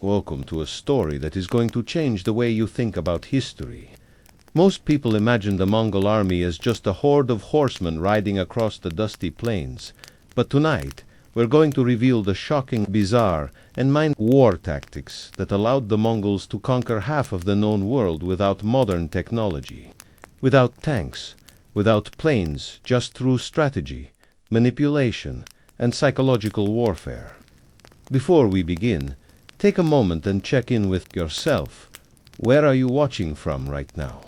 Welcome to a story that is going to change the way you think about history. Most people imagine the Mongol army as just a horde of horsemen riding across the dusty plains. But tonight, we're going to reveal the shocking, bizarre, and mind war tactics that allowed the Mongols to conquer half of the known world without modern technology. Without tanks, without planes, just through strategy, manipulation, and psychological warfare. Before we begin, take a moment and check in with yourself. Where are you watching from right now?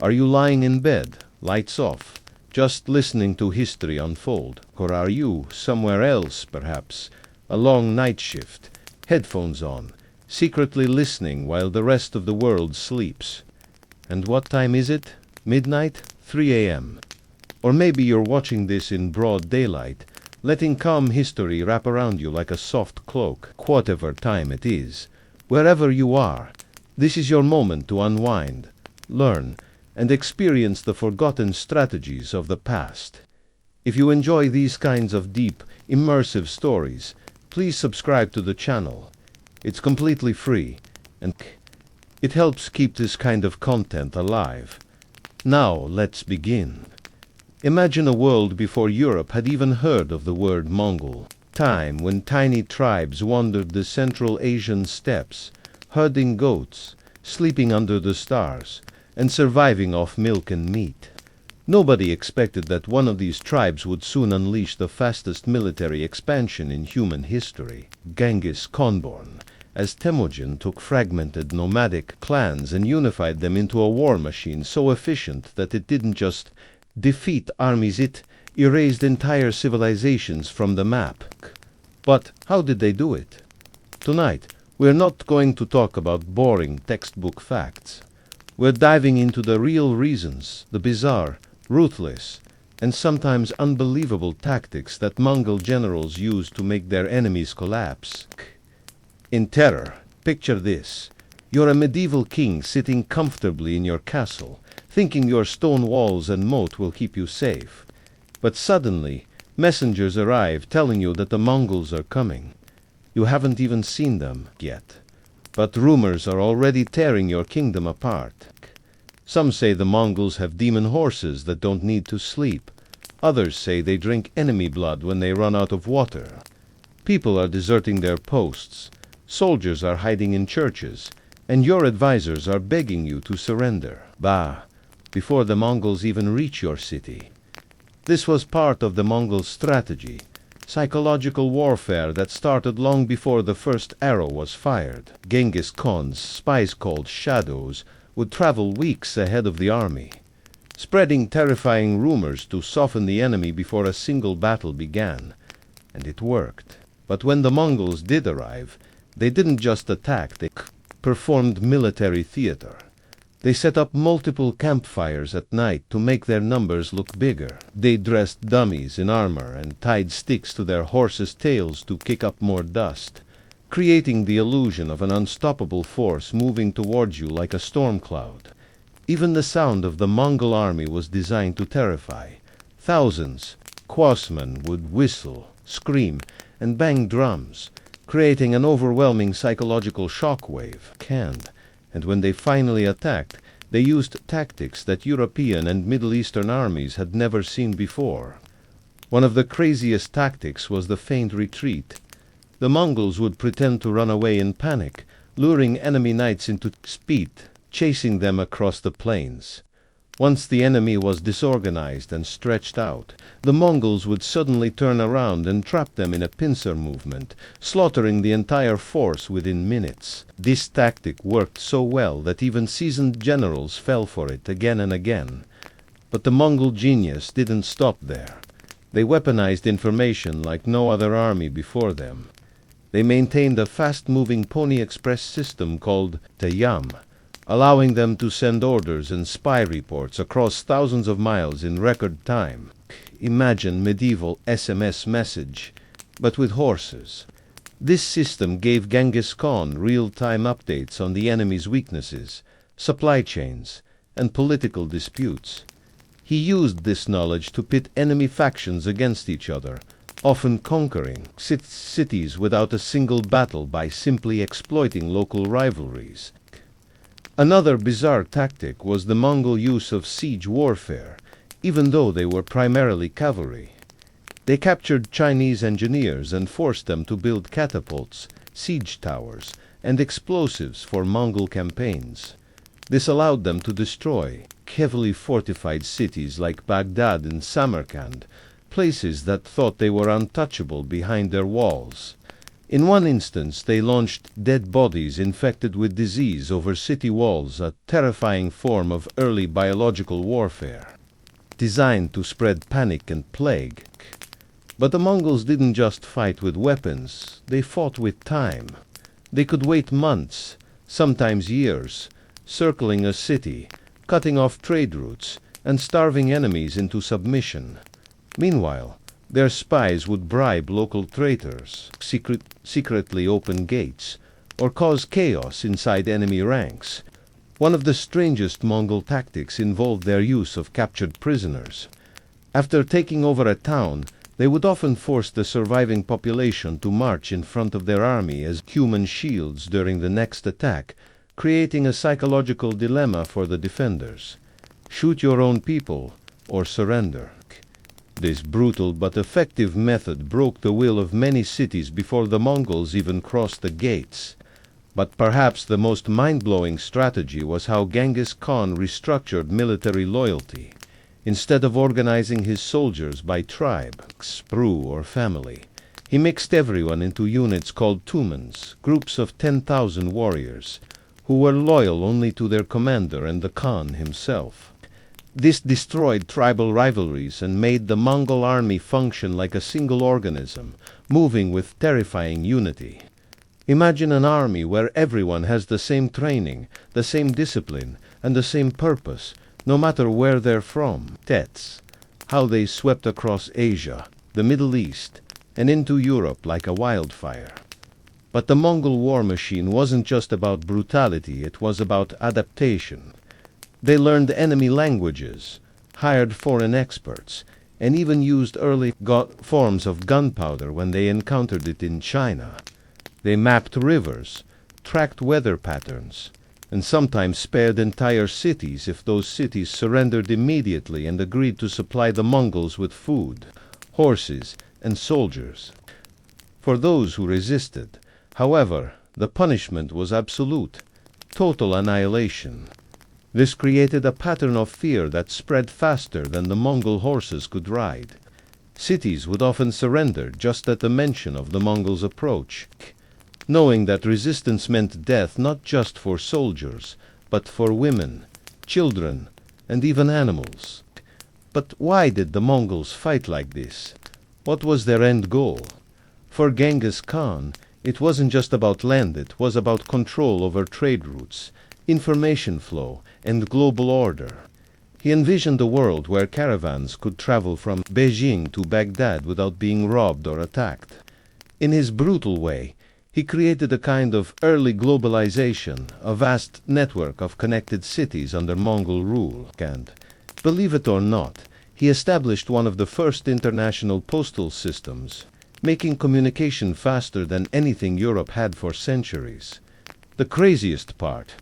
Are you lying in bed, lights off, just listening to history unfold? Or are you somewhere else, perhaps, a long night shift, headphones on, secretly listening while the rest of the world sleeps? And what time is it? Midnight? 3 a.m. Or maybe you're watching this in broad daylight, letting calm history wrap around you like a soft cloak. Whatever time it is, wherever you are, this is your moment to unwind, learn, and experience the forgotten strategies of the past. If you enjoy these kinds of deep, immersive stories, please subscribe to the channel. It's completely free, and it helps keep this kind of content alive. Now, let's begin. Imagine a world before Europe had even heard of the word Mongol. Time when tiny tribes wandered the Central Asian steppes, herding goats, sleeping under the stars, and surviving off milk and meat. Nobody expected that one of these tribes would soon unleash the fastest military expansion in human history. Genghis Khan, as Temujin took fragmented nomadic clans and unified them into a war machine so efficient that it didn't just defeat armies, it erased entire civilizations from the map. But how did they do it? Tonight, we're not going to talk about boring textbook facts. We're diving into the real reasons, the bizarre, ruthless, and sometimes unbelievable tactics that Mongol generals used to make their enemies collapse. In terror, picture this. You're a medieval king sitting comfortably in your castle, thinking your stone walls and moat will keep you safe. But suddenly, messengers arrive telling you that the Mongols are coming. You haven't even seen them yet, but rumors are already tearing your kingdom apart. Some say the Mongols have demon horses that don't need to sleep. Others say they drink enemy blood when they run out of water. People are deserting their posts. Soldiers are hiding in churches, and your advisors are begging you to surrender. Before the Mongols even reach your city. This was part of the Mongol strategy, psychological warfare that started long before the first arrow was fired. Genghis Khan's spies called shadows would travel weeks ahead of the army, spreading terrifying rumors to soften the enemy before a single battle began. And it worked. But when the Mongols did arrive, they didn't just attack, they performed military theater. They set up multiple campfires at night to make their numbers look bigger. They dressed dummies in armor and tied sticks to their horses' tails to kick up more dust, creating the illusion of an unstoppable force moving towards you like a storm cloud. Even the sound of the Mongol army was designed to terrify. Thousands, quasmen would whistle, scream, and bang drums, creating an overwhelming psychological shockwave. And when they finally attacked, they used tactics that European and Middle Eastern armies had never seen before. One of the craziest tactics was the feigned retreat. The Mongols would pretend to run away in panic, luring enemy knights into speed, chasing them across the plains. Once the enemy was disorganized and stretched out, the Mongols would suddenly turn around and trap them in a pincer movement, slaughtering the entire force within minutes. This tactic worked so well that even seasoned generals fell for it again and again. But the Mongol genius didn't stop there. They weaponized information like no other army before them. They maintained a fast-moving Pony Express system called Tayam, allowing them to send orders and spy reports across thousands of miles in record time. Imagine medieval SMS message, but with horses. This system gave Genghis Khan real-time updates on the enemy's weaknesses, supply chains, and political disputes. He used this knowledge to pit enemy factions against each other, often conquering cities without a single battle by simply exploiting local rivalries. Another bizarre tactic was the Mongol use of siege warfare, even though they were primarily cavalry. They captured Chinese engineers and forced them to build catapults, siege towers, and explosives for Mongol campaigns. This allowed them to destroy heavily fortified cities like Baghdad and Samarkand, places that thought they were untouchable behind their walls. In one instance, they launched dead bodies infected with disease over city walls, a terrifying form of early biological warfare, designed to spread panic and plague. But the Mongols didn't just fight with weapons, they fought with time. They could wait months, sometimes years, circling a city, cutting off trade routes, and starving enemies into submission. Meanwhile, their spies would bribe local traitors, secretly open gates, or cause chaos inside enemy ranks. One of the strangest Mongol tactics involved their use of captured prisoners. After taking over a town, they would often force the surviving population to march in front of their army as human shields during the next attack, creating a psychological dilemma for the defenders. Shoot your own people or surrender. This brutal but effective method broke the will of many cities before the Mongols even crossed the gates. But perhaps the most mind-blowing strategy was how Genghis Khan restructured military loyalty. Instead of organizing his soldiers by tribe, sprue, or family, he mixed everyone into units called tumans, groups of 10,000 warriors, who were loyal only to their commander and the Khan himself. This destroyed tribal rivalries and made the Mongol army function like a single organism, moving with terrifying unity. Imagine an army where everyone has the same training, the same discipline, and the same purpose, no matter where they're from. That's how they swept across Asia, the Middle East, and into Europe like a wildfire. But the Mongol war machine wasn't just about brutality, it was about adaptation. They learned enemy languages, hired foreign experts, and even used early forms of gunpowder when they encountered it in China. They mapped rivers, tracked weather patterns, and sometimes spared entire cities if those cities surrendered immediately and agreed to supply the Mongols with food, horses, and soldiers. For those who resisted, however, the punishment was absolute, total annihilation. This created a pattern of fear that spread faster than the Mongol horses could ride. Cities would often surrender just at the mention of the Mongols' approach, knowing that resistance meant death not just for soldiers, but for women, children, and even animals. But why did the Mongols fight like this? What was their end goal? For Genghis Khan, it wasn't just about land, it was about control over trade routes, information flow, and global order. He envisioned a world where caravans could travel from Beijing to Baghdad without being robbed or attacked. In his brutal way, he created a kind of early globalization, a vast network of connected cities under Mongol rule, and, believe it or not, he established one of the first international postal systems, making communication faster than anything Europe had for centuries. The craziest part,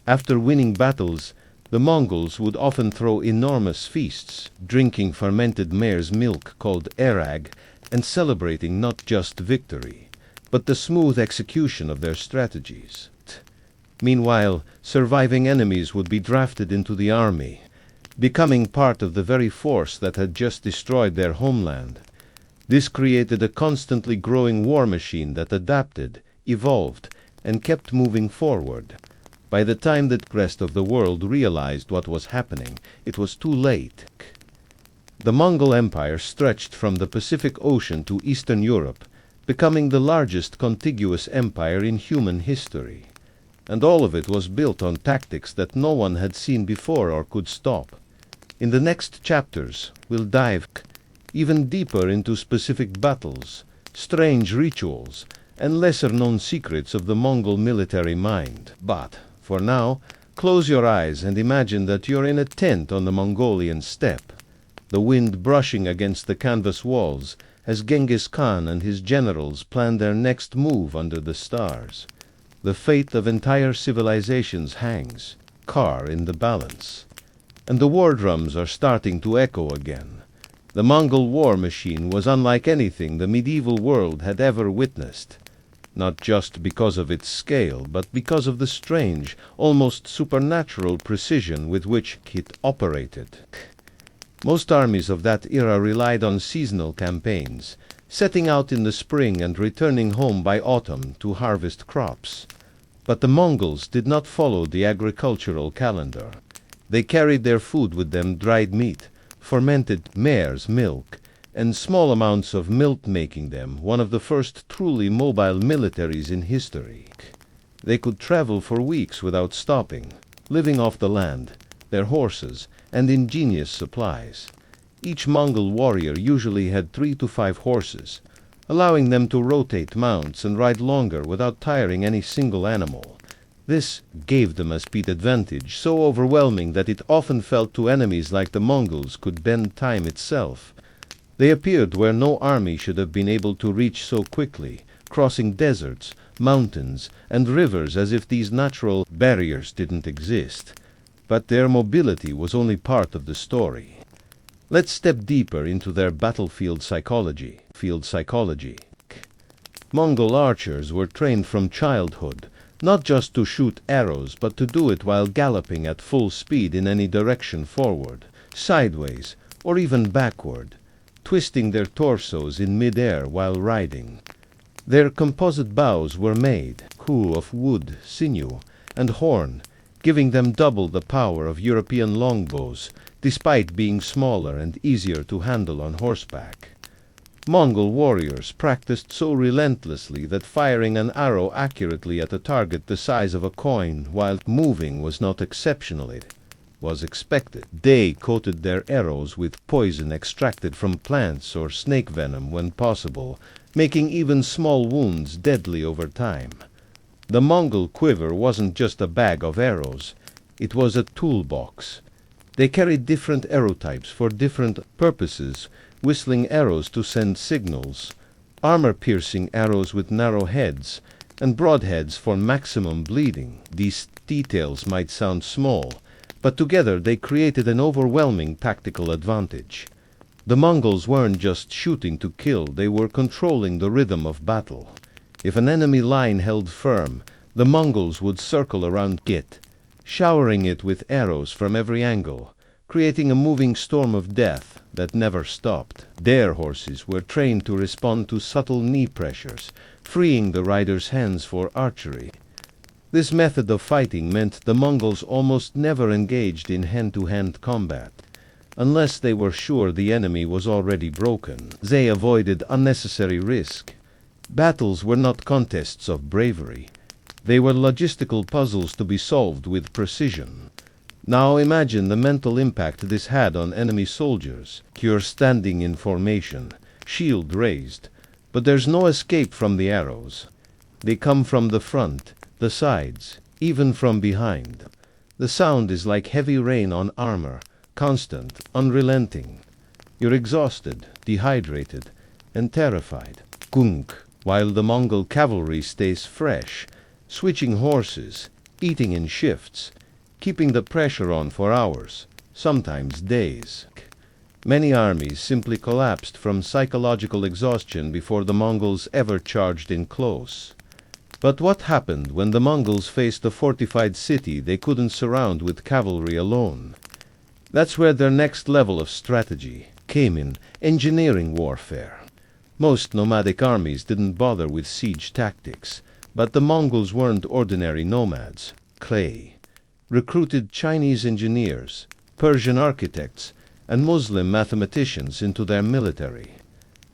after winning battles, the Mongols would often throw enormous feasts, drinking fermented mare's milk called erag, and celebrating not just victory, but the smooth execution of their strategies. Meanwhile, surviving enemies would be drafted into the army, becoming part of the very force that had just destroyed their homeland. This created a constantly growing war machine that adapted, evolved, and kept moving forward. By the time the rest of the world realized what was happening, it was too late. The Mongol Empire stretched from the Pacific Ocean to Eastern Europe, becoming the largest contiguous empire in human history. And all of it was built on tactics that no one had seen before or could stop. In the next chapters, we'll dive even deeper into specific battles, strange rituals, and lesser-known secrets of the Mongol military mind. But, for now, close your eyes and imagine that you're in a tent on the Mongolian steppe, the wind brushing against the canvas walls, as Genghis Khan and his generals planned their next move under the stars. The fate of entire civilizations hangs, in the balance. And the war drums are starting to echo again. The Mongol war machine was unlike anything the medieval world had ever witnessed, not just because of its scale, but because of the strange, almost supernatural precision with which it operated. Most armies of that era relied on seasonal campaigns, setting out in the spring and returning home by autumn to harvest crops. But the Mongols did not follow the agricultural calendar. They carried their food with them: dried meat, fermented mare's milk, and small amounts of milk, making them one of the first truly mobile militaries in history. They could travel for weeks without stopping, living off the land, their horses, and ingenious supplies. Each Mongol warrior usually had 3 to 5 horses, allowing them to rotate mounts and ride longer without tiring any single animal. This gave them a speed advantage so overwhelming that it often felt to enemies like the Mongols could bend time itself. They appeared where no army should have been able to reach so quickly, crossing deserts, mountains, and rivers as if these natural barriers didn't exist. But their mobility was only part of the story. Let's step deeper into their battlefield psychology. Mongol archers were trained from childhood, not just to shoot arrows, but to do it while galloping at full speed in any direction, forward, sideways, or even backward, twisting their torsos in mid-air while riding. Their composite bows were made of wood, sinew, and horn, giving them double the power of European longbows, despite being smaller and easier to handle on horseback. Mongol warriors practiced so relentlessly that firing an arrow accurately at a target the size of a coin while moving was not exceptional. It was expected. They coated their arrows with poison extracted from plants or snake venom when possible, making even small wounds deadly over time. The Mongol quiver wasn't just a bag of arrows, it was a toolbox. They carried different arrow types for different purposes: whistling arrows to send signals, armor-piercing arrows with narrow heads, and broadheads for maximum bleeding. These details might sound small, but together they created an overwhelming tactical advantage. The Mongols weren't just shooting to kill, they were controlling the rhythm of battle. If an enemy line held firm, the Mongols would circle around it, showering it with arrows from every angle, creating a moving storm of death that never stopped. Their horses were trained to respond to subtle knee pressures, freeing the rider's hands for archery. This method of fighting meant the Mongols almost never engaged in hand-to-hand combat. Unless they were sure the enemy was already broken, they avoided unnecessary risk. Battles were not contests of bravery. They were logistical puzzles to be solved with precision. Now imagine the mental impact this had on enemy soldiers. You're standing in formation, shield raised, but there's no escape from the arrows. They come from the front, the sides, even from behind. The sound is like heavy rain on armor, constant, unrelenting. You're exhausted, dehydrated, and terrified. Gunk, while the Mongol cavalry stays fresh, switching horses, eating in shifts, keeping the pressure on for hours, sometimes days. Many armies simply collapsed from psychological exhaustion before the Mongols ever charged in close. But what happened when the Mongols faced a fortified city they couldn't surround with cavalry alone? That's where their next level of strategy came in: engineering warfare. Most nomadic armies didn't bother with siege tactics, but the Mongols weren't ordinary nomads. Clay recruited Chinese engineers, Persian architects, and Muslim mathematicians into their military.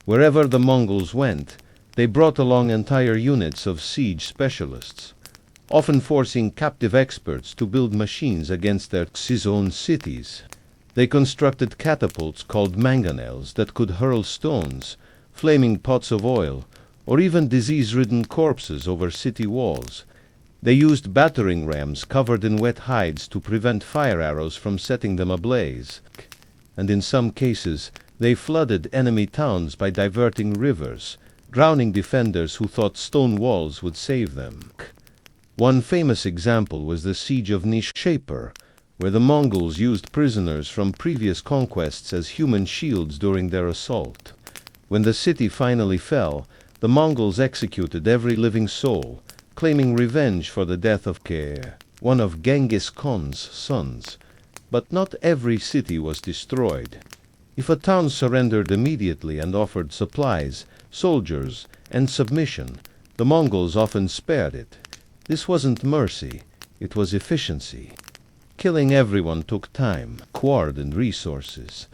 Wherever the Mongols went, they brought along entire units of siege specialists, often forcing captive experts to build machines against their own cities. They constructed catapults called mangonels that could hurl stones, flaming pots of oil, or even disease-ridden corpses over city walls. They used battering rams covered in wet hides to prevent fire arrows from setting them ablaze. And in some cases, They flooded enemy towns by diverting rivers, drowning defenders who thought stone walls would save them. One famous example was the siege of Nishapur, where the Mongols used prisoners from previous conquests as human shields during their assault. When the city finally fell, the Mongols executed every living soul, claiming revenge for the death of Ke, one of Genghis Khan's sons. But not every city was destroyed. If a town surrendered immediately and offered supplies, soldiers, and submission, the Mongols often spared it. This wasn't mercy, it was efficiency. Killing everyone took time, cord, and resources.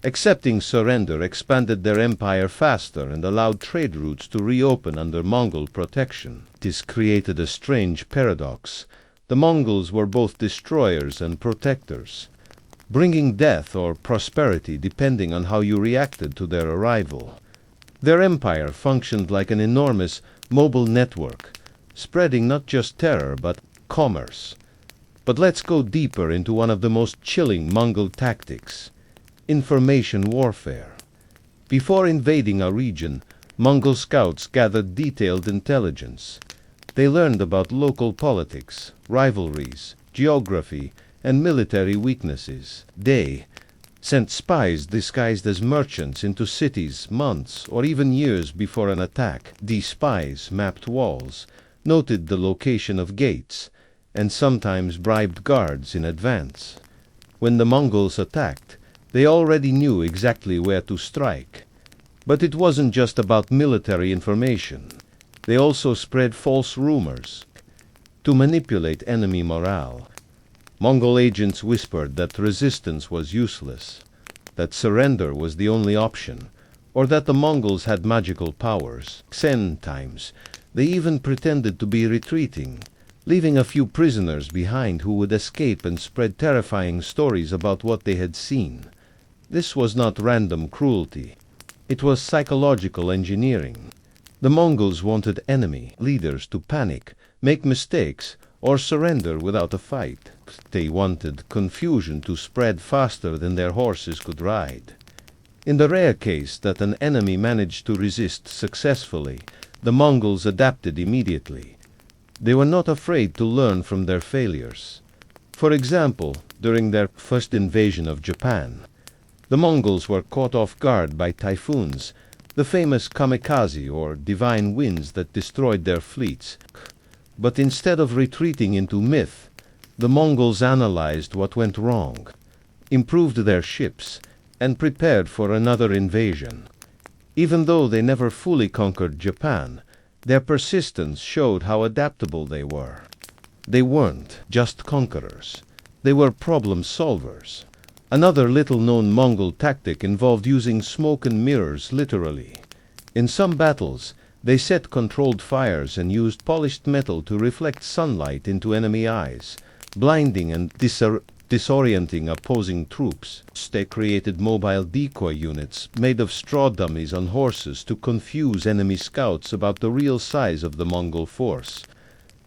Accepting surrender expanded their empire faster and allowed trade routes to reopen under Mongol protection. This created a strange paradox. The Mongols were both destroyers and protectors, bringing death or prosperity depending on how you reacted to their arrival. Their empire functioned like an enormous mobile network, spreading not just terror but commerce. But let's go deeper into one of the most chilling Mongol tactics: information warfare. Before invading a region, Mongol scouts gathered detailed intelligence. They learned about local politics, rivalries, geography, and military weaknesses. They sent spies disguised as merchants into cities months or even years before an attack. These spies mapped walls, noted the location of gates, and sometimes bribed guards in advance. When the Mongols attacked, they already knew exactly where to strike. But it wasn't just about military information. They also spread false rumors to manipulate enemy morale. Mongol agents whispered that resistance was useless, that surrender was the only option, or that the Mongols had magical powers. Sometimes they even pretended to be retreating, leaving a few prisoners behind who would escape and spread terrifying stories about what they had seen. This was not random cruelty. It was psychological engineering. The Mongols wanted enemy leaders to panic, make mistakes, or surrender without a fight. They wanted confusion to spread faster than their horses could ride. In the rare case that an enemy managed to resist successfully, the Mongols adapted immediately. They were not afraid to learn from their failures. For example, during their first invasion of Japan, the Mongols were caught off guard by typhoons, the famous kamikaze or divine winds that destroyed their fleets. But instead of retreating into myth, the Mongols analyzed what went wrong, improved their ships, and prepared for another invasion. Even though they never fully conquered Japan, their persistence showed how adaptable they were. They weren't just conquerors. They were problem solvers. Another little-known Mongol tactic involved using smoke and mirrors literally. In some battles, they set controlled fires and used polished metal to reflect sunlight into enemy eyes, blinding and disorienting opposing troops. They created mobile decoy units made of straw dummies on horses to confuse enemy scouts about the real size of the Mongol force.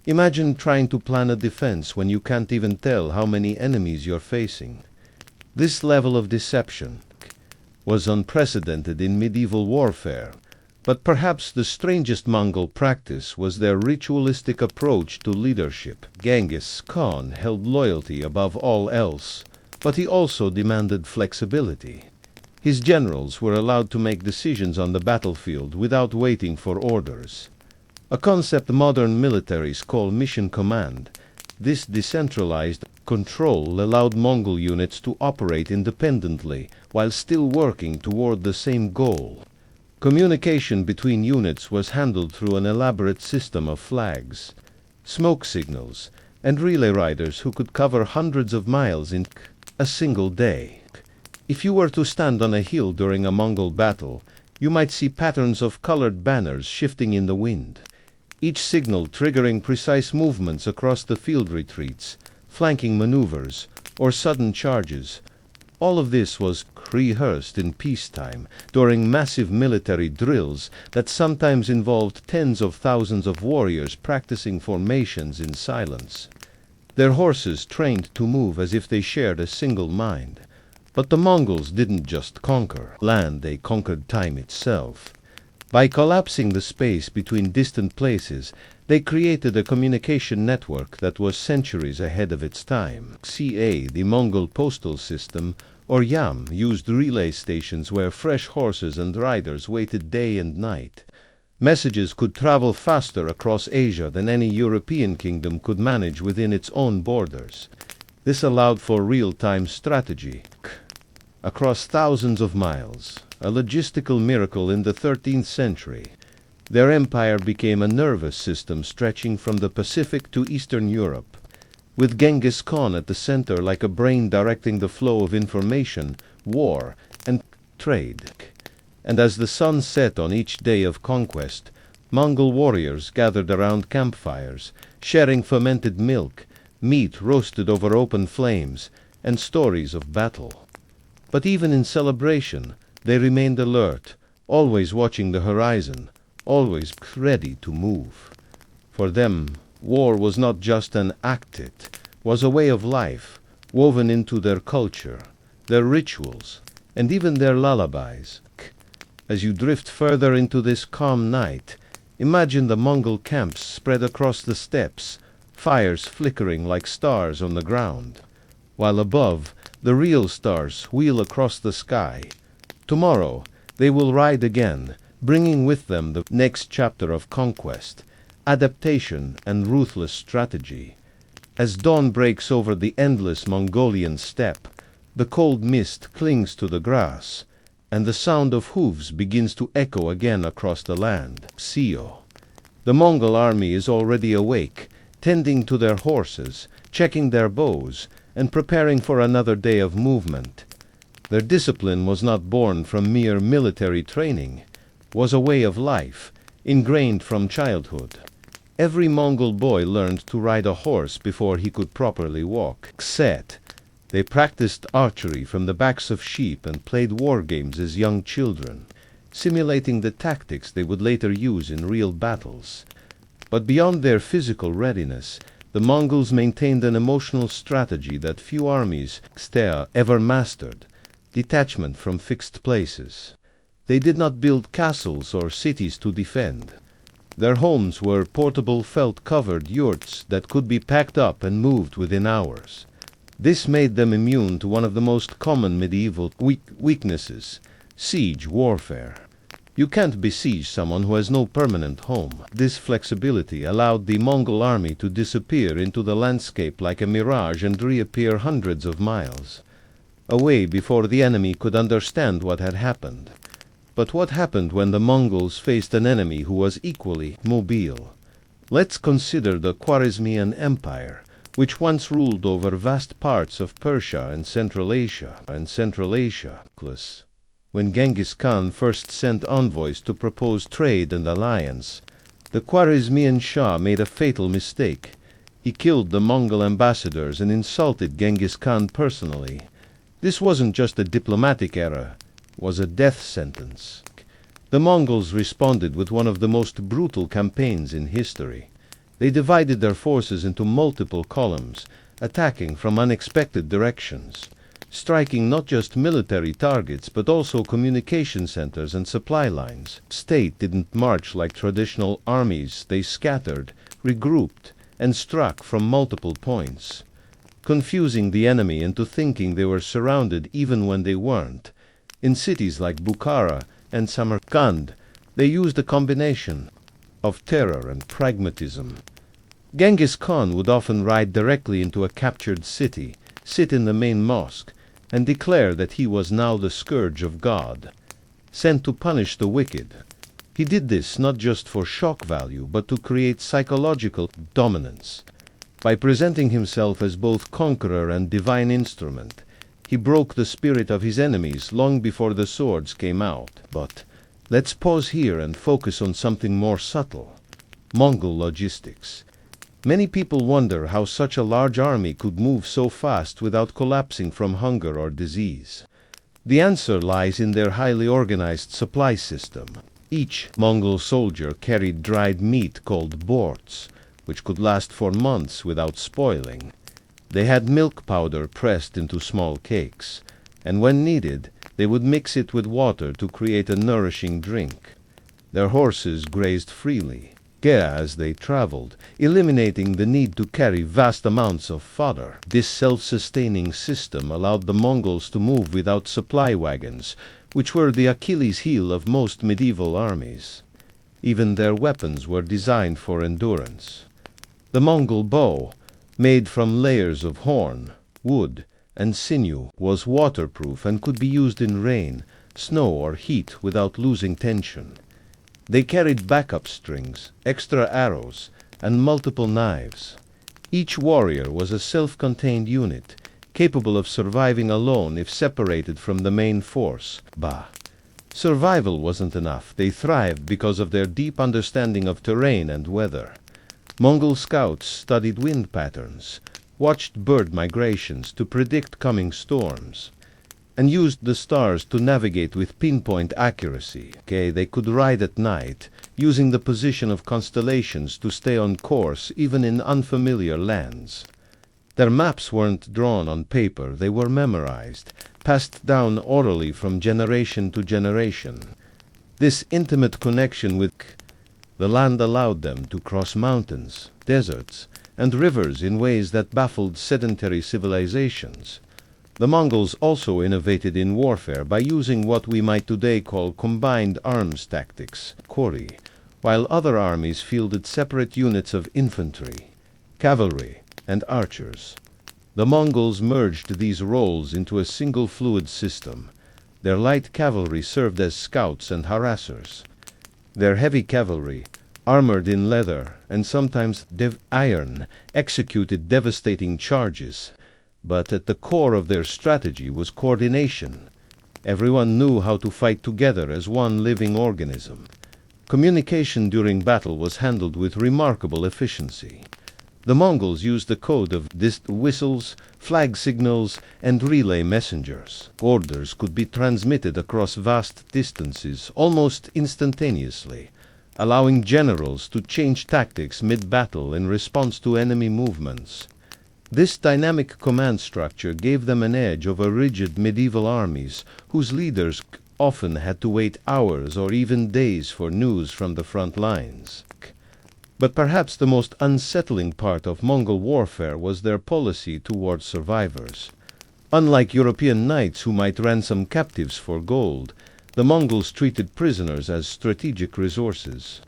Imagine trying to plan a defense when you can't even tell how many enemies you're facing. This level of deception was unprecedented in medieval warfare, but perhaps the strangest Mongol practice was their ritualistic approach to leadership. Genghis Khan held loyalty above all else, but he also demanded flexibility. His generals were allowed to make decisions on the battlefield without waiting for orders, a concept modern militaries call mission command. This decentralized control allowed Mongol units to operate independently while still working toward the same goal. Communication between units was handled through an elaborate system of flags, smoke signals, and relay riders who could cover hundreds of miles in a single day. If you were to stand on a hill during a Mongol battle, you might see patterns of colored banners shifting in the wind, each signal triggering precise movements across the field retreats, flanking maneuvers, or sudden charges. All of this was rehearsed in peacetime during massive military drills that sometimes involved tens of thousands of warriors practicing formations in silence. Their horses trained to move as if they shared a single mind. But the Mongols didn't just conquer land, they conquered time itself. By collapsing the space between distant places, they created a communication network that was centuries ahead of its time. CA, the Mongol postal system, or YAM, used relay stations where fresh horses and riders waited day and night. Messages could travel faster across Asia than any European kingdom could manage within its own borders. This allowed for real-time strategy across thousands of miles, a logistical miracle in the 13th century. Their empire became a nervous system stretching from the Pacific to Eastern Europe, with Genghis Khan at the center like a brain directing the flow of information, war, and trade. And as the sun set on each day of conquest, Mongol warriors gathered around campfires, sharing fermented milk, meat roasted over open flames, and stories of battle. But even in celebration, they remained alert, always watching the horizon, always ready to move. For them, war was not just an act, it was a way of life, woven into their culture, their rituals, and even their lullabies. As you drift further into this calm night, imagine the Mongol camps spread across the steppes, fires flickering like stars on the ground, while above, the real stars wheel across the sky. Tomorrow, they will ride again, bringing with them the next chapter of conquest, adaptation, and ruthless strategy. As dawn breaks over the endless Mongolian steppe, the cold mist clings to the grass, and the sound of hooves begins to echo again across the land. Sio. The Mongol army is already awake, tending to their horses, checking their bows, and preparing for another day of movement. Their discipline was not born from mere military training, was a way of life, ingrained from childhood. Every Mongol boy learned to ride a horse before he could properly walk. Set. They practiced archery from the backs of sheep and played war games as young children, simulating the tactics they would later use in real battles. But beyond their physical readiness, the Mongols maintained an emotional strategy that few armies ever mastered: detachment from fixed places. They did not build castles or cities to defend. Their homes were portable felt-covered yurts that could be packed up and moved within hours. This made them immune to one of the most common medieval weaknesses: siege warfare. You can't besiege someone who has no permanent home. This flexibility allowed the Mongol army to disappear into the landscape like a mirage and reappear hundreds of miles away before the enemy could understand what had happened. But what happened when the Mongols faced an enemy who was equally mobile? Let's consider the Khwarezmian Empire, which once ruled over vast parts of Persia and Central Asia. When Genghis Khan first sent envoys to propose trade and alliance, the Khwarezmian Shah made a fatal mistake. He killed the Mongol ambassadors and insulted Genghis Khan personally. This wasn't just a diplomatic error, it was a death sentence. The Mongols responded with one of the most brutal campaigns in history. They divided their forces into multiple columns, attacking from unexpected directions, striking not just military targets but also communication centers and supply lines. State didn't march like traditional armies. They scattered, regrouped, and struck from multiple points, confusing the enemy into thinking they were surrounded even when they weren't. In cities like Bukhara and Samarkand, they used a combination of terror and pragmatism. Genghis Khan would often ride directly into a captured city, sit in the main mosque, and declare that he was now the scourge of God, sent to punish the wicked. He did this not just for shock value, but to create psychological dominance. By presenting himself as both conqueror and divine instrument, he broke the spirit of his enemies long before the swords came out. But let's pause here and focus on something more subtle: Mongol logistics. Many people wonder how such a large army could move so fast without collapsing from hunger or disease. The answer lies in their highly organized supply system. Each Mongol soldier carried dried meat called borts, which could last for months without spoiling. They had milk powder pressed into small cakes, and when needed, they would mix it with water to create a nourishing drink. Their horses grazed freely, as they traveled, eliminating the need to carry vast amounts of fodder. This self-sustaining system allowed the Mongols to move without supply wagons, which were the Achilles heel of most medieval armies. Even their weapons were designed for endurance. The Mongol bow, made from layers of horn, wood, and sinew, was waterproof and could be used in rain, snow, or heat without losing tension. They carried backup strings, extra arrows, and multiple knives. Each warrior was a self-contained unit, capable of surviving alone if separated from the main force. Survival wasn't enough. They thrived because of their deep understanding of terrain and weather. Mongol scouts studied wind patterns, watched bird migrations to predict coming storms, and used the stars to navigate with pinpoint accuracy. They could ride at night, using the position of constellations to stay on course even in unfamiliar lands. Their maps weren't drawn on paper, they were memorized, passed down orally from generation to generation. This intimate connection with the land allowed them to cross mountains, deserts, and rivers in ways that baffled sedentary civilizations. The Mongols also innovated in warfare by using what we might today call combined arms tactics, kori, while other armies fielded separate units of infantry, cavalry, and archers. The Mongols merged these roles into a single fluid system. Their light cavalry served as scouts and harassers. Their heavy cavalry, armored in leather and sometimes iron, executed devastating charges. But at the core of their strategy was coordination. Everyone knew how to fight together as one living organism. Communication during battle was handled with remarkable efficiency. The Mongols used a code of whistles, flag signals, and relay messengers. Orders could be transmitted across vast distances almost instantaneously, allowing generals to change tactics mid-battle in response to enemy movements. This dynamic command structure gave them an edge over rigid medieval armies, whose leaders often had to wait hours or even days for news from the front lines. But perhaps the most unsettling part of Mongol warfare was their policy towards survivors. Unlike European knights who might ransom captives for gold, the Mongols treated prisoners as strategic resources.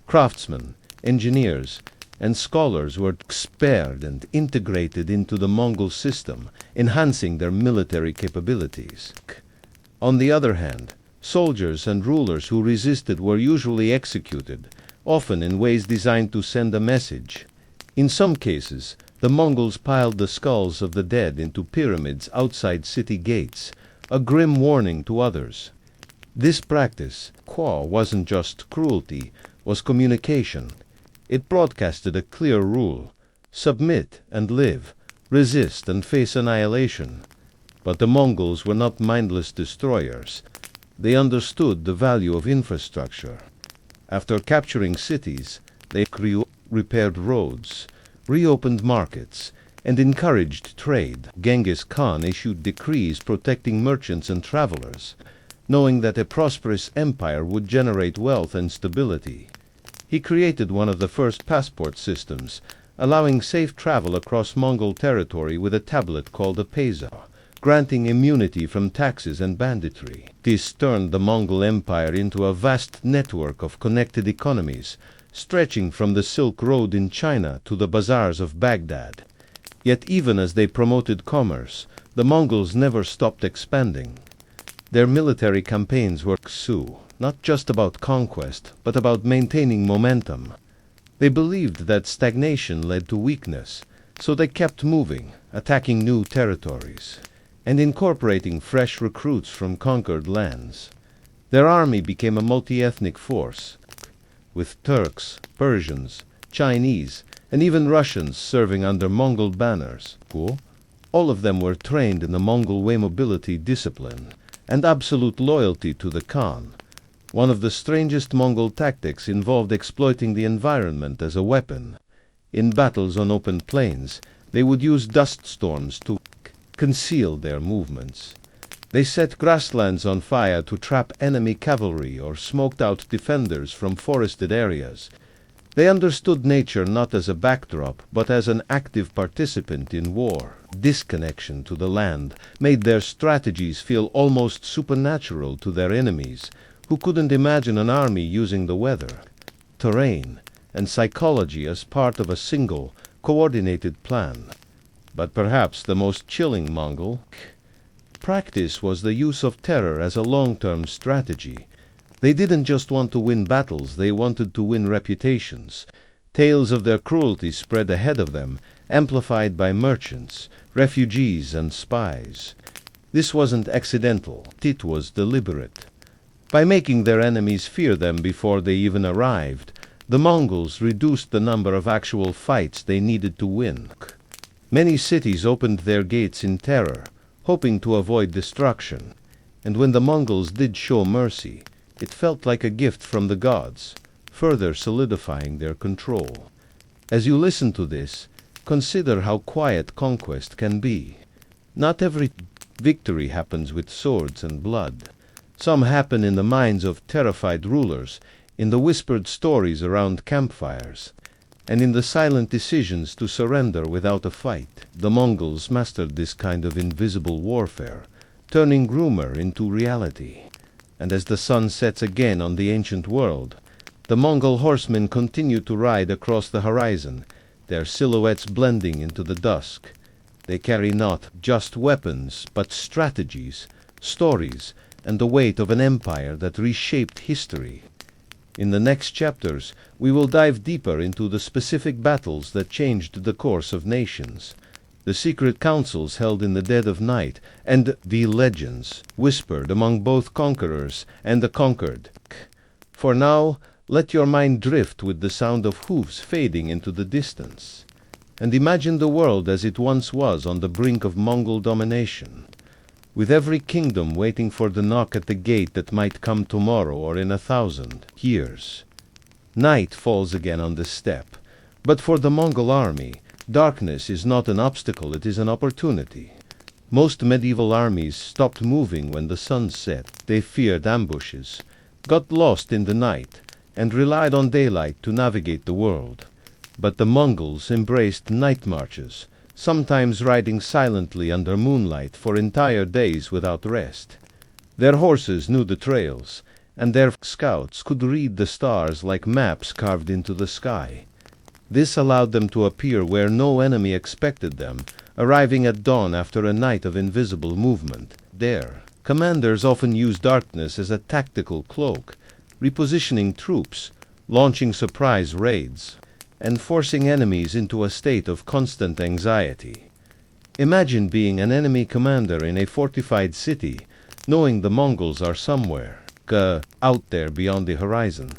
Craftsmen, engineers, and scholars were spared and integrated into the Mongol system, enhancing their military capabilities. On the other hand, soldiers and rulers who resisted were usually executed, often in ways designed to send a message. In some cases, the Mongols piled the skulls of the dead into pyramids outside city gates, a grim warning to others. This practice, wasn't just cruelty, was communication. It broadcasted a clear rule: submit and live, resist and face annihilation. But the Mongols were not mindless destroyers. They understood the value of infrastructure. After capturing cities, they repaired roads, reopened markets, and encouraged trade. Genghis Khan issued decrees protecting merchants and travelers, knowing that a prosperous empire would generate wealth and stability. He created one of the first passport systems, allowing safe travel across Mongol territory with a tablet called a peza, granting immunity from taxes and banditry. This turned the Mongol Empire into a vast network of connected economies, stretching from the Silk Road in China to the bazaars of Baghdad. Yet even as they promoted commerce, the Mongols never stopped expanding. Their military campaigns were not just about conquest, but about maintaining momentum. They believed that stagnation led to weakness, so they kept moving, attacking new territories, and incorporating fresh recruits from conquered lands. Their army became a multi-ethnic force, with Turks, Persians, Chinese, and even Russians serving under Mongol banners. All of them were trained in the Mongol way mobility discipline and absolute loyalty to the Khan. One of the strangest Mongol tactics involved exploiting the environment as a weapon. In battles on open plains, they would use dust storms to conceal their movements. They set grasslands on fire to trap enemy cavalry or smoked out defenders from forested areas. They understood nature not as a backdrop, but as an active participant in war. Disconnection to the land made their strategies feel almost supernatural to their enemies, who couldn't imagine an army using the weather, terrain, and psychology as part of a single, coordinated plan. But perhaps the most chilling Mongol practice was the use of terror as a long-term strategy. They didn't just want to win battles, they wanted to win reputations. Tales of their cruelty spread ahead of them, amplified by merchants, refugees, and spies. This wasn't accidental, it was deliberate. By making their enemies fear them before they even arrived, the Mongols reduced the number of actual fights they needed to win. Many cities opened their gates in terror, hoping to avoid destruction, and when the Mongols did show mercy, it felt like a gift from the gods, further solidifying their control. As you listen to this, consider how quiet conquest can be. Not every victory happens with swords and blood. Some happen in the minds of terrified rulers, in the whispered stories around campfires, and in the silent decisions to surrender without a fight. The Mongols mastered this kind of invisible warfare, turning rumor into reality. And as the sun sets again on the ancient world, the Mongol horsemen continue to ride across the horizon, their silhouettes blending into the dusk. They carry not just weapons, but strategies, stories, and the weight of an empire that reshaped history. In the next chapters, we will dive deeper into the specific battles that changed the course of nations, the secret councils held in the dead of night, and the legends whispered among both conquerors and the conquered. For now, let your mind drift with the sound of hooves fading into the distance, and imagine the world as it once was on the brink of Mongol domination, with every kingdom waiting for the knock at the gate that might come tomorrow or in 1,000 years. Night falls again on the steppe, but for the Mongol army, darkness is not an obstacle, it is an opportunity. Most medieval armies stopped moving when the sun set. They feared ambushes, got lost in the night, and relied on daylight to navigate the world. But the Mongols embraced night marches, sometimes riding silently under moonlight for entire days without rest. Their horses knew the trails, and their scouts could read the stars like maps carved into the sky. This allowed them to appear where no enemy expected them, arriving at dawn after a night of invisible movement. There, commanders often used darkness as a tactical cloak, repositioning troops, launching surprise raids, and forcing enemies into a state of constant anxiety. Imagine being an enemy commander in a fortified city, knowing the Mongols are somewhere, out there beyond the horizon,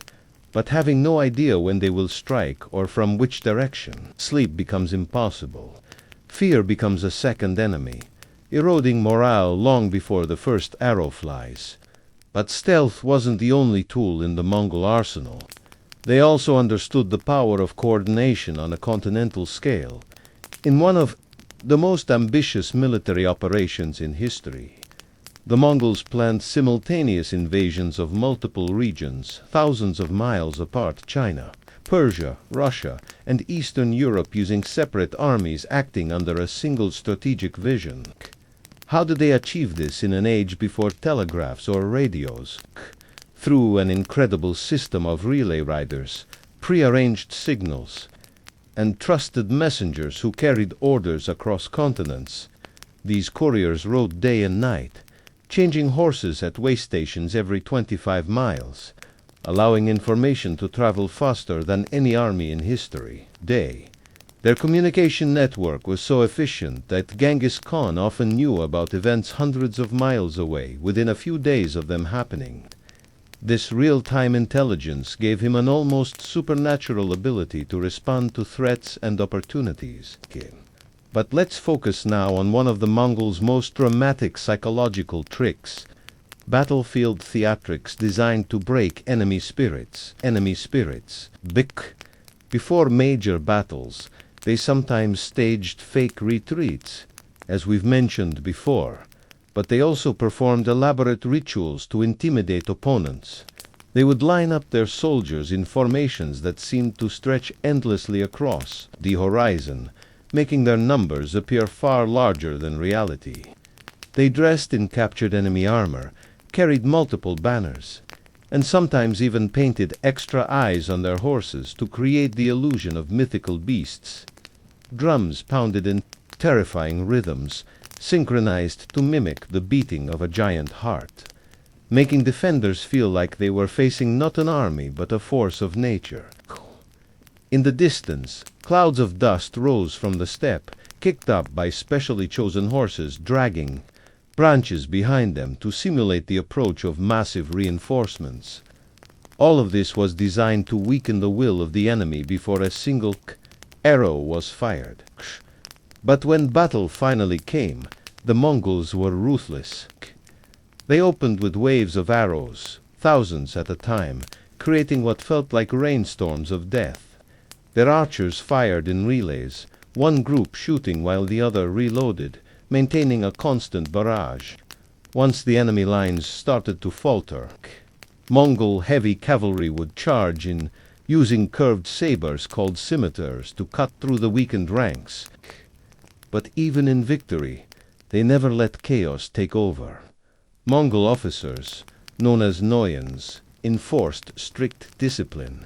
but having no idea when they will strike or from which direction. Sleep becomes impossible. Fear becomes a second enemy, eroding morale long before the first arrow flies. But stealth wasn't the only tool in the Mongol arsenal. They also understood the power of coordination on a continental scale. In one of the most ambitious military operations in history, the Mongols planned simultaneous invasions of multiple regions, thousands of miles apart: China, Persia, Russia, and Eastern Europe, using separate armies acting under a single strategic vision. How did they achieve this in an age before telegraphs or radios? Through an incredible system of relay riders, prearranged signals, and trusted messengers who carried orders across continents. These couriers rode day and night, changing horses at way stations every 25 miles, allowing information to travel faster than any army in history. Their communication network was so efficient that Genghis Khan often knew about events hundreds of miles away within a few days of them happening. This real-time intelligence gave him an almost supernatural ability to respond to threats and opportunities. But let's focus now on one of the Mongols' most dramatic psychological tricks: battlefield theatrics designed to break enemy spirits. Before major battles, they sometimes staged fake retreats, as we've mentioned before. but they also performed elaborate rituals to intimidate opponents. They would line up their soldiers in formations that seemed to stretch endlessly across the horizon, making their numbers appear far larger than reality. They dressed in captured enemy armor, carried multiple banners, and sometimes even painted extra eyes on their horses to create the illusion of mythical beasts. Drums pounded in terrifying rhythms, synchronized to mimic the beating of a giant heart, making defenders feel like they were facing not an army but a force of nature. In the distance, clouds of dust rose from the steppe, kicked up by specially chosen horses dragging branches behind them to simulate the approach of massive reinforcements. All of this was designed to weaken the will of the enemy before a single arrow was fired. But when battle finally came, the Mongols were ruthless. They opened with waves of arrows, thousands at a time, creating what felt like rainstorms of death. Their archers fired in relays, one group shooting while the other reloaded, maintaining a constant barrage. Once the enemy lines started to falter, Mongol heavy cavalry would charge in, using curved sabers called scimitars to cut through the weakened ranks. But even in victory, they never let chaos take over. Mongol officers, known as noyans, enforced strict discipline.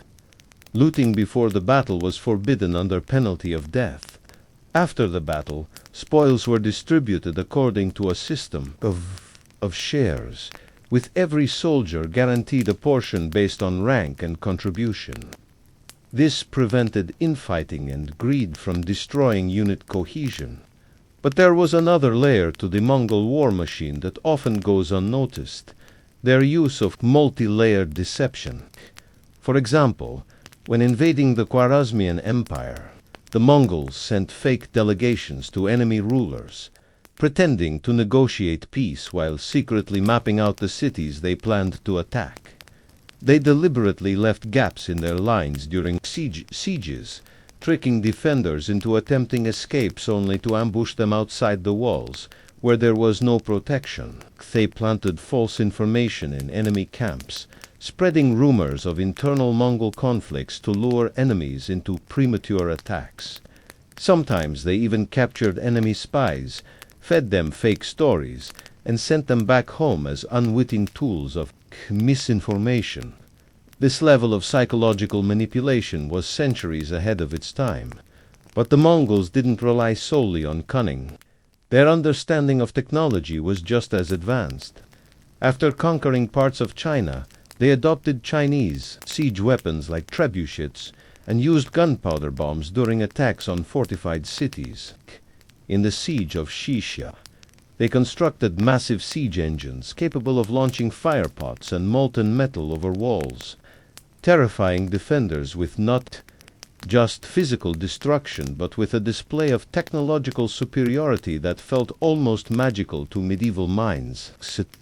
Looting before the battle was forbidden under penalty of death. After the battle, spoils were distributed according to a system of shares, with every soldier guaranteed a portion based on rank and contribution. This prevented infighting and greed from destroying unit cohesion. But there was another layer to the Mongol war machine that often goes unnoticed: their use of multi-layered deception. For example, when invading the Khwarezmian Empire, the Mongols sent fake delegations to enemy rulers, pretending to negotiate peace while secretly mapping out the cities they planned to attack. They deliberately left gaps in their lines during sieges, tricking defenders into attempting escapes only to ambush them outside the walls, where there was no protection. They planted false information in enemy camps, spreading rumors of internal Mongol conflicts to lure enemies into premature attacks. Sometimes they even captured enemy spies, fed them fake stories, and sent them back home as unwitting tools of misinformation. This level of psychological manipulation was centuries ahead of its time. But the Mongols didn't rely solely on cunning. Their understanding of technology was just as advanced. After conquering parts of China, they adopted Chinese siege weapons like trebuchets and used gunpowder bombs during attacks on fortified cities. In the siege of Xixia, they constructed massive siege engines capable of launching firepots and molten metal over walls, terrifying defenders with not just physical destruction but with a display of technological superiority that felt almost magical to medieval minds.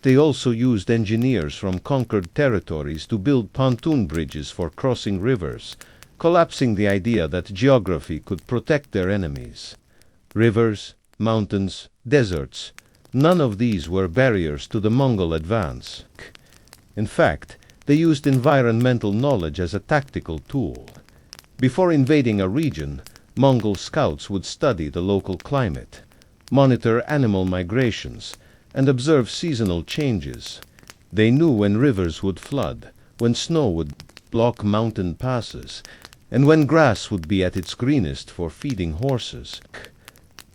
They also used engineers from conquered territories to build pontoon bridges for crossing rivers, collapsing the idea that geography could protect their enemies. Rivers, mountains, deserts, none of these were barriers to the Mongol advance. In fact, they used environmental knowledge as a tactical tool. Before invading a region, Mongol scouts would study the local climate, monitor animal migrations, and observe seasonal changes. They knew when rivers would flood, when snow would block mountain passes, and when grass would be at its greenest for feeding horses.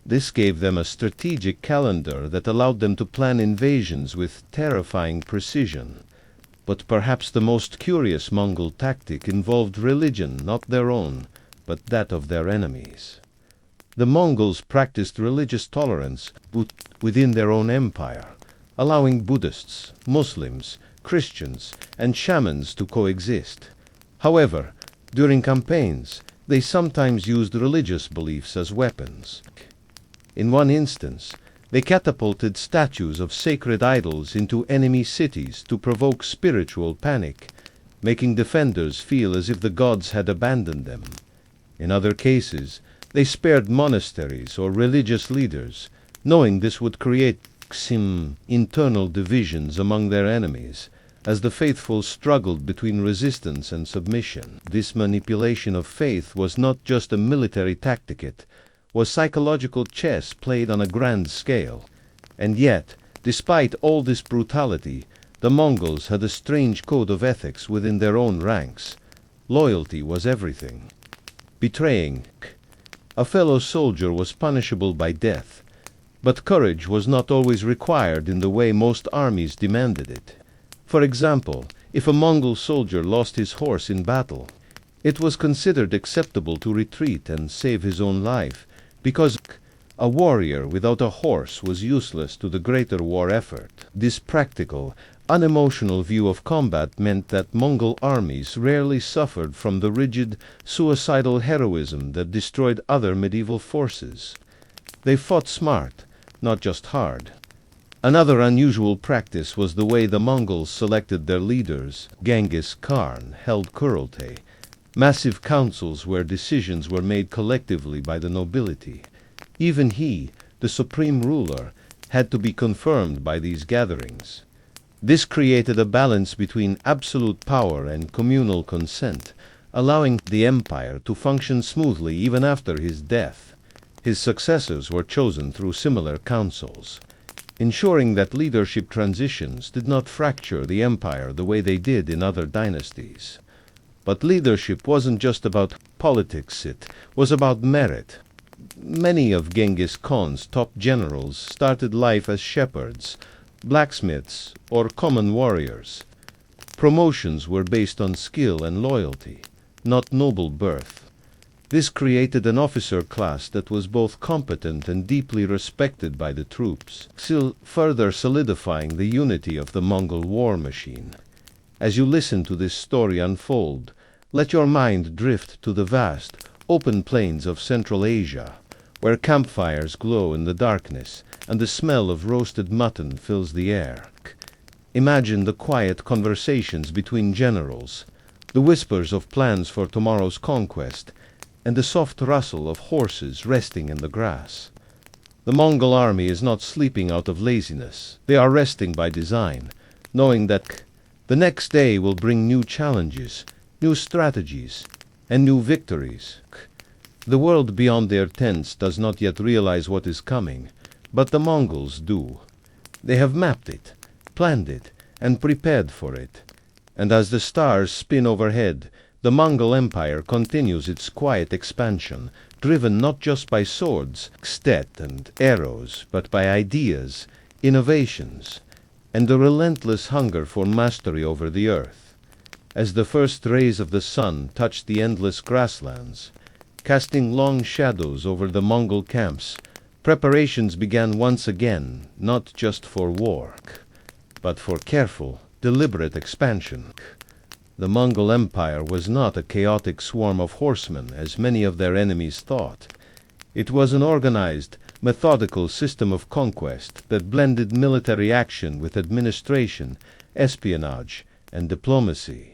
This gave them a strategic calendar that allowed them to plan invasions with terrifying precision. But perhaps the most curious Mongol tactic involved religion, not their own, but that of their enemies. The Mongols practiced religious tolerance within their own empire, allowing Buddhists, Muslims, Christians, and shamans to coexist. However, during campaigns, they sometimes used religious beliefs as weapons. In one instance, they catapulted statues of sacred idols into enemy cities to provoke spiritual panic, making defenders feel as if the gods had abandoned them. In other cases, they spared monasteries or religious leaders, knowing this would create some internal divisions among their enemies, as the faithful struggled between resistance and submission. This manipulation of faith was not just a military tactic, it was psychological chess played on a grand scale. And yet, despite all this brutality, the Mongols had a strange code of ethics within their own ranks. Loyalty was everything. Betraying a fellow soldier was punishable by death, but courage was not always required in the way most armies demanded it. For example, if a Mongol soldier lost his horse in battle, it was considered acceptable to retreat and save his own life, because a warrior without a horse was useless to the greater war effort. This practical, unemotional view of combat meant that Mongol armies rarely suffered from the rigid, suicidal heroism that destroyed other medieval forces. They fought smart, not just hard. Another unusual practice was the way the Mongols selected their leaders. Genghis Khan held Kurultai, massive councils where decisions were made collectively by the nobility. Even he, the supreme ruler, had to be confirmed by these gatherings. This created a balance between absolute power and communal consent, allowing the empire to function smoothly even after his death. His successors were chosen through similar councils, ensuring that leadership transitions did not fracture the empire the way they did in other dynasties. But leadership wasn't just about politics, it was about merit. Many of Genghis Khan's top generals started life as shepherds, blacksmiths, or common warriors. Promotions were based on skill and loyalty, not noble birth. This created an officer class that was both competent and deeply respected by the troops, still further solidifying the unity of the Mongol war machine. As you listen to this story unfold, let your mind drift to the vast, open plains of Central Asia, where campfires glow in the darkness and the smell of roasted mutton fills the air. Imagine the quiet conversations between generals, the whispers of plans for tomorrow's conquest, and the soft rustle of horses resting in the grass. The Mongol army is not sleeping out of laziness. They are resting by design, knowing that the next day will bring new challenges, new strategies, and new victories. The world beyond their tents does not yet realize what is coming, but the Mongols do. They have mapped it, planned it, and prepared for it. And as the stars spin overhead, the Mongol Empire continues its quiet expansion, driven not just by swords, stet, and arrows, but by ideas, innovations, and a relentless hunger for mastery over the earth. As the first rays of the sun touched the endless grasslands, casting long shadows over the Mongol camps, preparations began once again, not just for war, but for careful, deliberate expansion. The Mongol Empire was not a chaotic swarm of horsemen, as many of their enemies thought. It was an organized, methodical system of conquest that blended military action with administration, espionage, and diplomacy.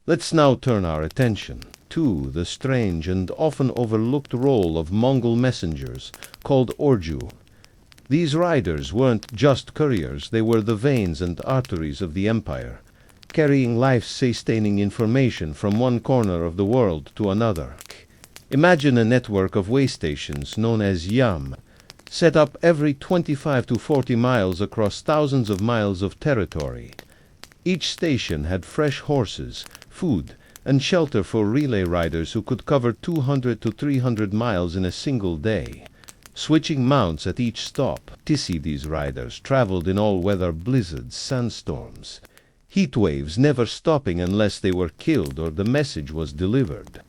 Let's now turn our attention to the strange and often overlooked role of Mongol messengers, called Orju. These riders weren't just couriers, they were the veins and arteries of the empire, carrying life-sustaining information from one corner of the world to another. Imagine a network of way stations known as YAM, set up every 25 to 40 miles across thousands of miles of territory. Each station had fresh horses, food, and shelter for relay riders who could cover 200 to 300 miles in a single day. Switching mounts at each stop, these riders traveled in all-weather blizzards, sandstorms, heat waves never stopping unless they were killed or the message was delivered.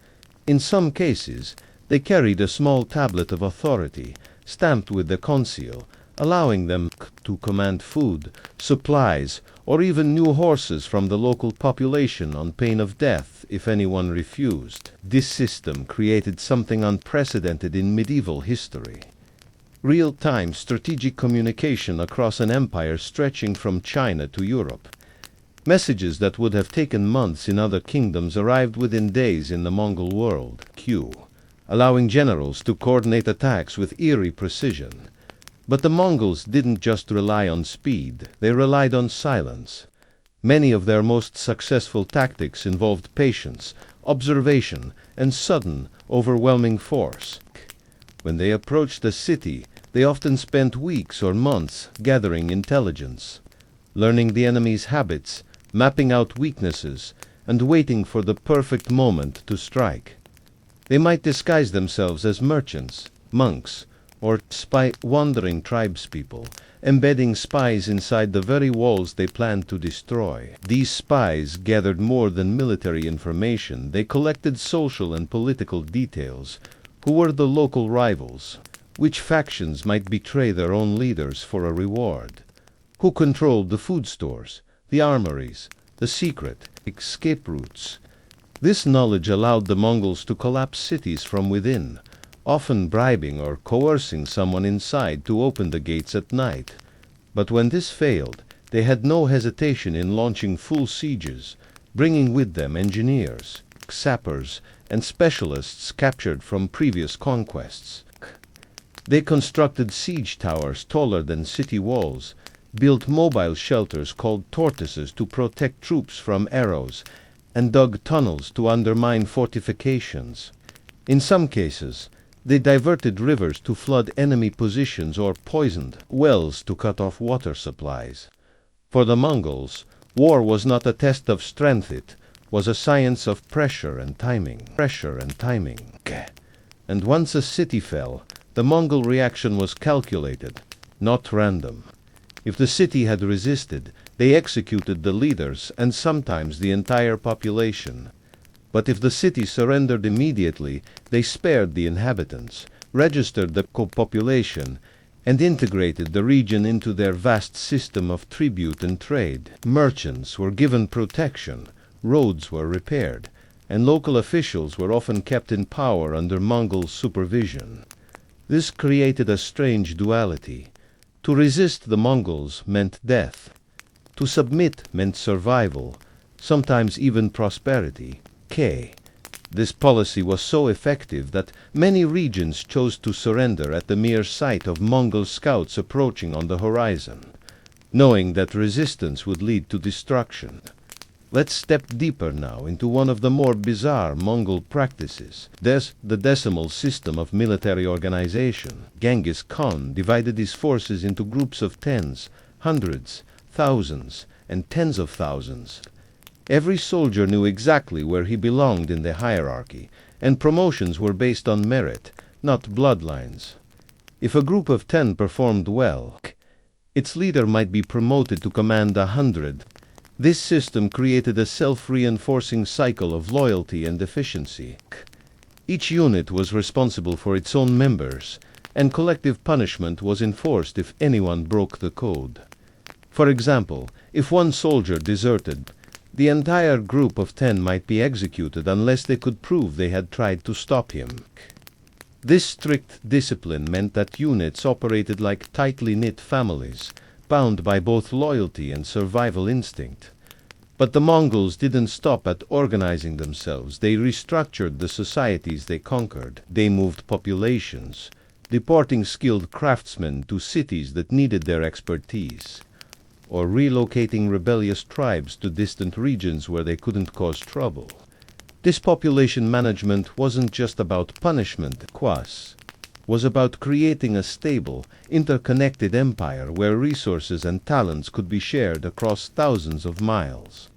In some cases, they carried a small tablet of authority, stamped with the conceal, allowing them to command food, supplies, or even new horses from the local population on pain of death if anyone refused. This system created something unprecedented in medieval history: real-time strategic communication across an empire stretching from China to Europe. Messages that would have taken months in other kingdoms arrived within days in the Mongol world, allowing generals to coordinate attacks with eerie precision. But the Mongols didn't just rely on speed, they relied on silence. Many of their most successful tactics involved patience, observation, and sudden, overwhelming force. When they approached a city, they often spent weeks or months gathering intelligence, learning the enemy's habits, mapping out weaknesses, and waiting for the perfect moment to strike. They might disguise themselves as merchants, monks, or wandering tribespeople, embedding spies inside the very walls they planned to destroy. These spies gathered more than military information. They collected social and political details. Who were the local rivals? Which factions might betray their own leaders for a reward? Who controlled the food stores, the armories, the secret escape routes? This knowledge allowed the Mongols to collapse cities from within, often bribing or coercing someone inside to open the gates at night. But when this failed, they had no hesitation in launching full sieges, bringing with them engineers, sappers, and specialists captured from previous conquests. They constructed siege towers taller than city walls, built mobile shelters called tortoises to protect troops from arrows, and dug tunnels to undermine fortifications. In some cases, they diverted rivers to flood enemy positions or poisoned wells to cut off water supplies. For the Mongols, war was not a test of strength, it was a science of pressure and timing. And once a city fell, the Mongol reaction was calculated, not random. If the city had resisted, they executed the leaders and sometimes the entire population. But if the city surrendered immediately, they spared the inhabitants, registered the population, and integrated the region into their vast system of tribute and trade. Merchants were given protection, roads were repaired, and local officials were often kept in power under Mongol supervision. This created a strange duality. To resist the Mongols meant death. To submit meant survival, sometimes even prosperity. This policy was so effective that many regions chose to surrender at the mere sight of Mongol scouts approaching on the horizon, knowing that resistance would lead to destruction. Let's step deeper now into one of the more bizarre Mongol practices, the decimal system of military organization. Genghis Khan divided his forces into groups of tens, hundreds, thousands, and tens of thousands. Every soldier knew exactly where he belonged in the hierarchy, and promotions were based on merit, not bloodlines. If a group of 10 performed well, its leader might be promoted to command 100. This system created a self-reinforcing cycle of loyalty and efficiency. Each unit was responsible for its own members, and collective punishment was enforced if anyone broke the code. For example, if one soldier deserted, the entire group of 10 might be executed unless they could prove they had tried to stop him. This strict discipline meant that units operated like tightly knit families, bound by both loyalty and survival instinct. But the Mongols didn't stop at organizing themselves. They restructured the societies they conquered. They moved populations, deporting skilled craftsmen to cities that needed their expertise, or relocating rebellious tribes to distant regions where they couldn't cause trouble. This population management wasn't just about punishment, it was about creating a stable, interconnected empire where resources and talents could be shared across thousands of miles.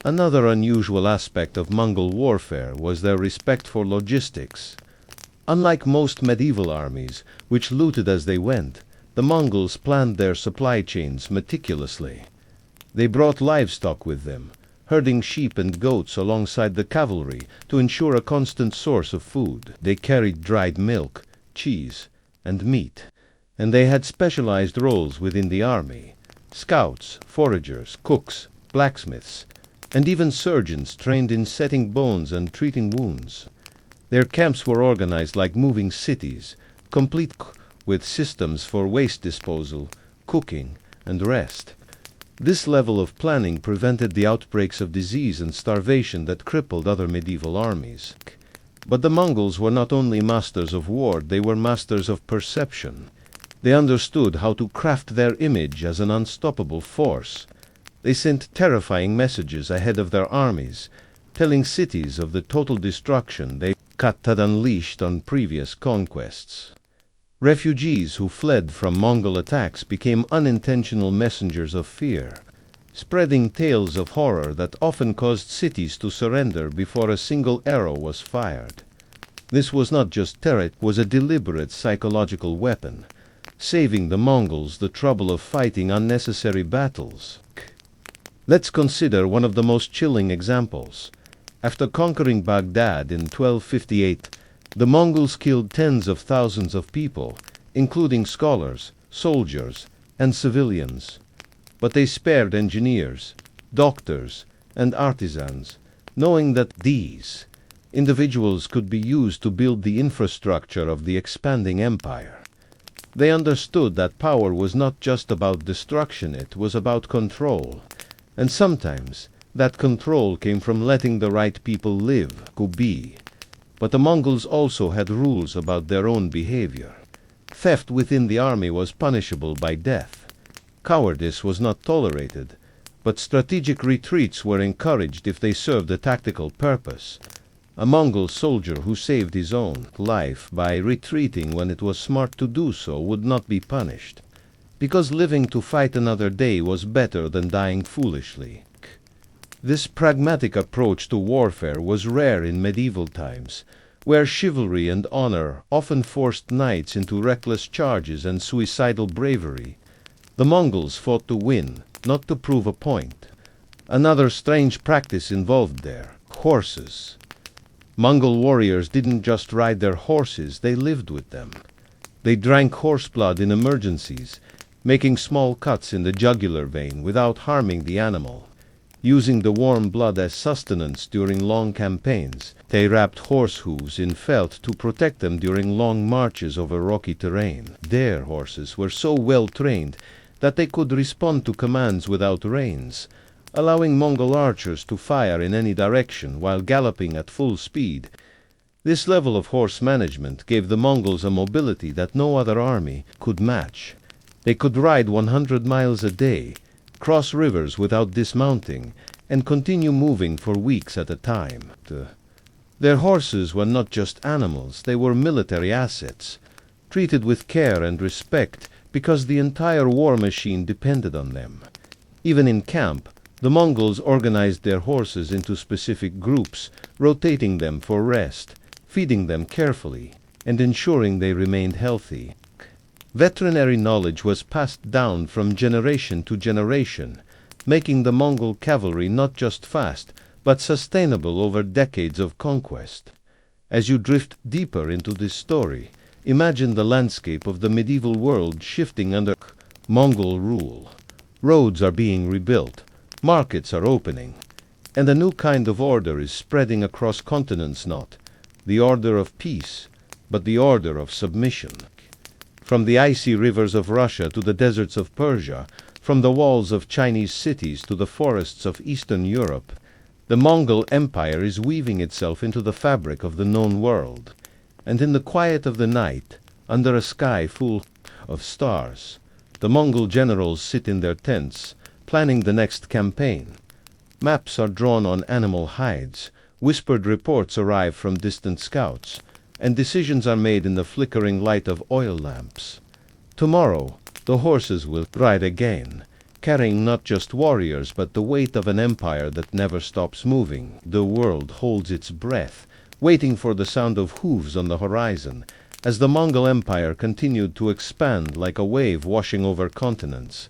Another unusual aspect of Mongol warfare was their respect for logistics. Unlike most medieval armies, which looted as they went, the Mongols planned their supply chains meticulously. They brought livestock with them, herding sheep and goats alongside the cavalry to ensure a constant source of food. They carried dried milk, cheese, and meat, and they had specialized roles within the army: scouts, foragers, cooks, blacksmiths, and even surgeons trained in setting bones and treating wounds. Their camps were organized like moving cities, complete with systems for waste disposal, cooking, and rest. This level of planning prevented the outbreaks of disease and starvation that crippled other medieval armies. But the Mongols were not only masters of war, they were masters of perception. They understood how to craft their image as an unstoppable force. They sent terrifying messages ahead of their armies, telling cities of the total destruction they had unleashed on previous conquests. Refugees who fled from Mongol attacks became unintentional messengers of fear, spreading tales of horror that often caused cities to surrender before a single arrow was fired. This was not just terror, it was a deliberate psychological weapon, saving the Mongols the trouble of fighting unnecessary battles. Let's consider one of the most chilling examples. After conquering Baghdad in 1258, the Mongols killed tens of thousands of people, including scholars, soldiers, and civilians. But they spared engineers, doctors, and artisans, knowing that these individuals could be used to build the infrastructure of the expanding empire. They understood that power was not just about destruction, it was about control. And sometimes that control came from letting the right people live, could be. But the Mongols also had rules about their own behavior. Theft within the army was punishable by death. Cowardice was not tolerated, but strategic retreats were encouraged if they served a tactical purpose. A Mongol soldier who saved his own life by retreating when it was smart to do so would not be punished, because living to fight another day was better than dying foolishly. This pragmatic approach to warfare was rare in medieval times, where chivalry and honor often forced knights into reckless charges and suicidal bravery. The Mongols fought to win, not to prove a point. Another strange practice involved there: horses. Mongol warriors didn't just ride their horses, they lived with them. They drank horse blood in emergencies, making small cuts in the jugular vein without harming the animal. Using the warm blood as sustenance during long campaigns, they wrapped horse hooves in felt to protect them during long marches over rocky terrain. Their horses were so well trained that they could respond to commands without reins, allowing Mongol archers to fire in any direction while galloping at full speed. This level of horse management gave the Mongols a mobility that no other army could match. They could ride 100 miles a day, cross rivers without dismounting, and continue moving for weeks at a time. Their horses were not just animals, they were military assets, treated with care and respect because the entire war machine depended on them. Even in camp, the Mongols organized their horses into specific groups, rotating them for rest, feeding them carefully, and ensuring they remained healthy. Veterinary knowledge was passed down from generation to generation, making the Mongol cavalry not just fast, but sustainable over decades of conquest. As you drift deeper into this story, imagine the landscape of the medieval world shifting under Mongol rule. Roads are being rebuilt, markets are opening, and a new kind of order is spreading across continents, not the order of peace, but the order of submission. From the icy rivers of Russia to the deserts of Persia, from the walls of Chinese cities to the forests of Eastern Europe, the Mongol Empire is weaving itself into the fabric of the known world. And in the quiet of the night, under a sky full of stars, the Mongol generals sit in their tents, planning the next campaign. Maps are drawn on animal hides, whispered reports arrive from distant scouts, and decisions are made in the flickering light of oil lamps. Tomorrow, the horses will ride again, carrying not just warriors but the weight of an empire that never stops moving. The world holds its breath, waiting for the sound of hooves on the horizon, as the Mongol Empire continued to expand like a wave washing over continents.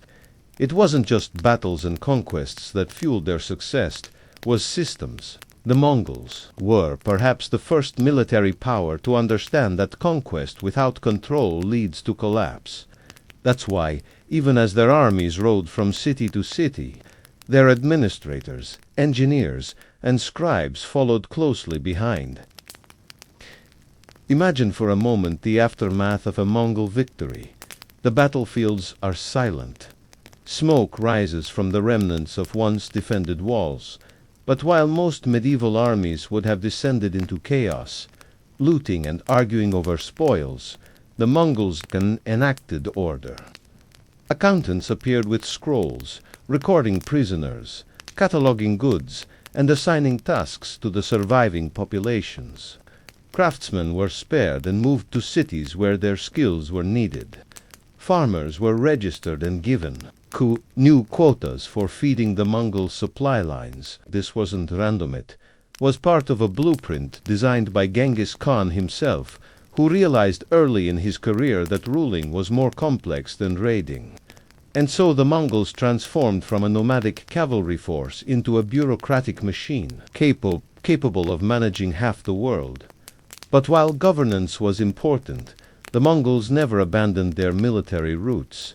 It wasn't just battles and conquests that fueled their success, it was systems. The Mongols were perhaps the first military power to understand that conquest without control leads to collapse. That's why, even as their armies rode from city to city, their administrators, engineers, and scribes followed closely behind. Imagine for a moment the aftermath of a Mongol victory. The battlefields are silent. Smoke rises from the remnants of once defended walls. But while most medieval armies would have descended into chaos, looting and arguing over spoils, the Mongols enacted order. Accountants appeared with scrolls, recording prisoners, cataloging goods, and assigning tasks to the surviving populations. Craftsmen were spared and moved to cities where their skills were needed. Farmers were registered and given new quotas for feeding the Mongol supply lines. This wasn't random, it was part of a blueprint designed by Genghis Khan himself, who realized early in his career that ruling was more complex than raiding. And so the Mongols transformed from a nomadic cavalry force into a bureaucratic machine, capable of managing half the world. But while governance was important, the Mongols never abandoned their military roots.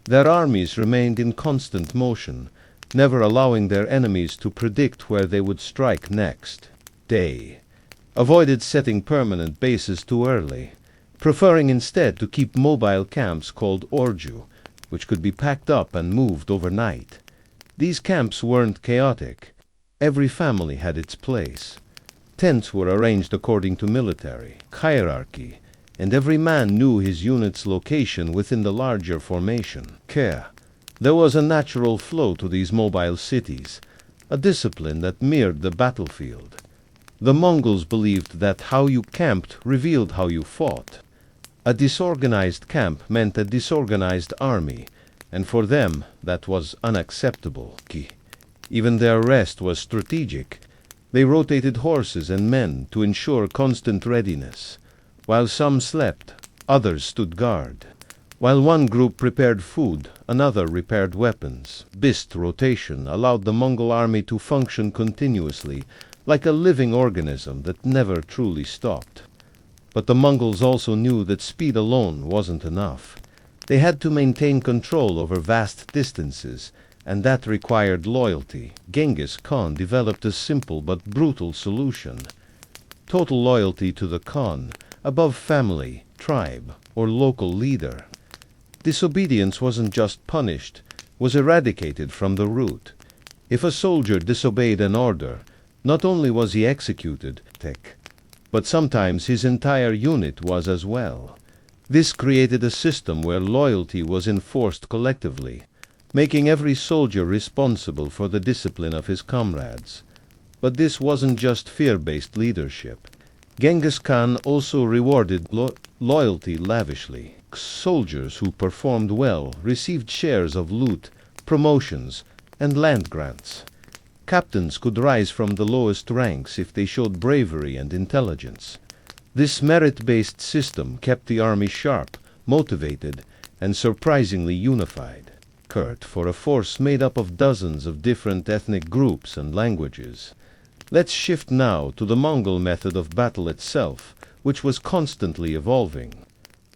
Their armies remained in constant motion, never allowing their enemies to predict where they would strike next. They avoided setting permanent bases too early, preferring instead to keep mobile camps called orju, which could be packed up and moved overnight. These camps weren't chaotic. Every family had its place. Tents were arranged according to military hierarchy, and every man knew his unit's location within the larger formation. There was a natural flow to these mobile cities, a discipline that mirrored the battlefield. The Mongols believed that how you camped revealed how you fought. A disorganized camp meant a disorganized army, and for them that was unacceptable. Even their rest was strategic. They rotated horses and men to ensure constant readiness. While some slept, others stood guard. While one group prepared food, another repaired weapons. This rotation allowed the Mongol army to function continuously, like a living organism that never truly stopped. But the Mongols also knew that speed alone wasn't enough. They had to maintain control over vast distances, and that required loyalty. Genghis Khan developed a simple but brutal solution: total loyalty to the Khan, above family, tribe, or local leader. Disobedience wasn't just punished, was eradicated from the root. If a soldier disobeyed an order, not only was he executed, but sometimes his entire unit was as well. This created a system where loyalty was enforced collectively, making every soldier responsible for the discipline of his comrades. But this wasn't just fear-based leadership. Genghis Khan also rewarded loyalty lavishly. Soldiers who performed well received shares of loot, promotions, and land grants. Captains could rise from the lowest ranks if they showed bravery and intelligence. This merit-based system kept the army sharp, motivated, and surprisingly unified. For a force made up of dozens of different ethnic groups and languages. Let's shift now to the Mongol method of battle itself, which was constantly evolving.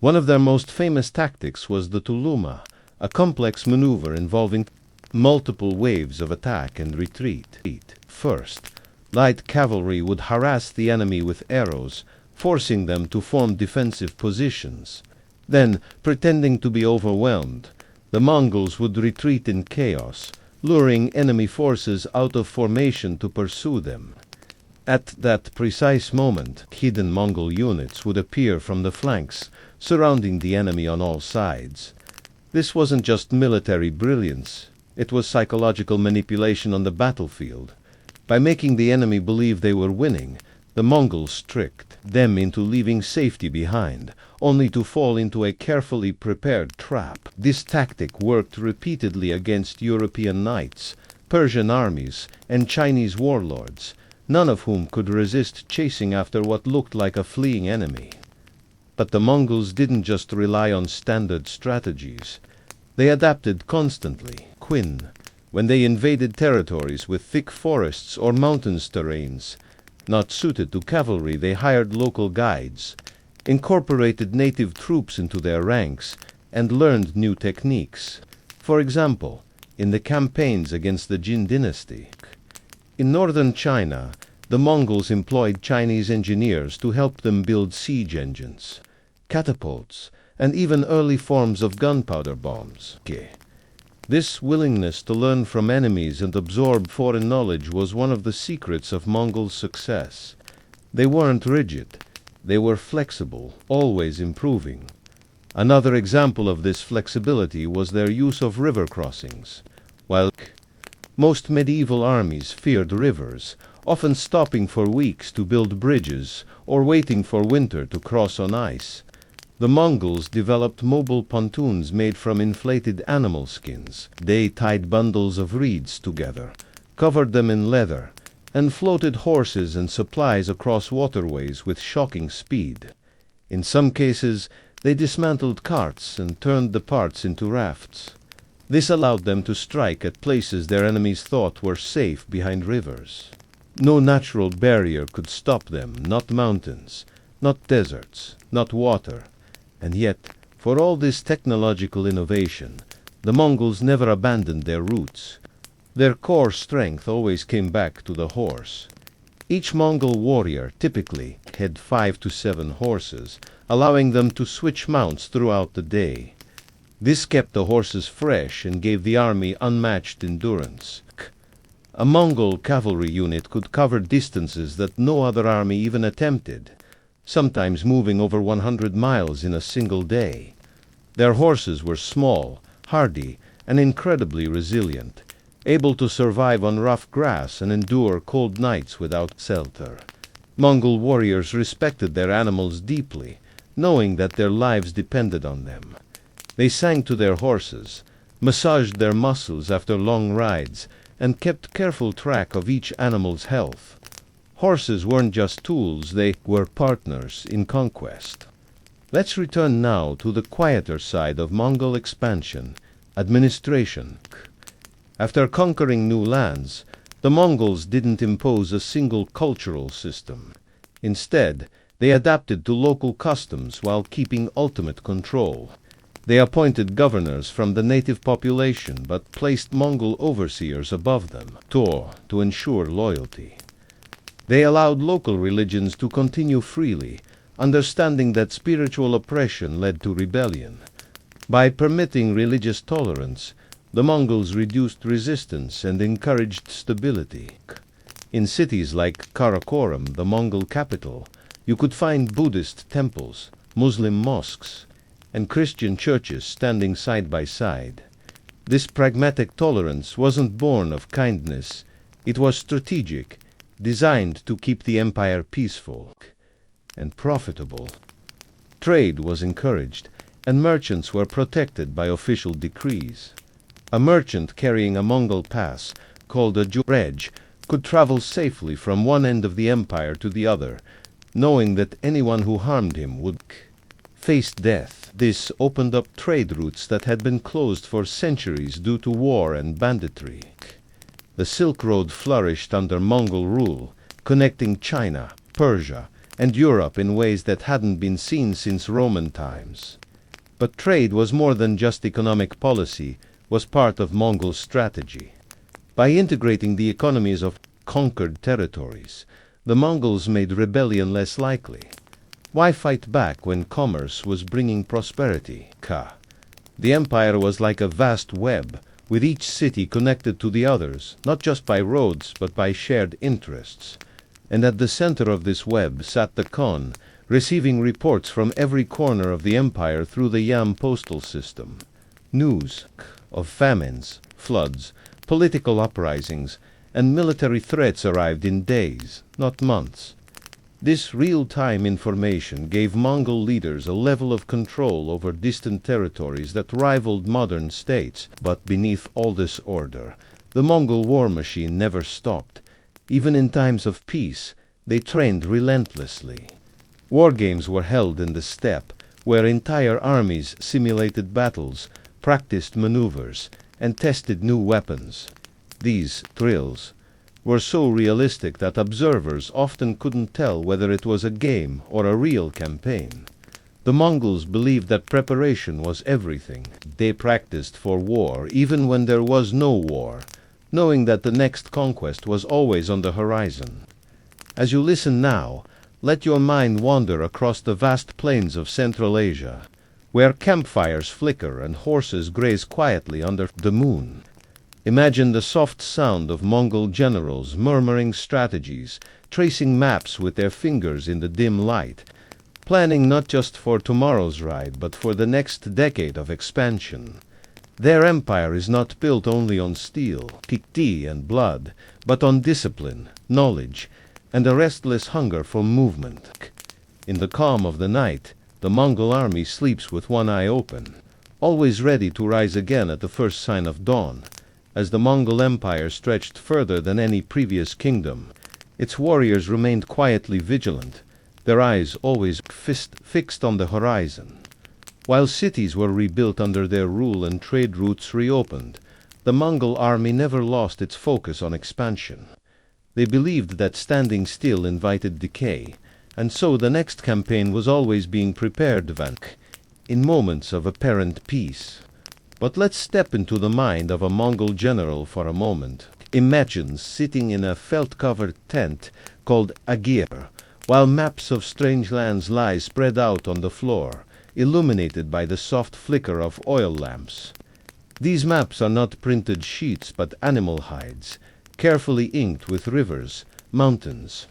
One of their most famous tactics was the tuluma, a complex maneuver involving multiple waves of attack and retreat. First, light cavalry would harass the enemy with arrows, forcing them to form defensive positions. Then, pretending to be overwhelmed, the Mongols would retreat in chaos, luring enemy forces out of formation to pursue them. At that precise moment, hidden Mongol units would appear from the flanks, surrounding the enemy on all sides. This wasn't just military brilliance, it was psychological manipulation on the battlefield. By making the enemy believe they were winning, the Mongols tricked them into leaving safety behind, only to fall into a carefully prepared trap. This tactic worked repeatedly against European knights, Persian armies, and Chinese warlords, none of whom could resist chasing after what looked like a fleeing enemy. But the Mongols didn't just rely on standard strategies. They adapted constantly. When they invaded territories with thick forests or mountainous terrains, not suited to cavalry, they hired local guides, incorporated native troops into their ranks, and learned new techniques. For example, in the campaigns against the Jin dynasty. In northern China, the Mongols employed Chinese engineers to help them build siege engines, catapults, and even early forms of gunpowder bombs. This willingness to learn from enemies and absorb foreign knowledge was one of the secrets of Mongol success. They weren't rigid. They were flexible, always improving. Another example of this flexibility was their use of river crossings. While most medieval armies feared rivers, often stopping for weeks to build bridges or waiting for winter to cross on ice, the Mongols developed mobile pontoons made from inflated animal skins. They tied bundles of reeds together, covered them in leather, and floated horses and supplies across waterways with shocking speed. In some cases, they dismantled carts and turned the parts into rafts. This allowed them to strike at places their enemies thought were safe behind rivers. No natural barrier could stop them, not mountains, not deserts, not water. And yet, for all this technological innovation, the Mongols never abandoned their roots. Their core strength always came back to the horse. Each Mongol warrior typically had 5 to 7 horses, allowing them to switch mounts throughout the day. This kept the horses fresh and gave the army unmatched endurance. A Mongol cavalry unit could cover distances that no other army even attempted, sometimes moving over 100 miles in a single day. Their horses were small, hardy, and incredibly resilient, able to survive on rough grass and endure cold nights without shelter. Mongol warriors respected their animals deeply, knowing that their lives depended on them. They sang to their horses, massaged their muscles after long rides, and kept careful track of each animal's health. Horses weren't just tools, they were partners in conquest. Let's return now to the quieter side of Mongol expansion, administration. After conquering new lands, the Mongols didn't impose a single cultural system. Instead, they adapted to local customs while keeping ultimate control. They appointed governors from the native population but placed Mongol overseers above them, to ensure loyalty. They allowed local religions to continue freely, understanding that spiritual oppression led to rebellion. By permitting religious tolerance, the Mongols reduced resistance and encouraged stability. In cities like Karakoram, the Mongol capital, you could find Buddhist temples, Muslim mosques, and Christian churches standing side by side. This pragmatic tolerance wasn't born of kindness, it was strategic, designed to keep the empire peaceful and profitable. Trade was encouraged, and merchants were protected by official decrees. A merchant carrying a Mongol pass, called a jurej, could travel safely from one end of the empire to the other, knowing that anyone who harmed him would face death. This opened up trade routes that had been closed for centuries due to war and banditry. The Silk Road flourished under Mongol rule, connecting China, Persia, and Europe in ways that hadn't been seen since Roman times. But trade was more than just economic policy, was part of Mongol strategy. By integrating the economies of conquered territories, the Mongols made rebellion less likely. Why fight back when commerce was bringing prosperity? The empire was like a vast web, with each city connected to the others, not just by roads, but by shared interests. And at the center of this web sat the Khan, receiving reports from every corner of the empire through the Yam postal system. News of famines, floods, political uprisings, and military threats arrived in days, not months. This real-time information gave Mongol leaders a level of control over distant territories that rivaled modern states. But beneath all this order, the Mongol war machine never stopped. Even in times of peace, they trained relentlessly. War games were held in the steppe, where entire armies simulated battles, practiced maneuvers, and tested new weapons. These drills were so realistic that observers often couldn't tell whether it was a game or a real campaign. The Mongols believed that preparation was everything. They practiced for war even when there was no war, knowing that the next conquest was always on the horizon. As you listen now, let your mind wander across the vast plains of Central Asia, where campfires flicker and horses graze quietly under the moon. Imagine the soft sound of Mongol generals murmuring strategies, tracing maps with their fingers in the dim light, planning not just for tomorrow's ride, but for the next decade of expansion. Their empire is not built only on steel, tea, and blood, but on discipline, knowledge, and a restless hunger for movement. In the calm of the night, the Mongol army sleeps with one eye open, always ready to rise again at the first sign of dawn. As the Mongol Empire stretched further than any previous kingdom, its warriors remained quietly vigilant, their eyes always fixed on the horizon. While cities were rebuilt under their rule and trade routes reopened, the Mongol army never lost its focus on expansion. They believed that standing still invited decay, and so the next campaign was always being prepared in moments of apparent peace. But let's step into the mind of a Mongol general for a moment. Imagine sitting in a felt-covered tent called agir, while maps of strange lands lie spread out on the floor, illuminated by the soft flicker of oil lamps. These maps are not printed sheets but animal hides, carefully inked with rivers, mountains,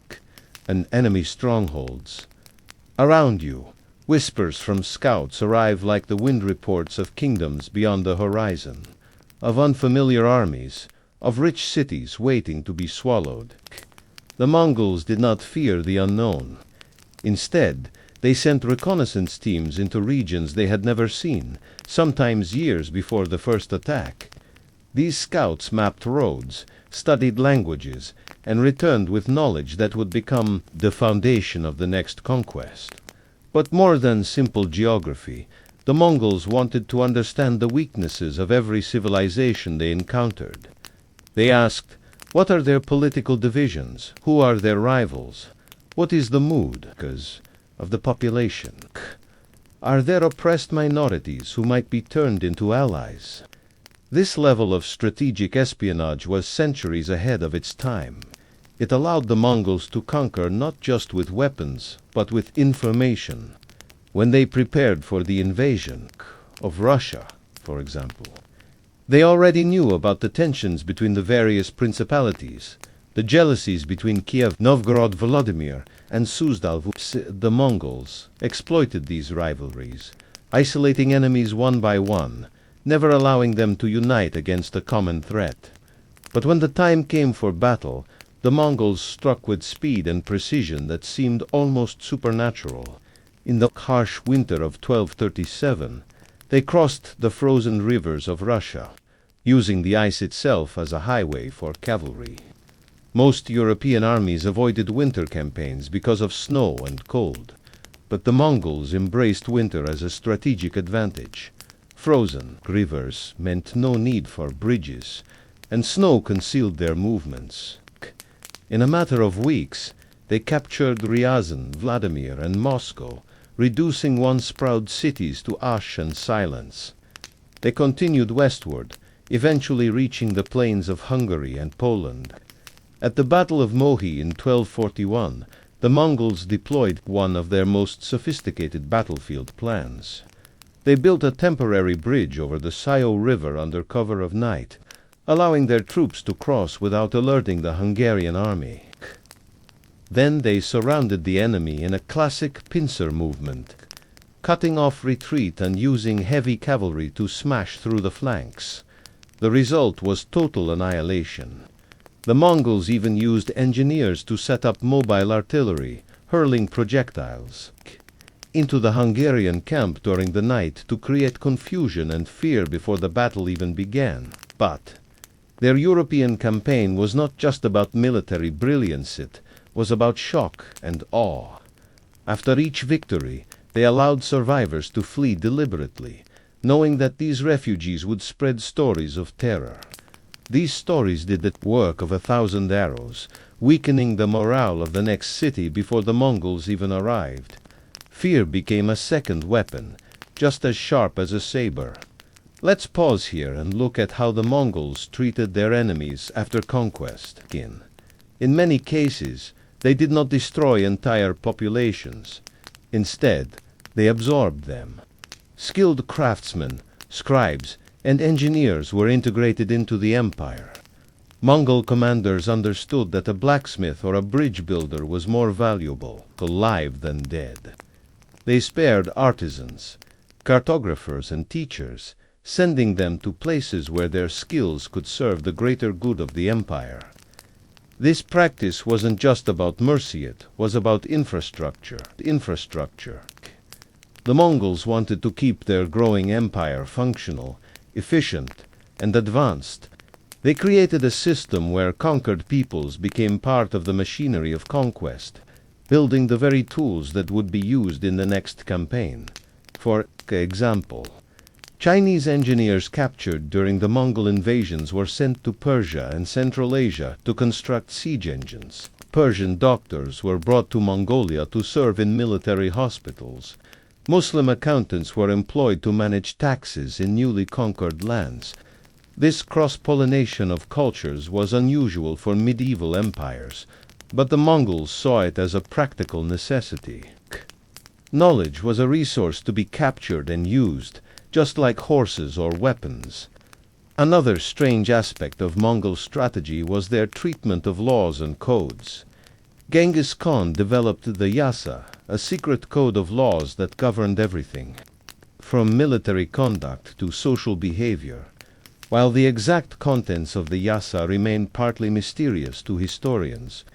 and enemy strongholds. Around you, whispers from scouts arrive like the wind reports of kingdoms beyond the horizon, of unfamiliar armies, of rich cities waiting to be swallowed. The Mongols did not fear the unknown. Instead, they sent reconnaissance teams into regions they had never seen, sometimes years before the first attack. These scouts mapped roads, studied languages, and returned with knowledge that would become the foundation of the next conquest. But more than simple geography, the Mongols wanted to understand the weaknesses of every civilization they encountered. They asked, what are their political divisions? Who are their rivals? What is the mood of the population? Are there oppressed minorities who might be turned into allies? This level of strategic espionage was centuries ahead of its time. It allowed the Mongols to conquer not just with weapons, but with information. When they prepared for the invasion of Russia, for example, they already knew about the tensions between the various principalities, the jealousies between Kiev, Novgorod, Volodymyr, and Suzdal. The Mongols exploited these rivalries, isolating enemies one by one, never allowing them to unite against a common threat. But when the time came for battle, the Mongols struck with speed and precision that seemed almost supernatural. In the harsh winter of 1237, they crossed the frozen rivers of Russia, using the ice itself as a highway for cavalry. Most European armies avoided winter campaigns because of snow and cold, but the Mongols embraced winter as a strategic advantage. Frozen rivers meant no need for bridges, and snow concealed their movements. In a matter of weeks, they captured Ryazan, Vladimir, and Moscow, reducing once proud cities to ash and silence. They continued westward, eventually reaching the plains of Hungary and Poland. At the Battle of Mohi in 1241, the Mongols deployed one of their most sophisticated battlefield plans. They built a temporary bridge over the Sayo River under cover of night, allowing their troops to cross without alerting the Hungarian army. Then they surrounded the enemy in a classic pincer movement, cutting off retreat and using heavy cavalry to smash through the flanks. The result was total annihilation. The Mongols even used engineers to set up mobile artillery, hurling projectiles into the Hungarian camp during the night to create confusion and fear before the battle even began. But their European campaign was not just about military brilliance, it was about shock and awe. After each victory, they allowed survivors to flee deliberately, knowing that these refugees would spread stories of terror. These stories did the work of 1,000 arrows, weakening the morale of the next city before the Mongols even arrived. Fear became a second weapon, just as sharp as a saber. Let's pause here and look at how the Mongols treated their enemies after conquest. In many cases, they did not destroy entire populations. Instead, they absorbed them. Skilled craftsmen, scribes, and engineers were integrated into the empire. Mongol commanders understood that a blacksmith or a bridge builder was more valuable, alive than dead. They spared artisans, cartographers and teachers, sending them to places where their skills could serve the greater good of the empire. This practice wasn't just about mercy, it was about infrastructure. The Mongols wanted to keep their growing empire functional, efficient, and advanced. They created a system where conquered peoples became part of the machinery of conquest, building the very tools that would be used in the next campaign. For example, Chinese engineers captured during the Mongol invasions were sent to Persia and Central Asia to construct siege engines. Persian doctors were brought to Mongolia to serve in military hospitals. Muslim accountants were employed to manage taxes in newly conquered lands. This cross-pollination of cultures was unusual for medieval empires, but the Mongols saw it as a practical necessity. Knowledge was a resource to be captured and used, just like horses or weapons. Another strange aspect of Mongol strategy was their treatment of laws and codes. Genghis Khan developed the Yassa, a secret code of laws that governed everything, from military conduct to social behavior. While the exact contents of the Yassa remain partly mysterious to historians,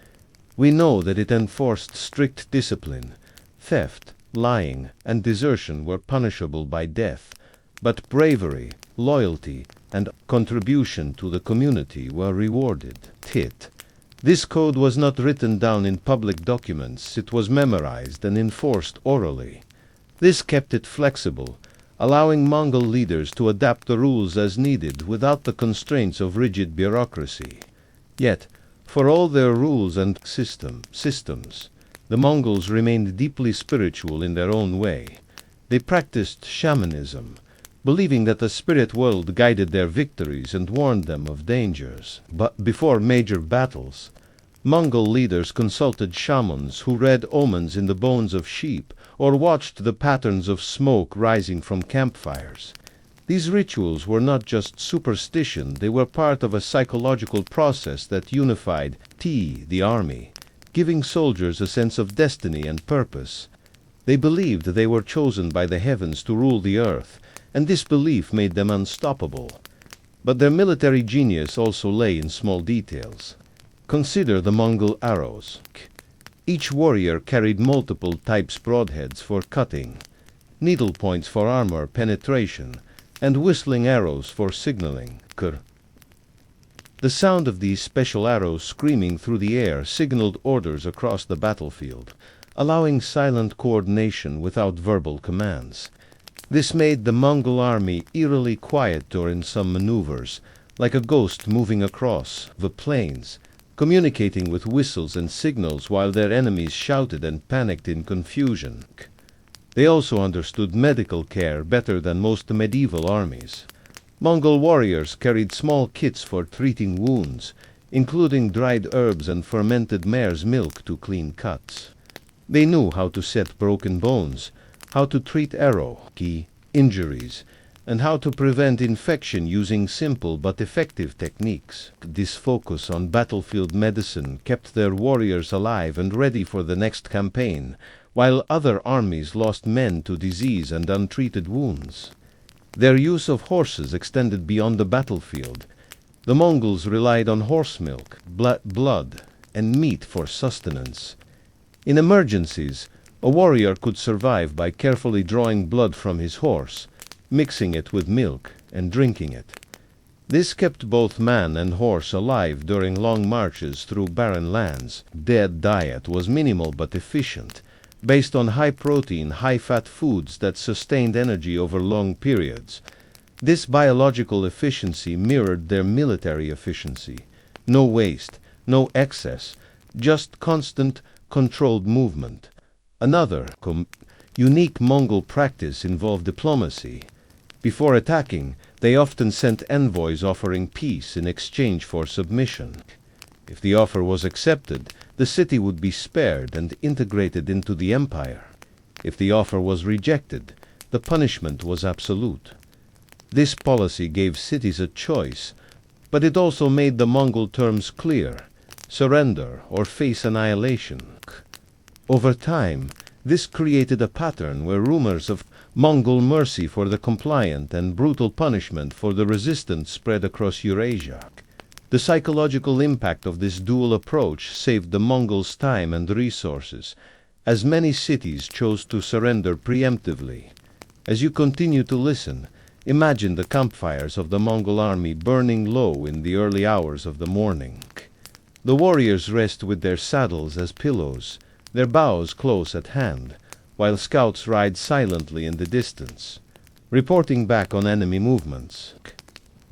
we know that it enforced strict discipline. Theft, lying, and desertion were punishable by death, but bravery, loyalty, and contribution to the community were rewarded. This code was not written down in public documents, it was memorized and enforced orally. This kept it flexible, allowing Mongol leaders to adapt the rules as needed without the constraints of rigid bureaucracy. Yet, for all their rules and systems, the Mongols remained deeply spiritual in their own way. They practiced shamanism, believing that the spirit world guided their victories and warned them of dangers. But before major battles, Mongol leaders consulted shamans who read omens in the bones of sheep or watched the patterns of smoke rising from campfires. These rituals were not just superstition, they were part of a psychological process that unified the army, giving soldiers a sense of destiny and purpose. They believed they were chosen by the heavens to rule the earth, and this belief made them unstoppable. But their military genius also lay in small details. Consider the Mongol arrows. Each warrior carried multiple types broadheads for cutting, needle points for armor penetration, and whistling arrows for signaling. The sound of these special arrows screaming through the air signaled orders across the battlefield, allowing silent coordination without verbal commands. This made the Mongol army eerily quiet during some maneuvers, like a ghost moving across the plains, communicating with whistles and signals while their enemies shouted and panicked in confusion. They also understood medical care better than most medieval armies. Mongol warriors carried small kits for treating wounds, including dried herbs and fermented mare's milk to clean cuts. They knew how to set broken bones, how to treat arrow injuries, and how to prevent infection using simple but effective techniques. This focus on battlefield medicine kept their warriors alive and ready for the next campaign, while other armies lost men to disease and untreated wounds. Their use of horses extended beyond the battlefield. The Mongols relied on horse milk, blood, and meat for sustenance. In emergencies, a warrior could survive by carefully drawing blood from his horse, mixing it with milk, and drinking it. This kept both man and horse alive during long marches through barren lands. Their diet was minimal but efficient, based on high-protein, high-fat foods that sustained energy over long periods. This biological efficiency mirrored their military efficiency. No waste, no excess, just constant, controlled movement. Another unique Mongol practice involved diplomacy. Before attacking, they often sent envoys offering peace in exchange for submission. If the offer was accepted, the city would be spared and integrated into the empire. If the offer was rejected, the punishment was absolute. This policy gave cities a choice, but it also made the Mongol terms clear: surrender or face annihilation. Over time, This created a pattern where rumors of Mongol mercy for the compliant and brutal punishment for the resistant spread across Eurasia. The psychological impact of this dual approach saved the Mongols time and resources, as many cities chose to surrender preemptively. As you continue to listen, imagine the campfires of the Mongol army burning low in the early hours of the morning. The warriors rest with their saddles as pillows, their bows close at hand, while scouts ride silently in the distance, reporting back on enemy movements.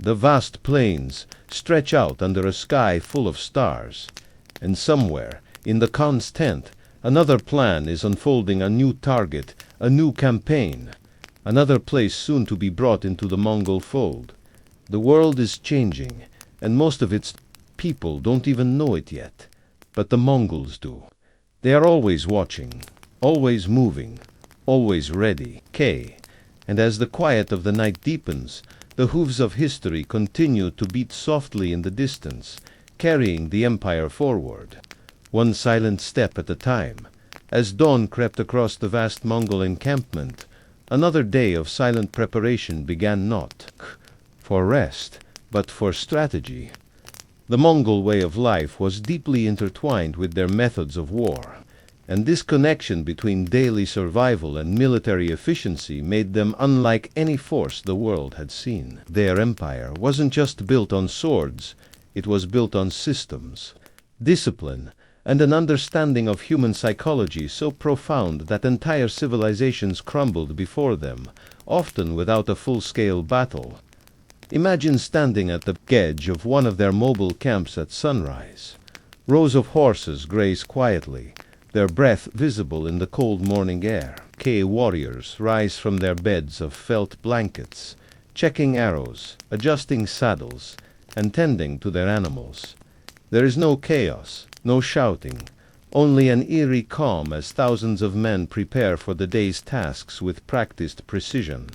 The vast plains stretch out under a sky full of stars, and somewhere, in the Khan's tent, another plan is unfolding, a new target, a new campaign, another place soon to be brought into the Mongol fold. The world is changing, and most of its people don't even know it yet, but the Mongols do. They are always watching, always moving, always ready. And as the quiet of the night deepens, the hooves of history continue to beat softly in the distance, carrying the empire forward, one silent step at a time. As dawn crept across the vast Mongol encampment, another day of silent preparation began, not for rest, but for strategy. The Mongol way of life was deeply intertwined with their methods of war, and this connection between daily survival and military efficiency made them unlike any force the world had seen. Their empire wasn't just built on swords, it was built on systems, discipline, and an understanding of human psychology so profound that entire civilizations crumbled before them, often without a full-scale battle. Imagine standing at the edge of one of their mobile camps at sunrise. Rows of horses graze quietly, their breath visible in the cold morning air. Warriors rise from their beds of felt blankets, checking arrows, adjusting saddles, and tending to their animals. There is no chaos, no shouting, only an eerie calm as thousands of men prepare for the day's tasks with practiced precision.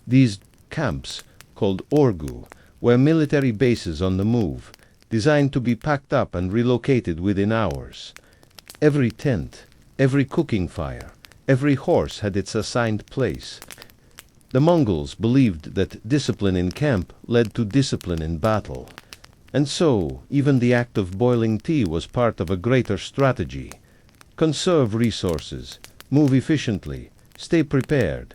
These camps, called orgu, were military bases on the move, designed to be packed up and relocated within hours. Every tent, every cooking fire, every horse had its assigned place. The Mongols believed that discipline in camp led to discipline in battle. And so, even the act of boiling tea was part of a greater strategy. Conserve resources, move efficiently, stay prepared.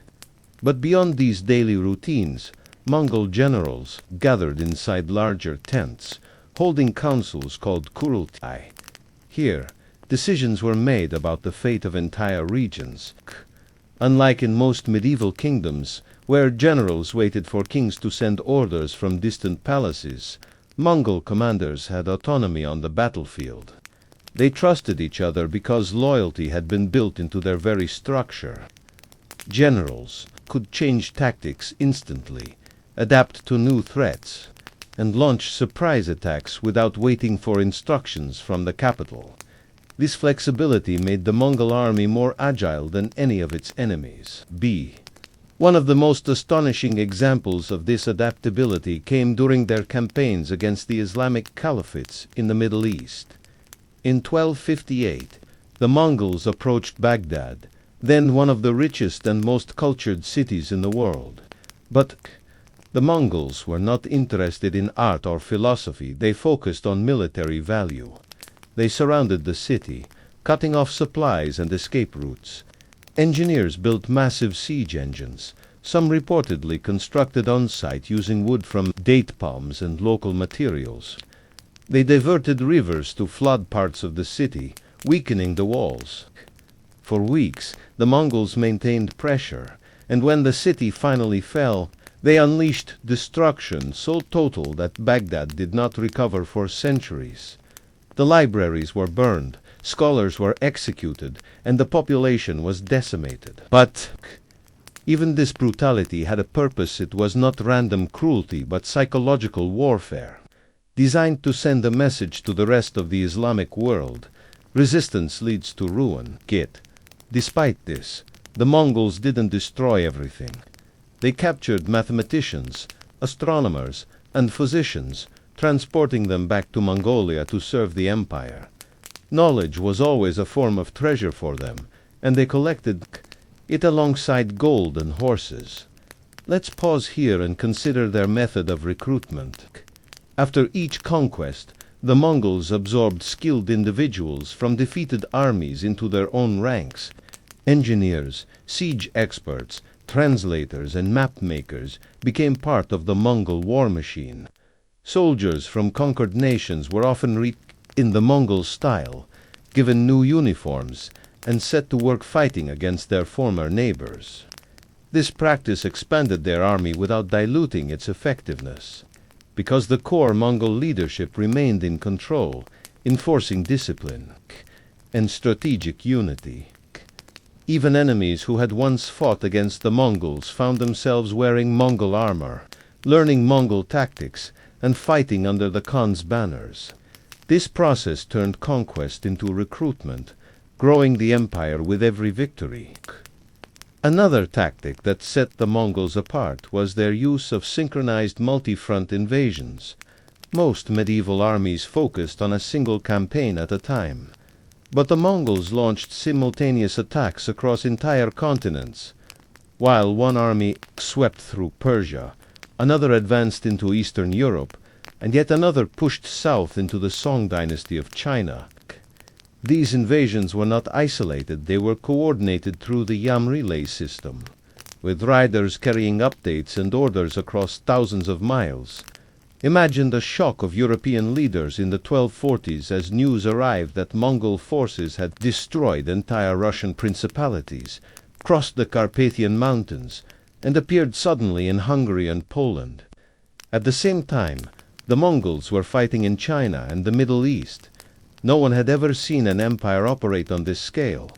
But beyond these daily routines, Mongol generals gathered inside larger tents, holding councils called kurultai. Here, decisions were made about the fate of entire regions. Unlike in most medieval kingdoms, where generals waited for kings to send orders from distant palaces, Mongol commanders had autonomy on the battlefield. They trusted each other because loyalty had been built into their very structure. Generals could change tactics instantly, adapt to new threats, and launch surprise attacks without waiting for instructions from the capital. This flexibility made the Mongol army more agile than any of its enemies. One of the most astonishing examples of this adaptability came during their campaigns against the Islamic caliphates in the Middle East. In 1258, the Mongols approached Baghdad, then one of the richest and most cultured cities in the world. But the Mongols were not interested in art or philosophy, they focused on military value. They surrounded the city, cutting off supplies and escape routes. Engineers built massive siege engines, some reportedly constructed on site using wood from date palms and local materials. They diverted rivers to flood parts of the city, weakening the walls. For weeks, the Mongols maintained pressure, and when the city finally fell, they unleashed destruction so total that Baghdad did not recover for centuries. The libraries were burned, scholars were executed, and the population was decimated. But even this brutality had a purpose. It was not random cruelty, but psychological warfare, designed to send a message to the rest of the Islamic world. Resistance leads to ruin. Despite this, the Mongols didn't destroy everything. They captured mathematicians, astronomers, and physicians, transporting them back to Mongolia to serve the empire. Knowledge was always a form of treasure for them, and they collected it alongside gold and horses. Let's pause here and consider their method of recruitment. After each conquest, the Mongols absorbed skilled individuals from defeated armies into their own ranks. Engineers, siege experts, translators, and map makers became part of the Mongol war machine. Soldiers from conquered nations were often in the Mongol style, given new uniforms, and set to work fighting against their former neighbors. This practice expanded their army without diluting its effectiveness, because the core Mongol leadership remained in control, enforcing discipline and strategic unity. Even enemies who had once fought against the Mongols found themselves wearing Mongol armor, learning Mongol tactics, and fighting under the Khan's banners. This process turned conquest into recruitment, growing the empire with every victory. Another tactic that set the Mongols apart was their use of synchronized multi-front invasions. Most medieval armies focused on a single campaign at a time, but the Mongols launched simultaneous attacks across entire continents. While one army swept through Persia, another advanced into Eastern Europe, and yet another pushed south into the Song dynasty of China. These invasions were not isolated, they were coordinated through the Yam relay system, with riders carrying updates and orders across thousands of miles. Imagine the shock of European leaders in the 1240s as news arrived that Mongol forces had destroyed entire Russian principalities, crossed the Carpathian Mountains, and appeared suddenly in Hungary and Poland. At the same time, the Mongols were fighting in China and the Middle East. No one had ever seen an empire operate on this scale.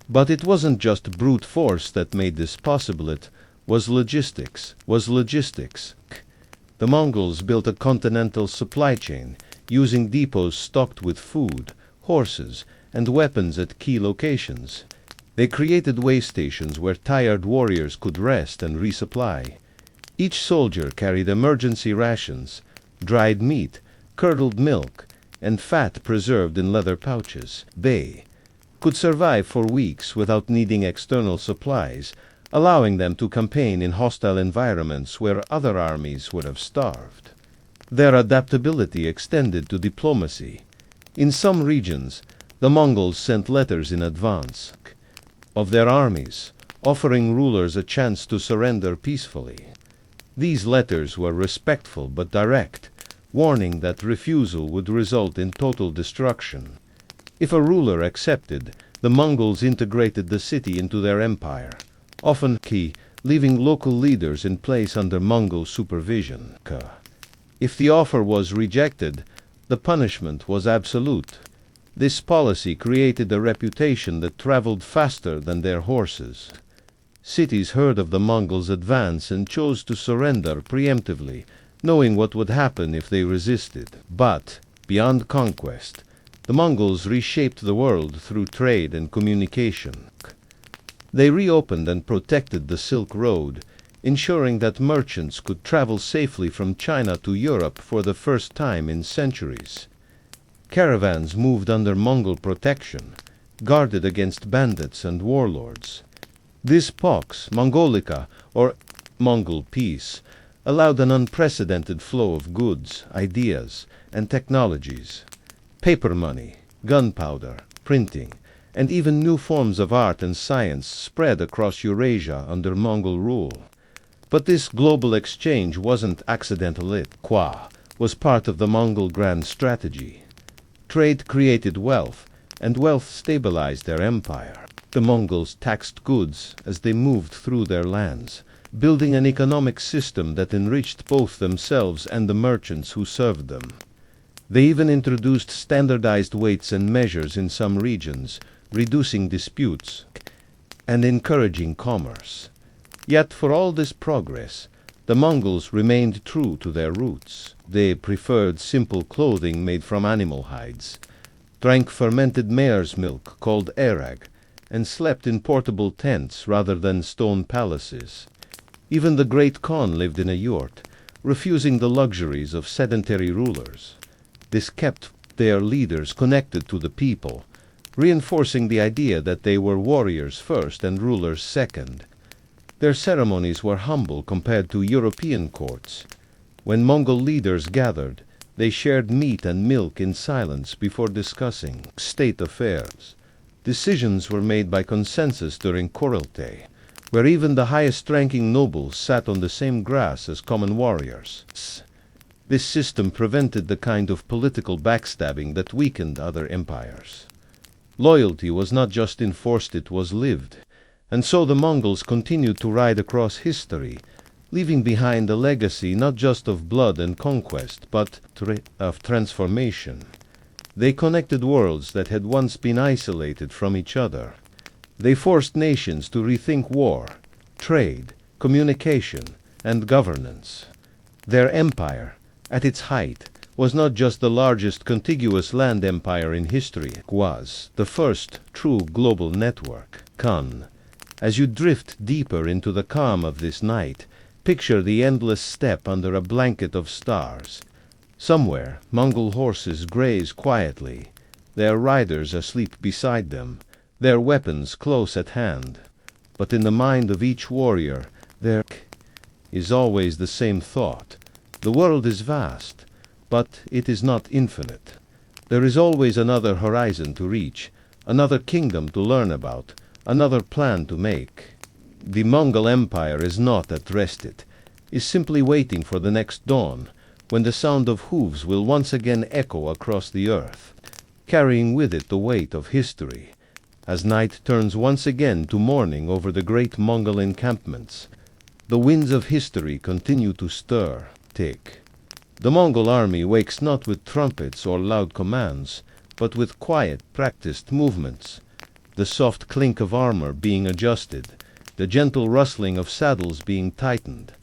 But it wasn't just brute force that made this possible, it was logistics. The Mongols built a continental supply chain, using depots stocked with food, horses, and weapons at key locations. They created way stations where tired warriors could rest and resupply. Each soldier carried emergency rations, dried meat, curdled milk, and fat preserved in leather pouches. They could survive for weeks without needing external supplies, allowing them to campaign in hostile environments where other armies would have starved. Their adaptability extended to diplomacy. In some regions, the Mongols sent letters in advance of their armies, offering rulers a chance to surrender peacefully. These letters were respectful but direct, warning that refusal would result in total destruction. If a ruler accepted, the Mongols integrated the city into their empire, often leaving local leaders in place under Mongol supervision. If the offer was rejected, the punishment was absolute. This policy created a reputation that traveled faster than their horses. Cities heard of the Mongols' advance and chose to surrender preemptively, knowing what would happen if they resisted. But, beyond conquest, the Mongols reshaped the world through trade and communication. They reopened and protected the Silk Road, ensuring that merchants could travel safely from China to Europe for the first time in centuries. Caravans moved under Mongol protection, guarded against bandits and warlords. This Pax Mongolica, or Mongol peace, allowed an unprecedented flow of goods, ideas, and technologies. Paper money, gunpowder, printing, and even new forms of art and science spread across Eurasia under Mongol rule. But this global exchange wasn't accidental, it was part of the Mongol grand strategy. Trade created wealth, and wealth stabilized their empire. The Mongols taxed goods as they moved through their lands, building an economic system that enriched both themselves and the merchants who served them. They even introduced standardized weights and measures in some regions, reducing disputes and encouraging commerce. Yet for all this progress, the Mongols remained true to their roots. They preferred simple clothing made from animal hides, drank fermented mare's milk called erag, and slept in portable tents rather than stone palaces. Even the Great Khan lived in a yurt, refusing the luxuries of sedentary rulers. This kept their leaders connected to the people, reinforcing the idea that they were warriors first and rulers second. Their ceremonies were humble compared to European courts. When Mongol leaders gathered, they shared meat and milk in silence before discussing state affairs. Decisions were made by consensus during Kurultai, where even the highest-ranking nobles sat on the same grass as common warriors. This system prevented the kind of political backstabbing that weakened other empires. Loyalty was not just enforced, it was lived, and so the Mongols continued to ride across history, leaving behind a legacy not just of blood and conquest, but of transformation. They connected worlds that had once been isolated from each other. They forced nations to rethink war, trade, communication, and governance. Their empire, at its height, was not just the largest contiguous land empire in history, it was the first true global network. Khan. As you drift deeper into the calm of this night, picture the endless steppe under a blanket of stars. Somewhere, Mongol horses graze quietly, their riders asleep beside them, their weapons close at hand. But in the mind of each warrior, there is always the same thought. The world is vast, but it is not infinite. There is always another horizon to reach, another kingdom to learn about, another plan to make. The Mongol Empire is not at rest, it is simply waiting for the next dawn, when the sound of hooves will once again echo across the earth, carrying with it the weight of history. As night turns once again to morning over the great Mongol encampments, the winds of history continue to stir, tick. The Mongol army wakes not with trumpets or loud commands, but with quiet, practiced movements. The soft clink of armor being adjusted, the gentle rustling of saddles being tightened,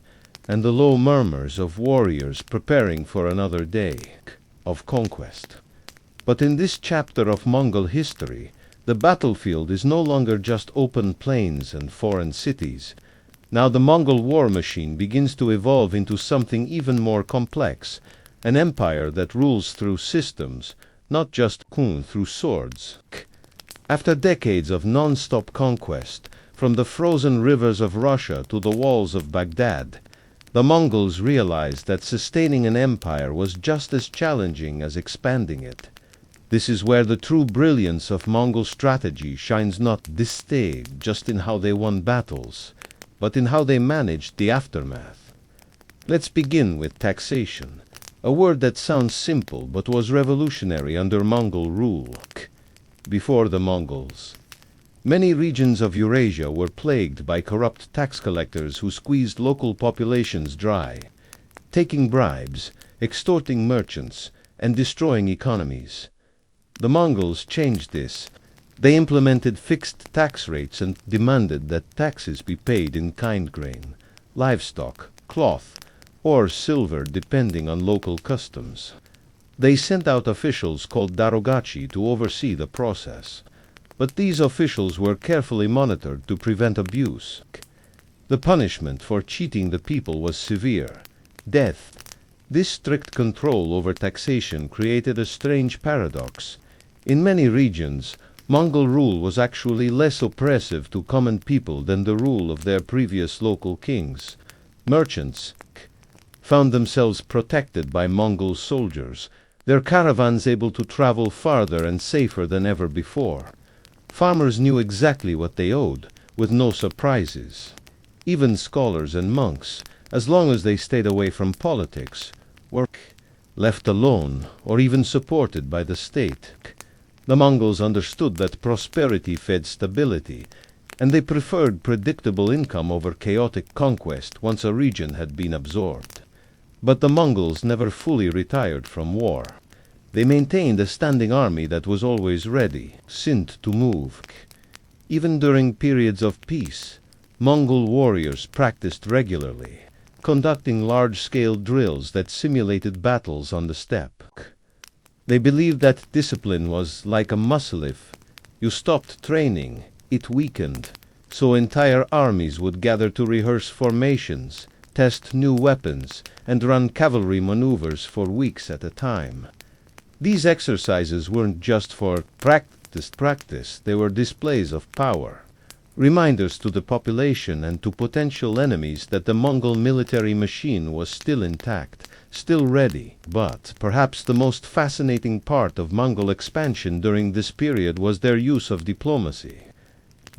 and the low murmurs of warriors preparing for another day of conquest. But in this chapter of Mongol history, the battlefield is no longer just open plains and foreign cities. Now the Mongol war machine begins to evolve into something even more complex, an empire that rules through systems, not just through swords. After decades of non-stop conquest, from the frozen rivers of Russia to the walls of Baghdad, the Mongols realized that sustaining an empire was just as challenging as expanding it. This is where the true brilliance of Mongol strategy shines, not this day just in how they won battles, but in how they managed the aftermath. Let's begin with taxation, a word that sounds simple but was revolutionary under Mongol rule. Before the Mongols, many regions of Eurasia were plagued by corrupt tax collectors who squeezed local populations dry, taking bribes, extorting merchants, and destroying economies. The Mongols changed this. They implemented fixed tax rates and demanded that taxes be paid in kind grain, livestock, cloth, or silver depending on local customs. They sent out officials called darogachi to oversee the process. But these officials were carefully monitored to prevent abuse. The punishment for cheating the people was severe: death. This strict control over taxation created a strange paradox. In many regions, Mongol rule was actually less oppressive to common people than the rule of their previous local kings. Merchants found themselves protected by Mongol soldiers, their caravans able to travel farther and safer than ever before. Farmers knew exactly what they owed, with no surprises. Even scholars and monks, as long as they stayed away from politics, were left alone or even supported by the state. The Mongols understood that prosperity fed stability, and they preferred predictable income over chaotic conquest once a region had been absorbed. But the Mongols never fully retired from war. They maintained a standing army that was always ready, sent to move. Even during periods of peace, Mongol warriors practiced regularly, conducting large-scale drills that simulated battles on the steppe. They believed that discipline was like a muscle. If you stopped training, it weakened, so entire armies would gather to rehearse formations, test new weapons, and run cavalry maneuvers for weeks at a time. These exercises weren't just for practice, they were displays of power. Reminders to the population and to potential enemies that the Mongol military machine was still intact, still ready. But perhaps the most fascinating part of Mongol expansion during this period was their use of diplomacy.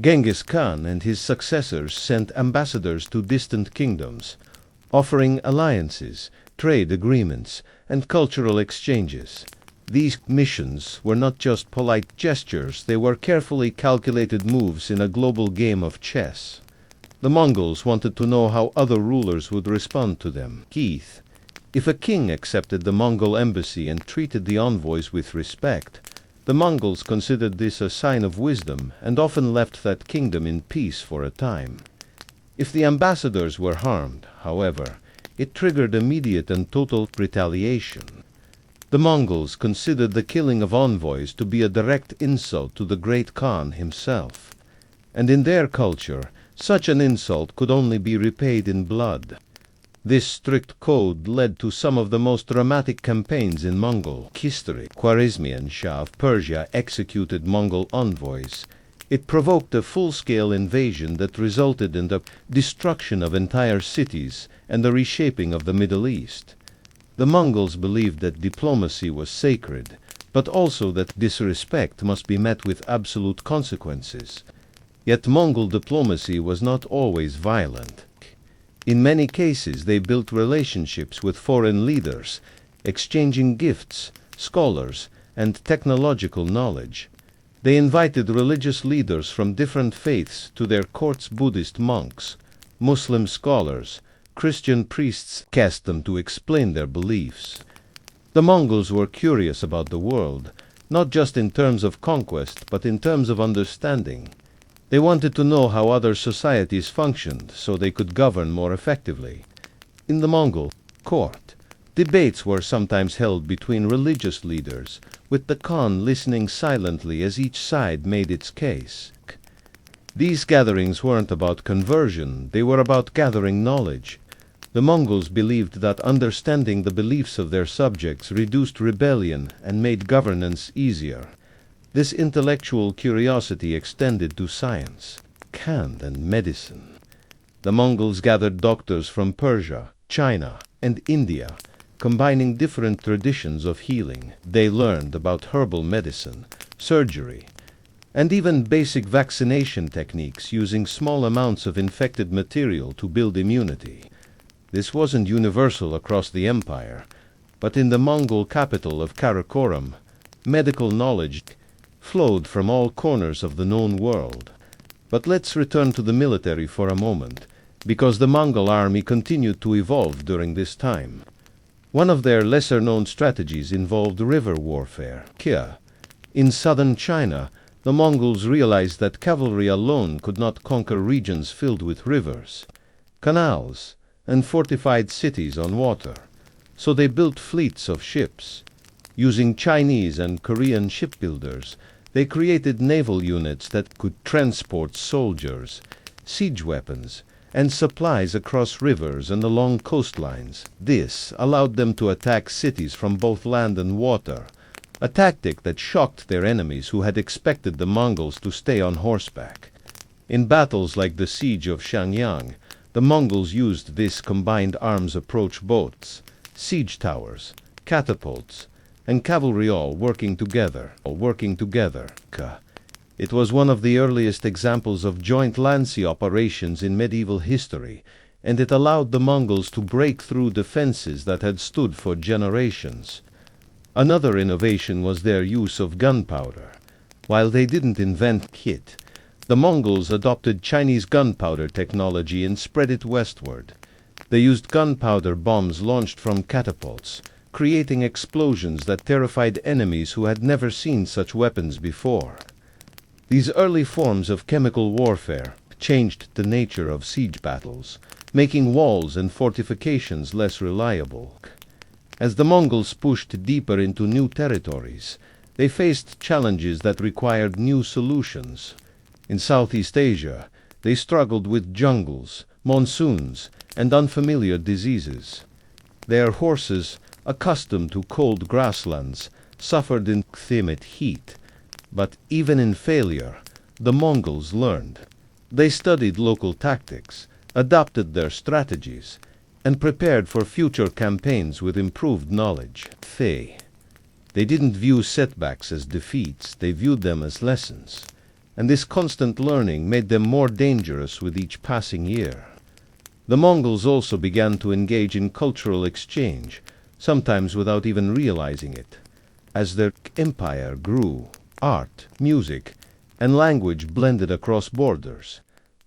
Genghis Khan and his successors sent ambassadors to distant kingdoms, offering alliances, trade agreements, and cultural exchanges. These missions were not just polite gestures, they were carefully calculated moves in a global game of chess. The Mongols wanted to know how other rulers would respond to them. Keith, if a king accepted the Mongol embassy and treated the envoys with respect, the Mongols considered this a sign of wisdom and often left that kingdom in peace for a time. If the ambassadors were harmed, however, it triggered immediate and total retaliation. The Mongols considered the killing of envoys to be a direct insult to the great Khan himself. And in their culture, such an insult could only be repaid in blood. This strict code led to some of the most dramatic campaigns in Mongol history. Khwarezmian Shah of Persia executed Mongol envoys. It provoked a full-scale invasion that resulted in the destruction of entire cities and the reshaping of the Middle East. The Mongols believed that diplomacy was sacred, but also that disrespect must be met with absolute consequences. Yet Mongol diplomacy was not always violent. In many cases, they built relationships with foreign leaders, exchanging gifts, scholars, and technological knowledge. They invited religious leaders from different faiths to their courts. Buddhist monks, Muslim scholars, Christian priests asked them to explain their beliefs. The Mongols were curious about the world, not just in terms of conquest, but in terms of understanding. They wanted to know how other societies functioned so they could govern more effectively. In the Mongol court, debates were sometimes held between religious leaders, with the Khan listening silently as each side made its case. These gatherings weren't about conversion, they were about gathering knowledge. The Mongols believed that understanding the beliefs of their subjects reduced rebellion and made governance easier. This intellectual curiosity extended to science, and medicine. The Mongols gathered doctors from Persia, China, and India, combining different traditions of healing. They learned about herbal medicine, surgery, and even basic vaccination techniques using small amounts of infected material to build immunity. This wasn't universal across the empire, but in the Mongol capital of Karakoram, medical knowledge flowed from all corners of the known world. But let's return to the military for a moment, because the Mongol army continued to evolve during this time. One of their lesser-known strategies involved river warfare. In southern China, the Mongols realized that cavalry alone could not conquer regions filled with rivers, canals, and fortified cities on water. So they built fleets of ships. Using Chinese and Korean shipbuilders, they created naval units that could transport soldiers, siege weapons, and supplies across rivers and along coastlines. This allowed them to attack cities from both land and water, a tactic that shocked their enemies who had expected the Mongols to stay on horseback. In battles like the siege of Shenyang, the Mongols used this combined arms approach: boats, siege towers, catapults, and cavalry all working together. It was one of the earliest examples of joint land sea operations in medieval history, and it allowed the Mongols to break through defenses that had stood for generations. Another innovation was their use of gunpowder. While they didn't invent it, the Mongols adopted Chinese gunpowder technology and spread it westward. They used gunpowder bombs launched from catapults, creating explosions that terrified enemies who had never seen such weapons before. These early forms of chemical warfare changed the nature of siege battles, making walls and fortifications less reliable. As the Mongols pushed deeper into new territories, they faced challenges that required new solutions. In Southeast Asia, they struggled with jungles, monsoons, and unfamiliar diseases. Their horses, accustomed to cold grasslands, suffered in climate heat. But even in failure, the Mongols learned. They studied local tactics, adopted their strategies, and prepared for future campaigns with improved knowledge. They didn't view setbacks as defeats, they viewed them as lessons. And this constant learning made them more dangerous with each passing year. The Mongols also began to engage in cultural exchange, sometimes without even realizing it. As their empire grew, art, music, and language blended across borders.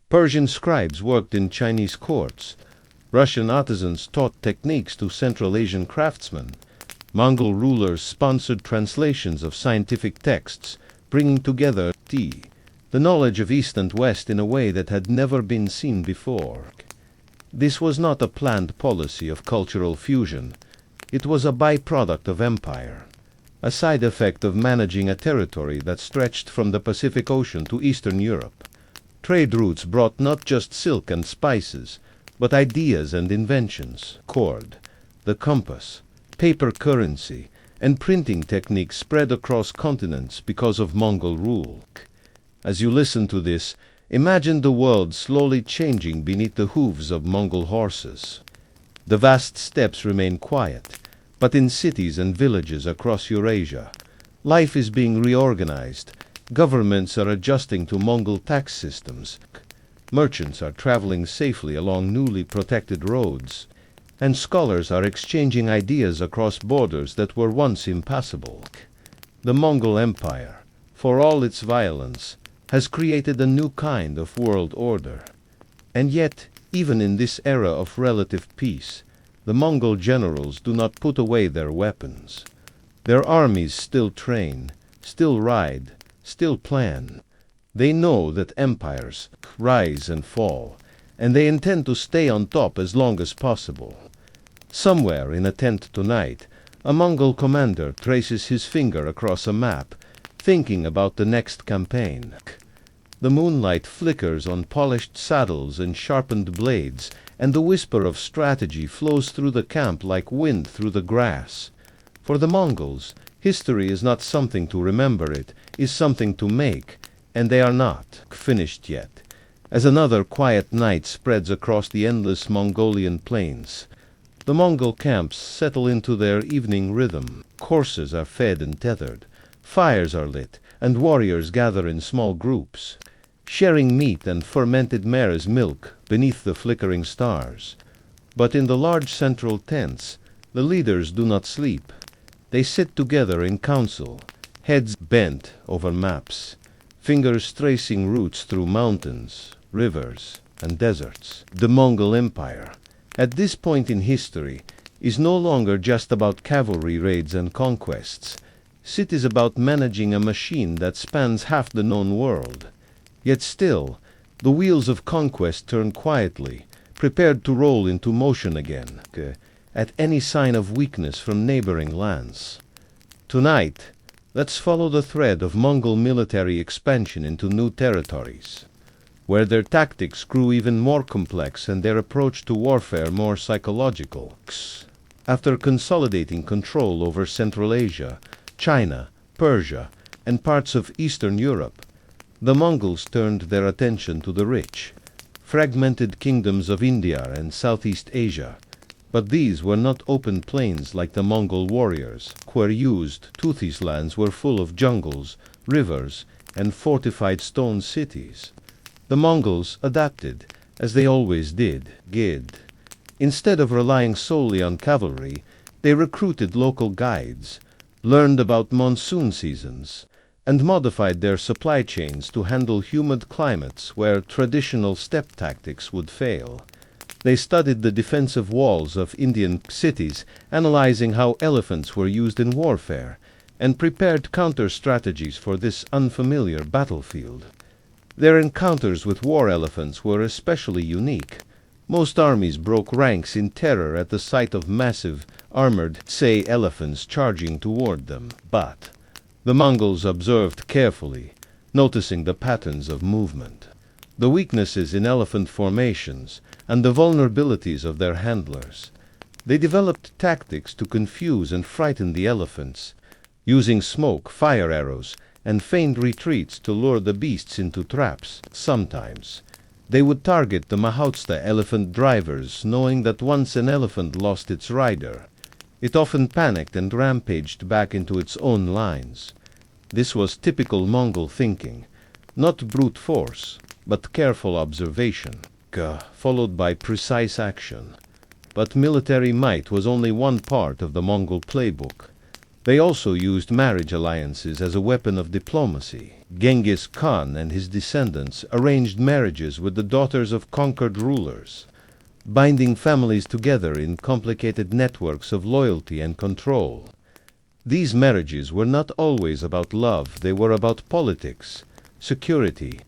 Persian scribes worked in Chinese courts. Russian artisans taught techniques to Central Asian craftsmen. Mongol rulers sponsored translations of scientific texts, bringing together the knowledge of East and West in a way that had never been seen before. This was not a planned policy of cultural fusion. It was a byproduct of empire, a side effect of managing a territory that stretched from the Pacific Ocean to Eastern Europe. Trade routes brought not just silk and spices, but ideas and inventions. Cord, the compass, paper currency, and printing techniques spread across continents because of Mongol rule. As you listen to this, imagine the world slowly changing beneath the hooves of Mongol horses. The vast steppes remain quiet, but in cities and villages across Eurasia, life is being reorganized. Governments are adjusting to Mongol tax systems. Merchants are traveling safely along newly protected roads, and scholars are exchanging ideas across borders that were once impassable. The Mongol Empire, for all its violence, has created a new kind of world order. And yet, even in this era of relative peace, the Mongol generals do not put away their weapons. Their armies still train, still ride, still plan. They know that empires rise and fall, and they intend to stay on top as long as possible. Somewhere in a tent tonight, a Mongol commander traces his finger across a map, thinking about the next campaign. The moonlight flickers on polished saddles and sharpened blades, and the whisper of strategy flows through the camp like wind through the grass. For the Mongols, history is not something to remember, it is something to make, and they are not finished yet. As another quiet night spreads across the endless Mongolian plains, the Mongol camps settle into their evening rhythm. Horses are fed and tethered, fires are lit, and warriors gather in small groups, sharing meat and fermented mare's milk beneath the flickering stars. But in the large central tents, the leaders do not sleep. They sit together in council, heads bent over maps, fingers tracing routes through mountains, rivers, and deserts. The Mongol Empire, at this point in history, is no longer just about cavalry raids and conquests. It is about managing a machine that spans half the known world. Yet still, the wheels of conquest turn quietly, prepared to roll into motion again, at any sign of weakness from neighboring lands. Tonight, let's follow the thread of Mongol military expansion into new territories, where their tactics grew even more complex and their approach to warfare more psychological. After consolidating control over Central Asia, China, Persia, and parts of Eastern Europe, the Mongols turned their attention to the rich, fragmented kingdoms of India and Southeast Asia. But these were not open plains like the Mongol warriors, where these lands were full of jungles, rivers, and fortified stone cities. The Mongols adapted, as they always did. Instead of relying solely on cavalry, they recruited local guides, learned about monsoon seasons, and modified their supply chains to handle humid climates where traditional steppe tactics would fail. They studied the defensive walls of Indian cities, analyzing how elephants were used in warfare, and prepared counter-strategies for this unfamiliar battlefield. Their encounters with war elephants were especially unique. Most armies broke ranks in terror at the sight of massive, armored elephants charging toward them. But the Mongols observed carefully, noticing the patterns of movement, the weaknesses in elephant formations, and the vulnerabilities of their handlers. They developed tactics to confuse and frighten the elephants, using smoke, fire arrows, and feigned retreats to lure the beasts into traps. Sometimes they would target the Mahautsta elephant drivers, knowing that once an elephant lost its rider, it often panicked and rampaged back into its own lines. This was typical Mongol thinking, not brute force, but careful observation, followed by precise action. But military might was only one part of the Mongol playbook. They also used marriage alliances as a weapon of diplomacy. Genghis Khan and his descendants arranged marriages with the daughters of conquered rulers, binding families together in complicated networks of loyalty and control. These marriages were not always about love, they were about politics, security,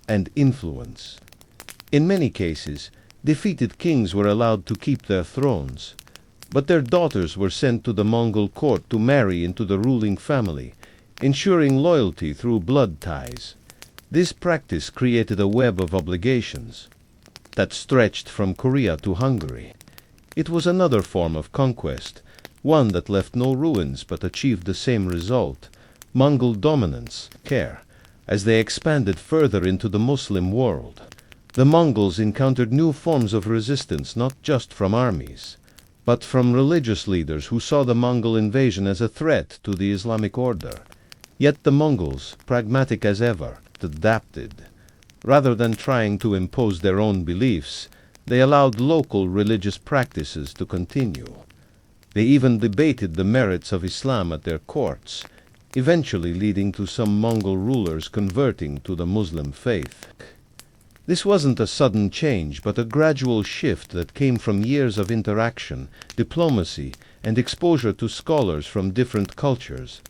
and influence. In many cases, defeated kings were allowed to keep their thrones, but their daughters were sent to the Mongol court to marry into the ruling family, ensuring loyalty through blood ties. This practice created a web of obligations that stretched from Korea to Hungary. It was another form of conquest, one that left no ruins but achieved the same result: Mongol dominance, as they expanded further into the Muslim world. The Mongols encountered new forms of resistance not just from armies, but from religious leaders who saw the Mongol invasion as a threat to the Islamic order. Yet the Mongols, pragmatic as ever, adapted. Rather than trying to impose their own beliefs, they allowed local religious practices to continue. They even debated the merits of Islam at their courts, eventually leading to some Mongol rulers converting to the Muslim faith. This wasn't a sudden change, but a gradual shift that came from years of interaction, diplomacy, and exposure to scholars from different cultures.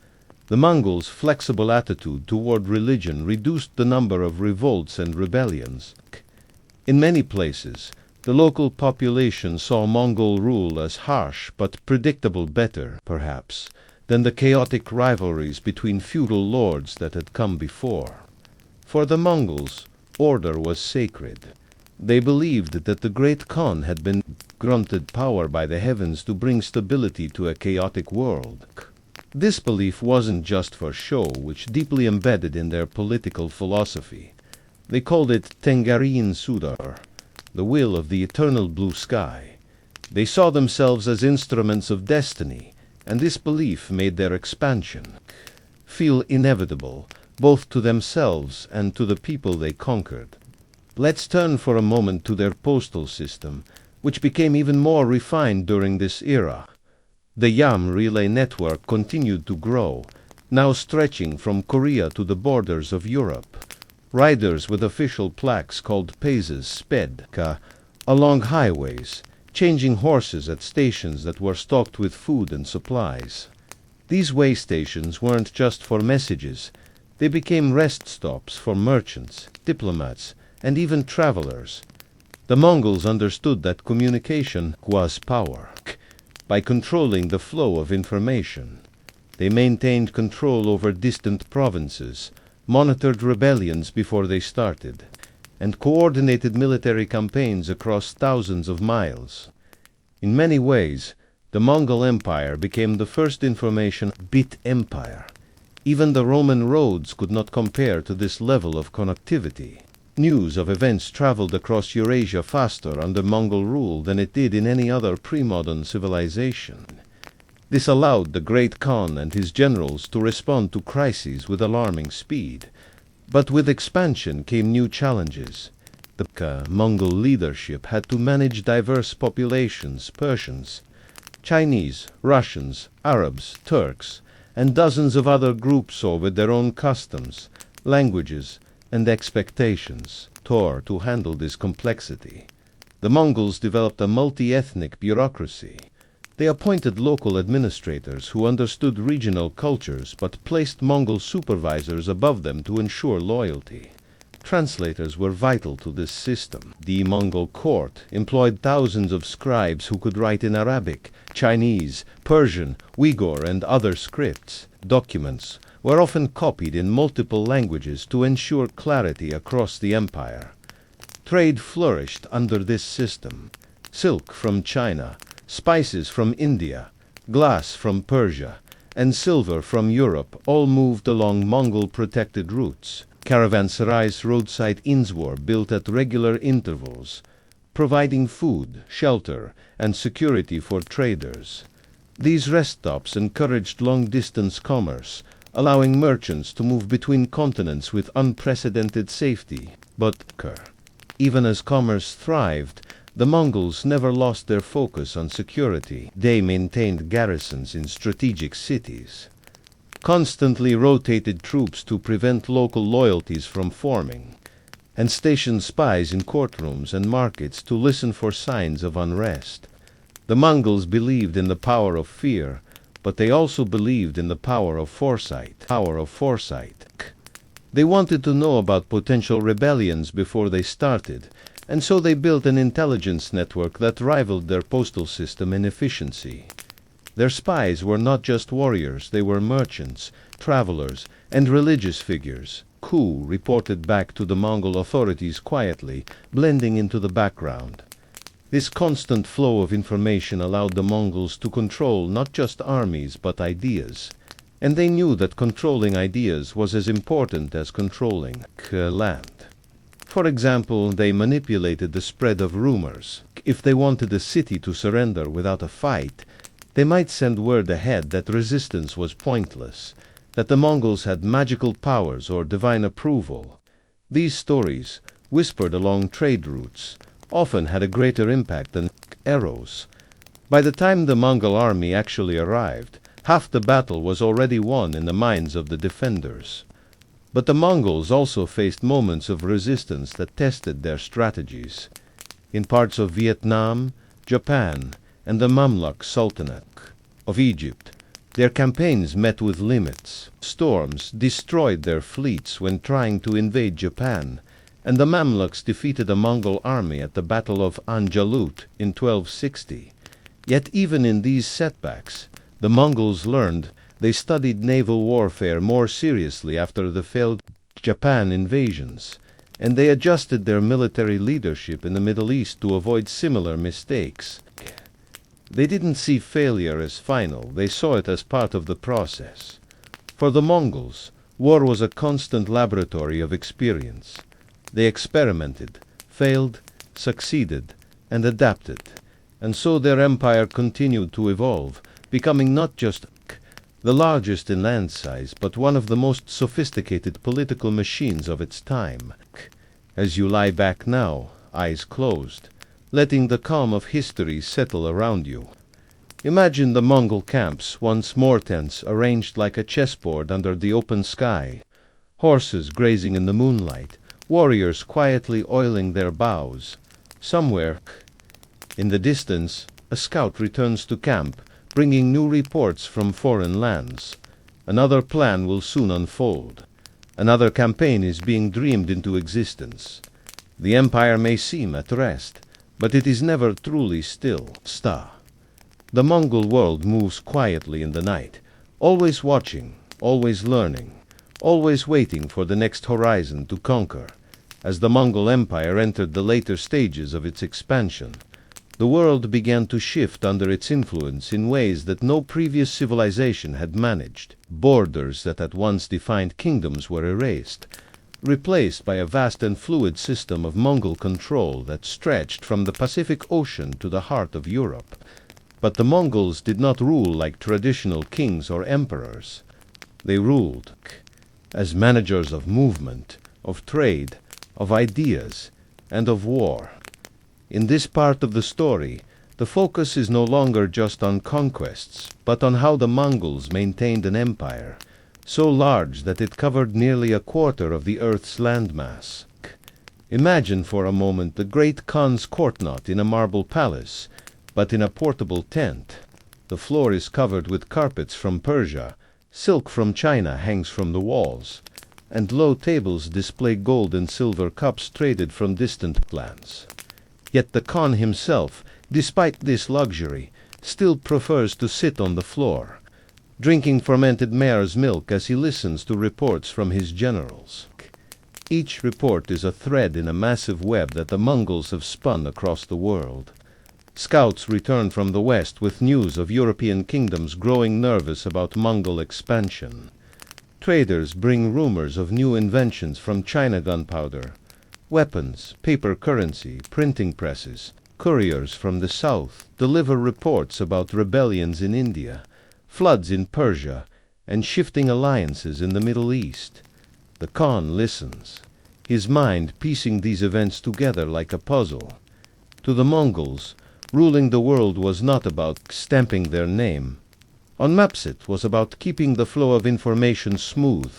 The Mongols' flexible attitude toward religion reduced the number of revolts and rebellions. In many places, the local population saw Mongol rule as harsh but predictable, better, perhaps, than the chaotic rivalries between feudal lords that had come before. For the Mongols, order was sacred. They believed that the great Khan had been granted power by the heavens to bring stability to a chaotic world. This belief wasn't just for show, which deeply embedded in their political philosophy. They called it Tengarin Sudar, the will of the eternal blue sky. They saw themselves as instruments of destiny, and this belief made their expansion feel inevitable, both to themselves and to the people they conquered. Let's turn for a moment to their postal system, which became even more refined during this era. The Yam relay network continued to grow, now stretching from Korea to the borders of Europe. Riders with official plaques called paces sped along highways, changing horses at stations that were stocked with food and supplies. These way stations weren't just for messages. They became rest stops for merchants, diplomats, and even travelers. The Mongols understood that communication was power. By controlling the flow of information, they maintained control over distant provinces, monitored rebellions before they started, and coordinated military campaigns across thousands of miles. In many ways, the Mongol Empire became the first information bit empire. Even the Roman roads could not compare to this level of connectivity. News of events traveled across Eurasia faster under Mongol rule than it did in any other pre-modern civilization. This allowed the great Khan and his generals to respond to crises with alarming speed. But with expansion came new challenges. The Mongol leadership had to manage diverse populations: Persians, Chinese, Russians, Arabs, Turks, and dozens of other groups, all with their own customs, languages, and expectations. To handle this complexity, the Mongols developed a multi-ethnic bureaucracy. They appointed local administrators who understood regional cultures but placed Mongol supervisors above them to ensure loyalty. Translators were vital to this system. The Mongol court employed thousands of scribes who could write in Arabic, Chinese, Persian, Uyghur, and other scripts. Documents were often copied in multiple languages to ensure clarity across the empire. Trade flourished under this system. Silk from China, spices from India, glass from Persia, and silver from Europe all moved along Mongol-protected routes. Caravanserais roadside inns were built at regular intervals, providing food, shelter, and security for traders. These rest stops encouraged long-distance commerce, allowing merchants to move between continents with unprecedented safety. But even as commerce thrived, the Mongols never lost their focus on security. They maintained garrisons in strategic cities, constantly rotated troops to prevent local loyalties from forming, and stationed spies in courtrooms and markets to listen for signs of unrest. The Mongols believed in the power of fear, but they also believed in the power of foresight. They wanted to know about potential rebellions before they started, and so they built an intelligence network that rivaled their postal system in efficiency. Their spies were not just warriors, they were merchants, travelers, and religious figures, who reported back to the Mongol authorities quietly, blending into the background. This constant flow of information allowed the Mongols to control not just armies but ideas, and they knew that controlling ideas was as important as controlling land. For example, they manipulated the spread of rumors. If they wanted a city to surrender without a fight, they might send word ahead that resistance was pointless, that the Mongols had magical powers or divine approval. These stories, whispered along trade routes, often had a greater impact than arrows. By the time the Mongol army actually arrived, half the battle was already won in the minds of the defenders. But the Mongols also faced moments of resistance that tested their strategies. In parts of Vietnam, Japan, and the Mamluk Sultanate of Egypt, their campaigns met with limits. Storms destroyed their fleets when trying to invade Japan, and the Mamluks defeated a Mongol army at the Battle of Anjalut in 1260. Yet even in these setbacks, the Mongols learned. They studied naval warfare more seriously after the failed Japan invasions, and they adjusted their military leadership in the Middle East to avoid similar mistakes. They didn't see failure as final, they saw it as part of the process. For the Mongols, war was a constant laboratory of experience. They experimented, failed, succeeded, and adapted, and so their empire continued to evolve, becoming not just the largest in land size, but one of the most sophisticated political machines of its time. As you lie back now, eyes closed, letting the calm of history settle around you, imagine the Mongol camps, once more tense, arranged like a chessboard under the open sky, horses grazing in the moonlight, warriors quietly oiling their bows. Somewhere in the distance, a scout returns to camp, bringing new reports from foreign lands. Another plan will soon unfold. Another campaign is being dreamed into existence. The empire may seem at rest, but it is never truly still. The Mongol world moves quietly in the night, always watching, always learning, always waiting for the next horizon to conquer. As the Mongol Empire entered the later stages of its expansion, the world began to shift under its influence in ways that no previous civilization had managed. Borders that had once defined kingdoms were erased, replaced by a vast and fluid system of Mongol control that stretched from the Pacific Ocean to the heart of Europe. But the Mongols did not rule like traditional kings or emperors. They ruled as managers of movement, of trade, of ideas, and of war. In this part of the story, the focus is no longer just on conquests, but on how the Mongols maintained an empire so large that it covered nearly a quarter of the Earth's landmass. Imagine for a moment the great Khan's court not in a marble palace, but in a portable tent. The floor is covered with carpets from Persia, silk from China hangs from the walls, and low tables display gold and silver cups traded from distant lands. Yet the Khan himself, despite this luxury, still prefers to sit on the floor, drinking fermented mare's milk as he listens to reports from his generals. Each report is a thread in a massive web that the Mongols have spun across the world. Scouts return from the west with news of European kingdoms growing nervous about Mongol expansion. Traders bring rumors of new inventions from China: gunpowder, weapons, paper currency, printing presses. Couriers from the south deliver reports about rebellions in India, floods in Persia, and shifting alliances in the Middle East. The Khan listens, his mind piecing these events together like a puzzle. To the Mongols, ruling the world was not about stamping their name. On maps it was about keeping the flow of information smooth,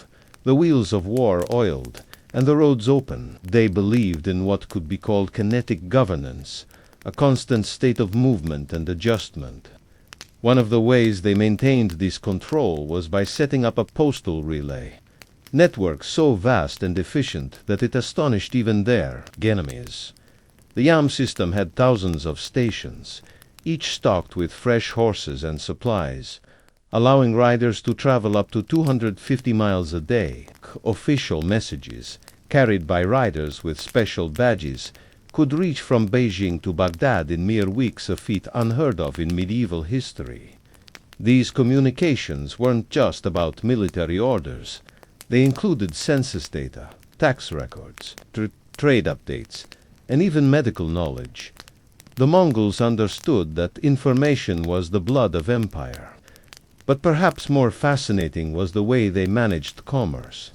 the wheels of war oiled, and the roads open. They believed in what could be called kinetic governance, a constant state of movement and adjustment. One of the ways they maintained this control was by setting up a postal relay network so vast and efficient that it astonished even their enemies. The Yam system had thousands of stations, each stocked with fresh horses and supplies, allowing riders to travel up to 250 miles a day. Official messages, carried by riders with special badges, could reach from Beijing to Baghdad in mere weeks, a feat unheard of in medieval history. These communications weren't just about military orders. They included census data, tax records, trade updates, and even medical knowledge. The Mongols understood that information was the blood of empire. But perhaps more fascinating was the way they managed commerce.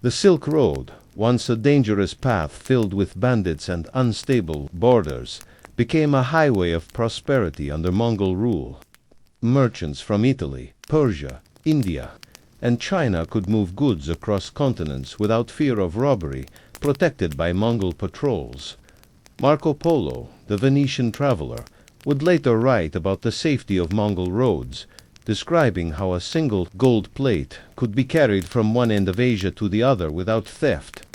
The Silk Road, once a dangerous path filled with bandits and unstable borders, became a highway of prosperity under Mongol rule. Merchants from Italy, Persia, India, and China could move goods across continents without fear of robbery, protected by Mongol patrols. Marco Polo, the Venetian traveler, would later write about the safety of Mongol roads, describing how a single gold plate could be carried from one end of Asia to the other without theft.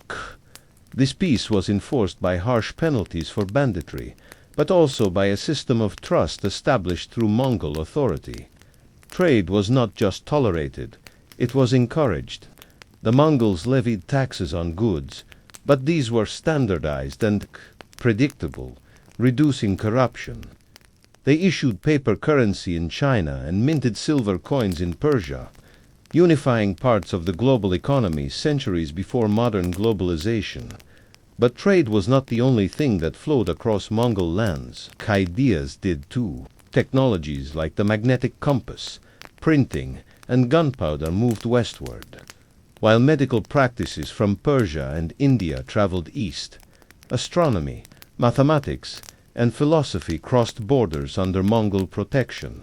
This peace was enforced by harsh penalties for banditry, but also by a system of trust established through Mongol authority. Trade was not just tolerated, it was encouraged. The Mongols levied taxes on goods, but these were standardized and predictable, reducing corruption. They issued paper currency in China and minted silver coins in Persia, unifying parts of the global economy centuries before modern globalization. But trade was not the only thing that flowed across Mongol lands. Ideas did too. Technologies like the magnetic compass, printing, and gunpowder moved westward, while medical practices from Persia and India traveled east. Astronomy, mathematics, and philosophy crossed borders under Mongol protection,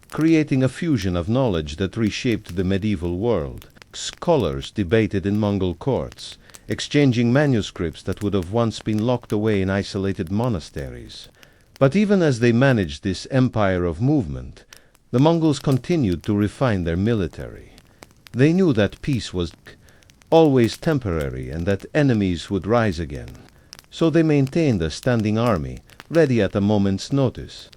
creating a fusion of knowledge that reshaped the medieval world. Scholars debated in Mongol courts, exchanging manuscripts that would have once been locked away in isolated monasteries. But even as they managed this empire of movement, the Mongols continued to refine their military. They knew that peace was always temporary and that enemies would rise again. So they maintained a standing army, ready at a moment's notice.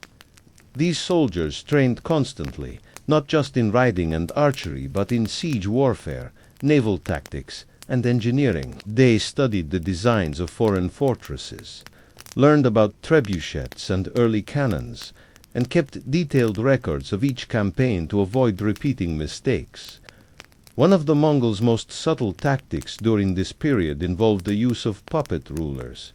These soldiers trained constantly, not just in riding and archery, but in siege warfare, naval tactics, and engineering. They studied the designs of foreign fortresses, learned about trebuchets and early cannons, and kept detailed records of each campaign to avoid repeating mistakes. One of the Mongols' most subtle tactics during this period involved the use of puppet rulers.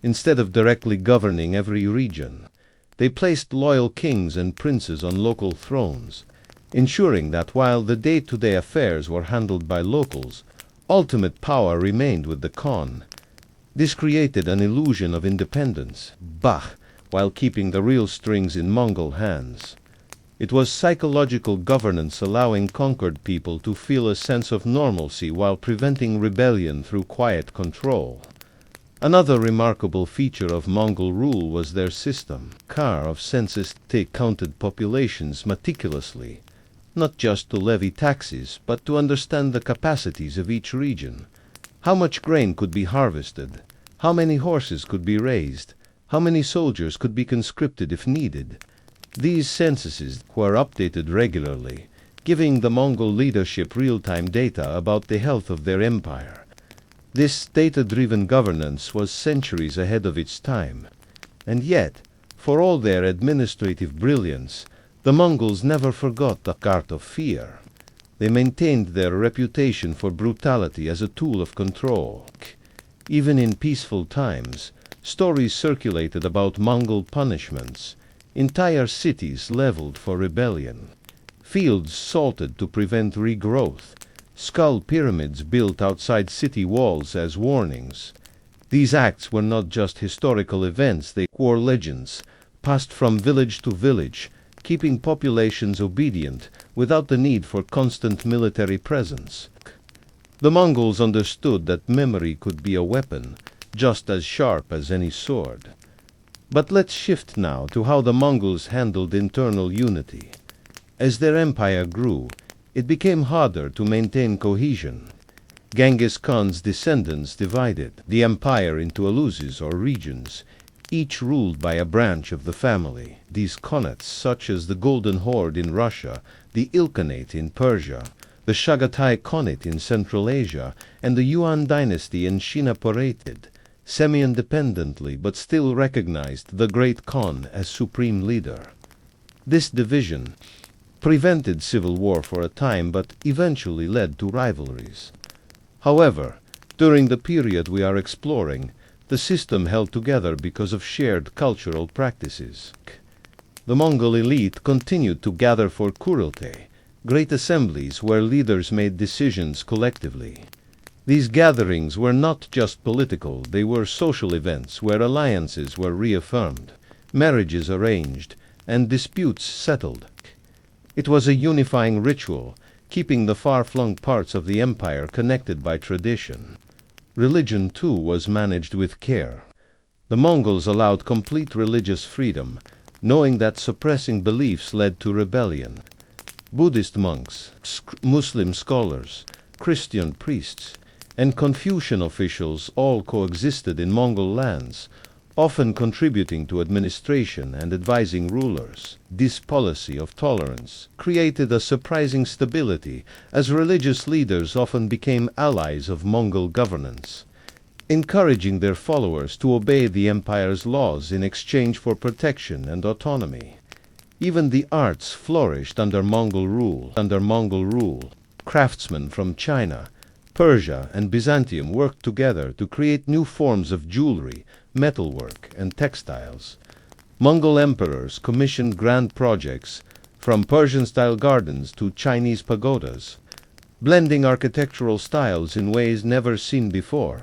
Instead of directly governing every region, they placed loyal kings and princes on local thrones, ensuring that while the day-to-day affairs were handled by locals, ultimate power remained with the Khan. This created an illusion of independence, while keeping the real strings in Mongol hands. It was psychological governance, allowing conquered people to feel a sense of normalcy while preventing rebellion through quiet control. Another remarkable feature of Mongol rule was their system of census. They counted populations meticulously, not just to levy taxes, but to understand the capacities of each region. How much grain could be harvested? How many horses could be raised? How many soldiers could be conscripted if needed? These censuses were updated regularly, giving the Mongol leadership real-time data about the health of their empire. This data-driven governance was centuries ahead of its time. And yet, For all their administrative brilliance, the Mongols never forgot the art of fear. They maintained their reputation for brutality as a tool of control. Even in peaceful times, stories circulated about Mongol punishments, entire cities leveled for rebellion, fields salted to prevent regrowth, skull pyramids built outside city walls as warnings. These acts were not just historical events, they were legends, passed from village to village, keeping populations obedient without the need for constant military presence. The Mongols understood that memory could be a weapon, just as sharp as any sword. But let's shift now to how the Mongols handled internal unity. As their empire grew, it became harder to maintain cohesion. Genghis Khan's descendants divided the empire into uluses or regions, each ruled by a branch of the family. These khanates, such as the Golden Horde in Russia, the Ilkhanate in Persia, the Chagatai Khanate in Central Asia, and the Yuan dynasty in China operated semi-independently but still recognized the Great Khan as supreme leader. This division prevented civil war for a time but eventually led to rivalries. However, during the period we are exploring, the system held together because of shared cultural practices. The Mongol elite continued to gather for Kurulte, great assemblies where leaders made decisions collectively. These gatherings were not just political, they were social events where alliances were reaffirmed, marriages arranged, and disputes settled. It was a unifying ritual, keeping the far-flung parts of the empire connected by tradition. Religion, too, was managed with care. The Mongols allowed complete religious freedom, knowing that suppressing beliefs led to rebellion. Buddhist monks, Muslim scholars, Christian priests, and Confucian officials all coexisted in Mongol lands, often contributing to administration and advising rulers. This policy of tolerance created a surprising stability, as religious leaders often became allies of Mongol governance, encouraging their followers to obey the empire's laws in exchange for protection and autonomy. Even the arts flourished under Mongol rule. Craftsmen from China, Persia, and Byzantium worked together to create new forms of jewelry, metalwork, and textiles. Mongol emperors commissioned grand projects, from Persian-style gardens to Chinese pagodas, blending architectural styles in ways never seen before.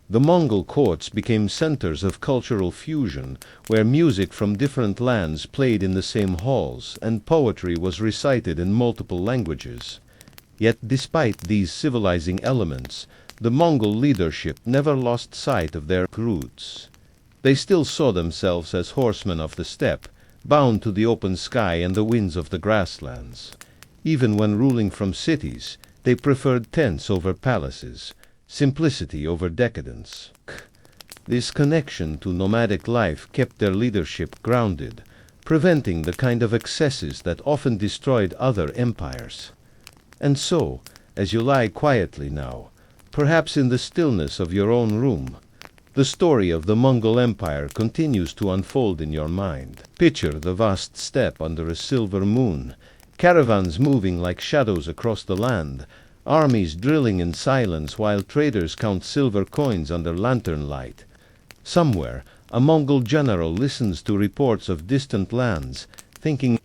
The Mongol courts became centers of cultural fusion, where music from different lands played in the same halls, and poetry was recited in multiple languages. Yet despite these civilizing elements, the Mongol leadership never lost sight of their roots. They still saw themselves as horsemen of the steppe, bound to the open sky and the winds of the grasslands. Even when ruling from cities, they preferred tents over palaces, simplicity over decadence. This connection to nomadic life kept their leadership grounded, preventing the kind of excesses that often destroyed other empires. And so, as you lie quietly now, perhaps in the stillness of your own room, the story of the Mongol Empire continues to unfold in your mind. Picture the vast steppe under a silver moon, caravans moving like shadows across the land, armies drilling in silence while traders count silver coins under lantern light. Somewhere, a Mongol general listens to reports of distant lands, thinking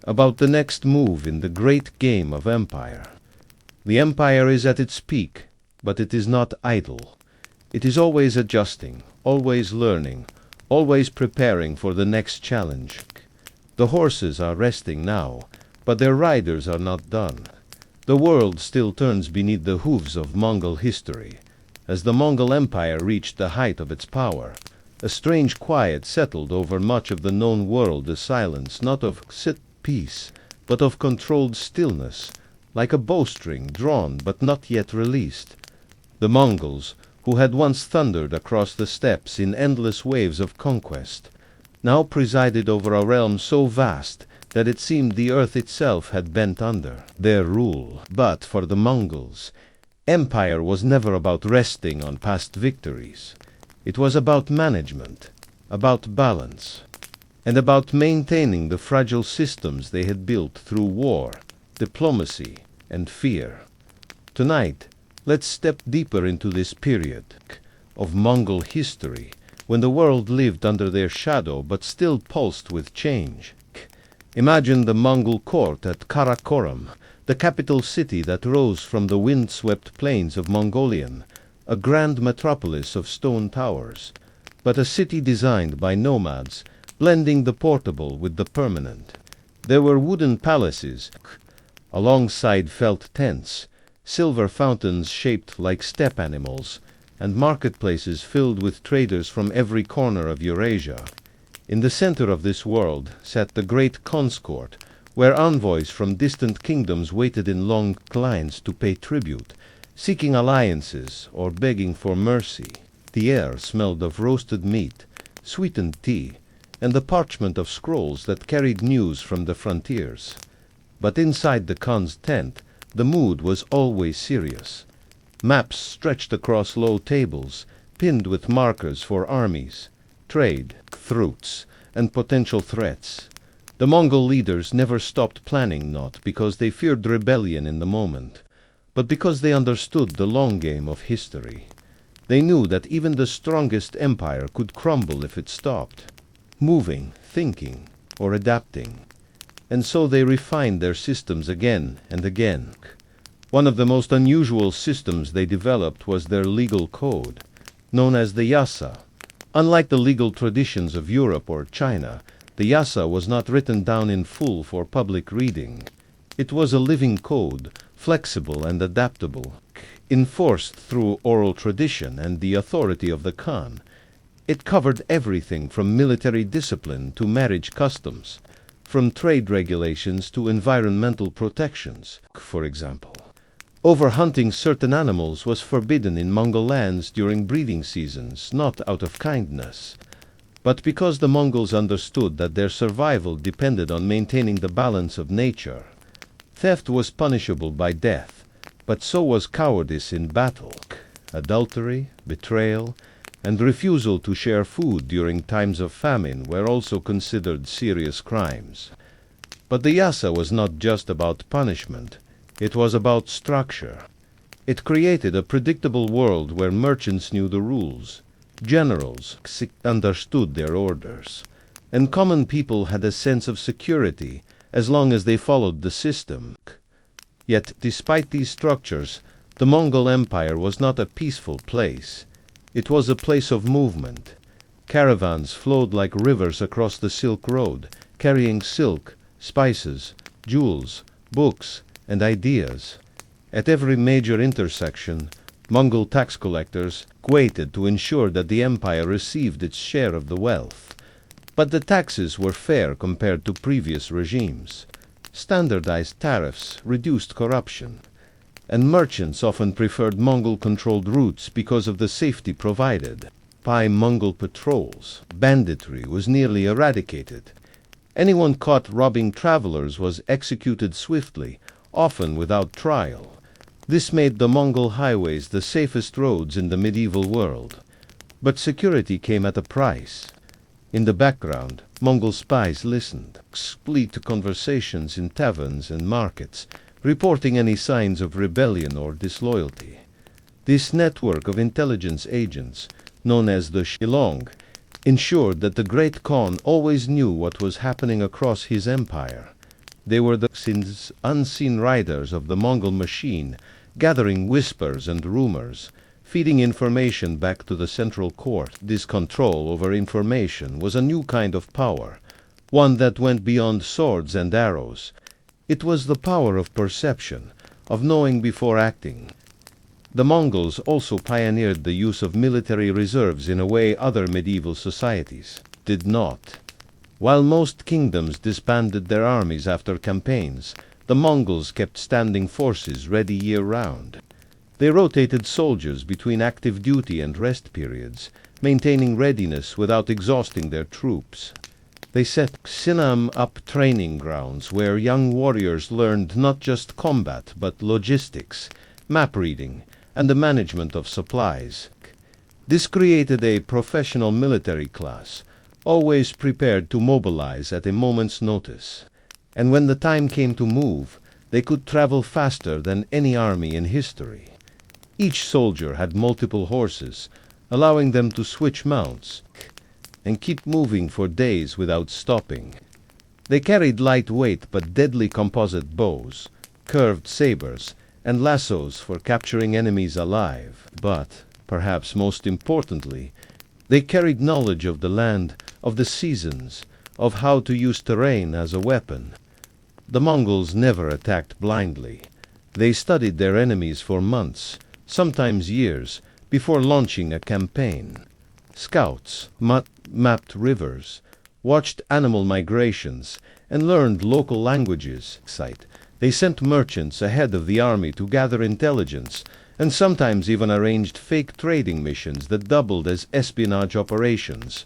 about the next move in the great game of empire. The empire is at its peak, but it is not idle. It is always adjusting, always learning, always preparing for the next challenge. The horses are resting now, but their riders are not done. The world still turns beneath the hooves of Mongol history. As the Mongol Empire reached the height of its power, a strange quiet settled over much of the known world, a silence not of peace, but of controlled stillness, like a bowstring drawn but not yet released. The Mongols, who had once thundered across the steppes in endless waves of conquest, now presided over a realm so vast that it seemed the earth itself had bent under their rule. But for the Mongols, empire was never about resting on past victories. It was about management, about balance. and about maintaining the fragile systems they had built through war, diplomacy, and fear. Tonight, let's step deeper into this period of Mongol history, when the world lived under their shadow but still pulsed with change. Imagine the Mongol court at Karakoram, the capital city that rose from the wind-swept plains of Mongolian, a grand metropolis of stone towers, but a city designed by nomads, blending the portable with the permanent. There were wooden palaces, alongside felt tents, silver fountains shaped like steppe animals, and marketplaces filled with traders from every corner of Eurasia. In the center of this world sat the great conscourt, where envoys from distant kingdoms waited in long lines to pay tribute, seeking alliances or begging for mercy. The air smelled of roasted meat, sweetened tea, and the parchment of scrolls that carried news from the frontiers. But inside the Khan's tent, the mood was always serious. Maps stretched across low tables, pinned with markers for armies, trade, fruits, and potential threats. The Mongol leaders never stopped planning, not because they feared rebellion in the moment, but because they understood the long game of history. They knew that even the strongest empire could crumble if it stopped moving, thinking, or adapting. And so they refined their systems again and again. One of the most unusual systems they developed was their legal code, known as the Yassa. Unlike the legal traditions of Europe or China, the Yassa was not written down in full for public reading. It was a living code, flexible and adaptable, enforced through oral tradition and the authority of the Khan. It covered everything from military discipline to marriage customs, from trade regulations to environmental protections, for example. Overhunting certain animals was forbidden in Mongol lands during breeding seasons, not out of kindness, but because the Mongols understood that their survival depended on maintaining the balance of nature. Theft was punishable by death, but so was cowardice in battle, adultery, betrayal, and refusal to share food during times of famine were also considered serious crimes. But the Yassa was not just about punishment. It was about structure. It created a predictable world where merchants knew the rules, generals understood their orders, and common people had a sense of security as long as they followed the system. Yet, despite these structures, the Mongol Empire was not a peaceful place. It was a place of movement. Caravans flowed like rivers across the Silk Road, carrying silk, spices, jewels, books, and ideas. At every major intersection, Mongol tax collectors waited to ensure that the empire received its share of the wealth. But the taxes were fair compared to previous regimes. Standardized tariffs reduced corruption, and merchants often preferred Mongol-controlled routes because of the safety provided. By Mongol patrols, banditry was nearly eradicated. Anyone caught robbing travelers was executed swiftly, often without trial. This made the Mongol highways the safest roads in the medieval world. But security came at a price. In the background, Mongol spies listened, split to conversations in taverns and markets, reporting any signs of rebellion or disloyalty. This network of intelligence agents, known as the Shillong, ensured that the Great Khan always knew what was happening across his empire. They were the unseen riders of the Mongol machine, gathering whispers and rumors, feeding information back to the central court. This control over information was a new kind of power, one that went beyond swords and arrows. It was the power of perception, of knowing before acting. The Mongols also pioneered the use of military reserves in a way other medieval societies did not. While most kingdoms disbanded their armies after campaigns, the Mongols kept standing forces ready year-round. They rotated soldiers between active duty and rest periods, maintaining readiness without exhausting their troops. They set Sinam-up training grounds where young warriors learned not just combat but logistics, map reading, and the management of supplies. This created a professional military class, always prepared to mobilize at a moment's notice. And when the time came to move, they could travel faster than any army in history. Each soldier had multiple horses, allowing them to switch mounts and keep moving for days without stopping. They carried lightweight but deadly composite bows, curved sabers, and lassos for capturing enemies alive. But, perhaps most importantly, they carried knowledge of the land, of the seasons, of how to use terrain as a weapon. The Mongols never attacked blindly. They studied their enemies for months, sometimes years, before launching a campaign. Scouts mapped rivers, watched animal migrations, and learned local languages. They sent merchants ahead of the army to gather intelligence, and sometimes even arranged fake trading missions that doubled as espionage operations.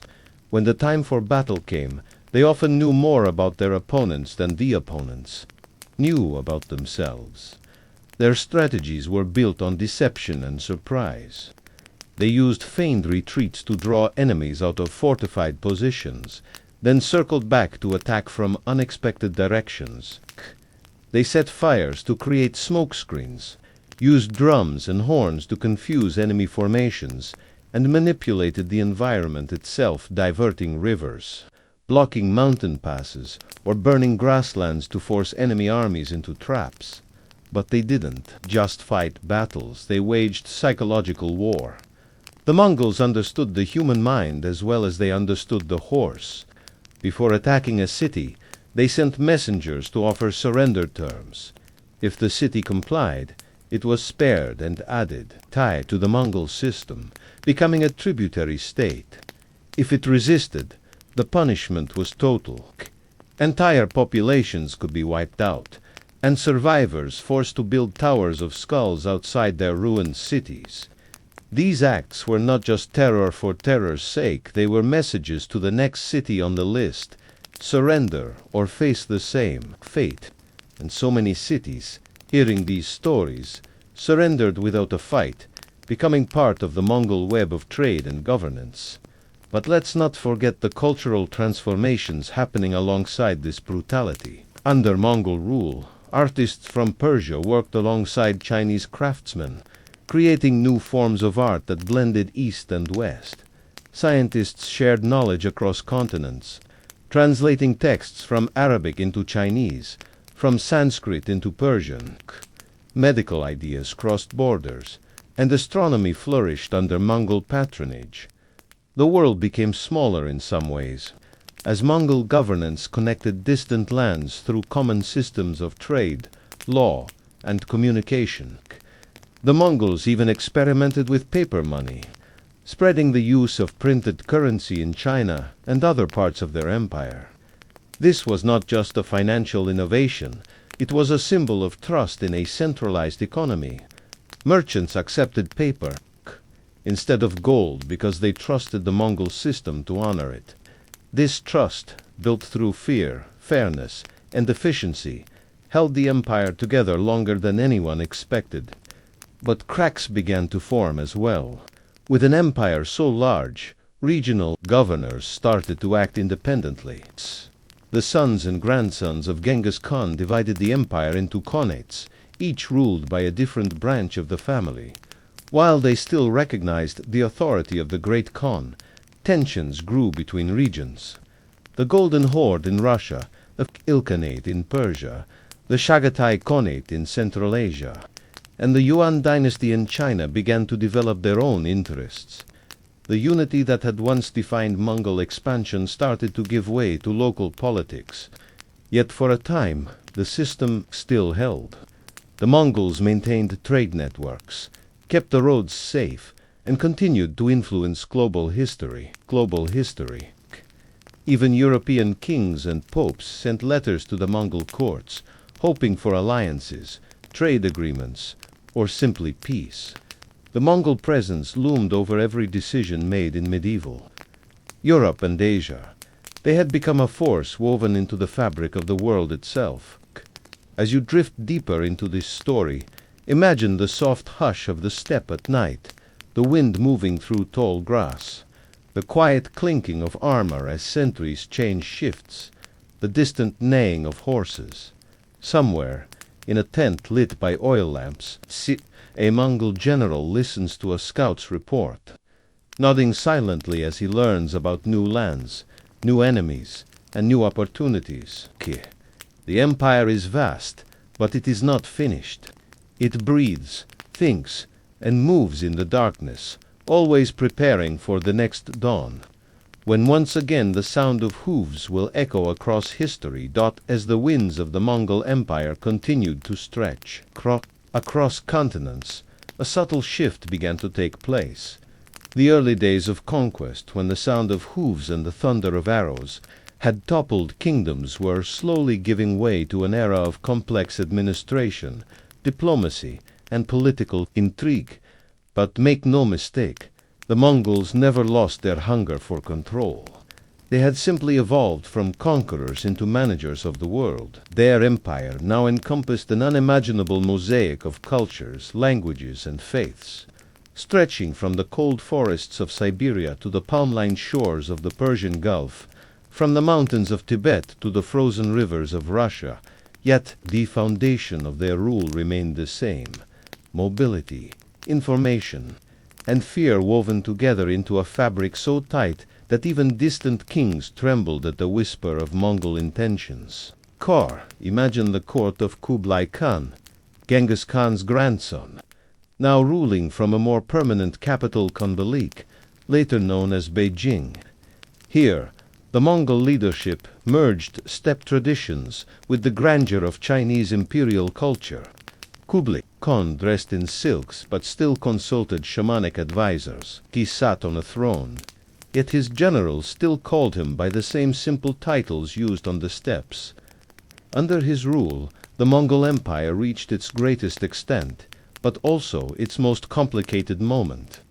When the time for battle came, they often knew more about their opponents than the opponents knew about themselves. Their strategies were built on deception and surprise. They used feigned retreats to draw enemies out of fortified positions, then circled back to attack from unexpected directions. They set fires to create smoke screens, used drums and horns to confuse enemy formations, and manipulated the environment itself, diverting rivers, blocking mountain passes, or burning grasslands to force enemy armies into traps. But they didn't just fight battles, they waged psychological war. The Mongols understood the human mind as well as they understood the horse. Before attacking a city, they sent messengers to offer surrender terms. If the city complied, it was spared and added, tied to the Mongol system, becoming a tributary state. If it resisted, the punishment was total. Entire populations could be wiped out, and survivors forced to build towers of skulls outside their ruined cities. These acts were not just terror for terror's sake, they were messages to the next city on the list: surrender or face the same fate. And so many cities, hearing these stories, surrendered without a fight, becoming part of the Mongol web of trade and governance. But let's not forget the cultural transformations happening alongside this brutality. Under Mongol rule, artists from Persia worked alongside Chinese craftsmen, creating new forms of art that blended East and West. Scientists shared knowledge across continents, translating texts from Arabic into Chinese, from Sanskrit into Persian. Medical ideas crossed borders, and astronomy flourished under Mongol patronage. The world became smaller in some ways, as Mongol governance connected distant lands through common systems of trade, law, and communication. The Mongols even experimented with paper money, spreading the use of printed currency in China and other parts of their empire. This was not just a financial innovation, it was a symbol of trust in a centralized economy. Merchants accepted paper instead of gold because they trusted the Mongol system to honor it. This trust, built through fear, fairness, and efficiency, held the empire together longer than anyone expected. But cracks began to form as well. With an empire so large, regional governors started to act independently. The sons and grandsons of Genghis Khan divided the empire into khanates, each ruled by a different branch of the family. While they still recognized the authority of the Great Khan, tensions grew between regions. The Golden Horde in Russia, the Ilkhanate in Persia, the Chagatai Khanate in Central Asia, and the Yuan dynasty in China began to develop their own interests. The unity that had once defined Mongol expansion started to give way to local politics. Yet for a time, the system still held. The Mongols maintained trade networks, kept the roads safe, and continued to influence global history. Even European kings and popes sent letters to the Mongol courts, hoping for alliances, trade agreements, or simply peace. The Mongol presence loomed over every decision made in medieval Europe and Asia. They had become a force woven into the fabric of the world itself. As you drift deeper into this story, imagine the soft hush of the steppe at night, the wind moving through tall grass, The quiet clinking of armor as sentries change shifts, the distant neighing of horses. Somewhere, in a tent lit by oil lamps, a Mongol general listens to a scout's report, nodding silently as he learns about new lands, new enemies, and new opportunities. The empire is vast, but it is not finished. It breathes, thinks, and moves in the darkness, always preparing for the next dawn, when once again the sound of hooves will echo across history. As the winds of the Mongol Empire continued to stretch across continents, a subtle shift began to take place. The early days of conquest, when the sound of hooves and the thunder of arrows had toppled kingdoms, were slowly giving way to an era of complex administration, diplomacy, and political intrigue. But make no mistake, the Mongols never lost their hunger for control. They had simply evolved from conquerors into managers of the world. Their empire now encompassed an unimaginable mosaic of cultures, languages, and faiths, stretching from the cold forests of Siberia to the palm-lined shores of the Persian Gulf, from the mountains of Tibet to the frozen rivers of Russia. Yet the foundation of their rule remained the same: mobility, information, and fear woven together into a fabric so tight that even distant kings trembled at the whisper of Mongol intentions. Imagine the court of Kublai Khan, Genghis Khan's grandson, now ruling from a more permanent capital, Konbalik, later known as Beijing. Here, the Mongol leadership merged steppe traditions with the grandeur of Chinese imperial culture. Kublai Khan dressed in silks but still consulted shamanic advisors. He sat on a throne, yet his generals still called him by the same simple titles used on the steppes. Under his rule, the Mongol Empire reached its greatest extent, but also its most complicated moment.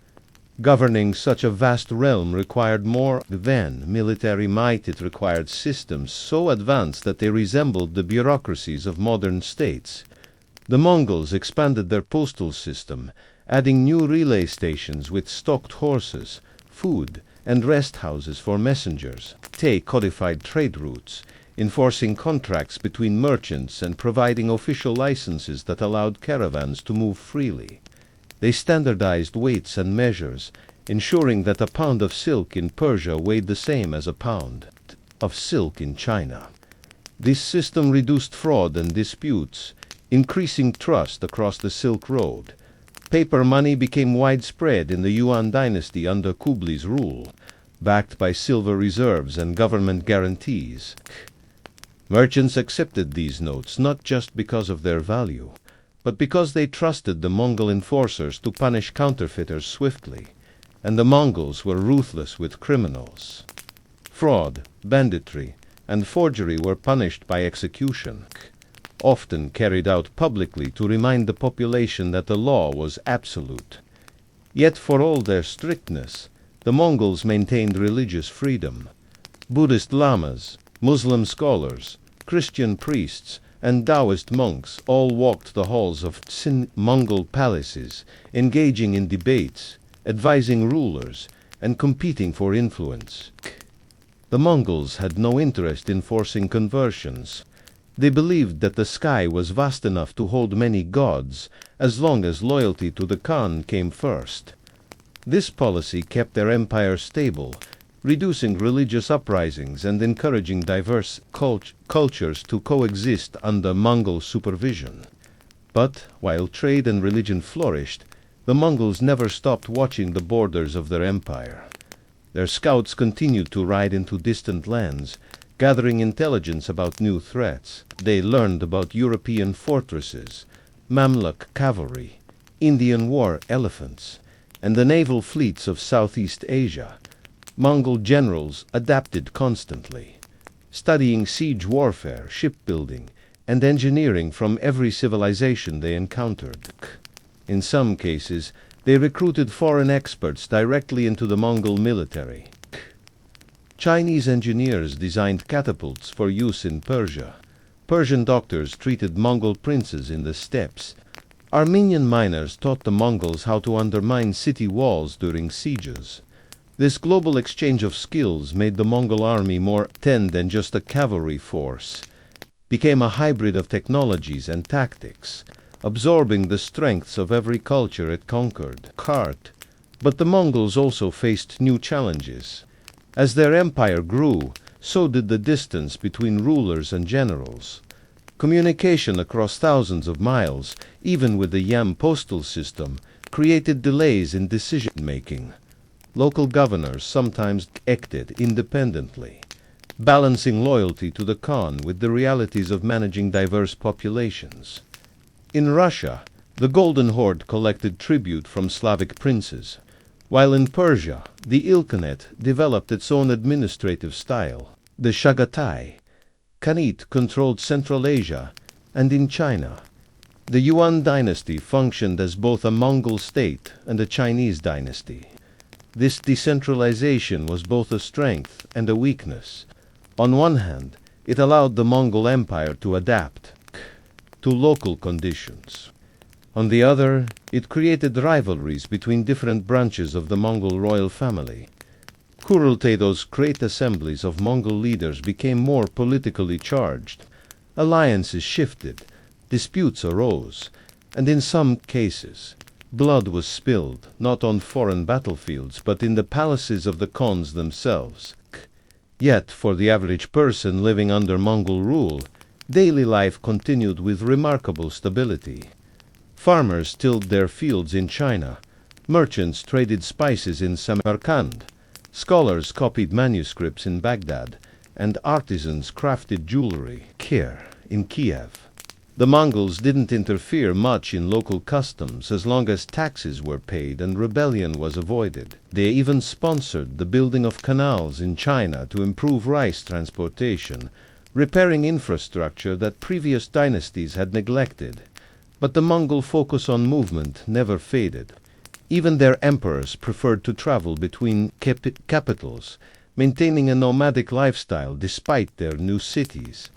Governing such a vast realm required more than military might. It required systems so advanced that they resembled the bureaucracies of modern states. The Mongols expanded their postal system, adding new relay stations with stocked horses, food, and rest houses for messengers. They codified trade routes, enforcing contracts between merchants and providing official licenses that allowed caravans to move freely. They standardized weights and measures, ensuring that a pound of silk in Persia weighed the same as a pound of silk in China. This system reduced fraud and disputes, increasing trust across the Silk Road. Paper money became widespread in the Yuan dynasty under Kublai's rule, backed by silver reserves and government guarantees. Merchants accepted these notes not just because of their value, but because they trusted the Mongol enforcers to punish counterfeiters swiftly, and the Mongols were ruthless with criminals. Fraud, banditry, and forgery were punished by execution, often carried out publicly to remind the population that the law was absolute. Yet for all their strictness, the Mongols maintained religious freedom. Buddhist lamas, Muslim scholars, Christian priests, and Taoist monks all walked the halls of Mongol palaces, engaging in debates, advising rulers, and competing for influence. The Mongols had no interest in forcing conversions. They believed that the sky was vast enough to hold many gods, as long as loyalty to the Khan came first. This policy kept their empire stable, reducing religious uprisings and encouraging diverse cultures to coexist under Mongol supervision. But while trade and religion flourished, the Mongols never stopped watching the borders of their empire. Their scouts continued to ride into distant lands, gathering intelligence about new threats. They learned about European fortresses, Mamluk cavalry, Indian war elephants, and the naval fleets of Southeast Asia. Mongol generals adapted constantly, studying siege warfare, shipbuilding, and engineering from every civilization they encountered. In some cases, they recruited foreign experts directly into the Mongol military. Chinese engineers designed catapults for use in Persia. Persian doctors treated Mongol princes in the steppes. Armenian miners taught the Mongols how to undermine city walls during sieges. This global exchange of skills made the Mongol army more than just a cavalry force, became a hybrid of technologies and tactics, absorbing the strengths of every culture it conquered. But the Mongols also faced new challenges. As their empire grew, so did the distance between rulers and generals. Communication across thousands of miles, even with the Yam postal system, created delays in decision-making. Local governors sometimes acted independently, balancing loyalty to the Khan with the realities of managing diverse populations. In Russia, the Golden Horde collected tribute from Slavic princes, while in Persia, the Ilkhanate developed its own administrative style. The Chagatai Khanate controlled Central Asia, and in China, the Yuan dynasty functioned as both a Mongol state and a Chinese dynasty. This decentralization was both a strength and a weakness. On one hand, it allowed the Mongol Empire to adapt to local conditions. On the other, it created rivalries between different branches of the Mongol royal family. Kurultado's great assemblies of Mongol leaders became more politically charged. Alliances shifted, disputes arose, and in some cases, blood was spilled, not on foreign battlefields, but in the palaces of the Khans themselves. Yet, for the average person living under Mongol rule, daily life continued with remarkable stability. Farmers tilled their fields in China, merchants traded spices in Samarkand, scholars copied manuscripts in Baghdad, and artisans crafted jewelry in Kiev. The Mongols didn't interfere much in local customs as long as taxes were paid and rebellion was avoided. They even sponsored the building of canals in China to improve rice transportation, repairing infrastructure that previous dynasties had neglected. But the Mongol focus on movement never faded. Even their emperors preferred to travel between capitals, maintaining a nomadic lifestyle despite their new cities.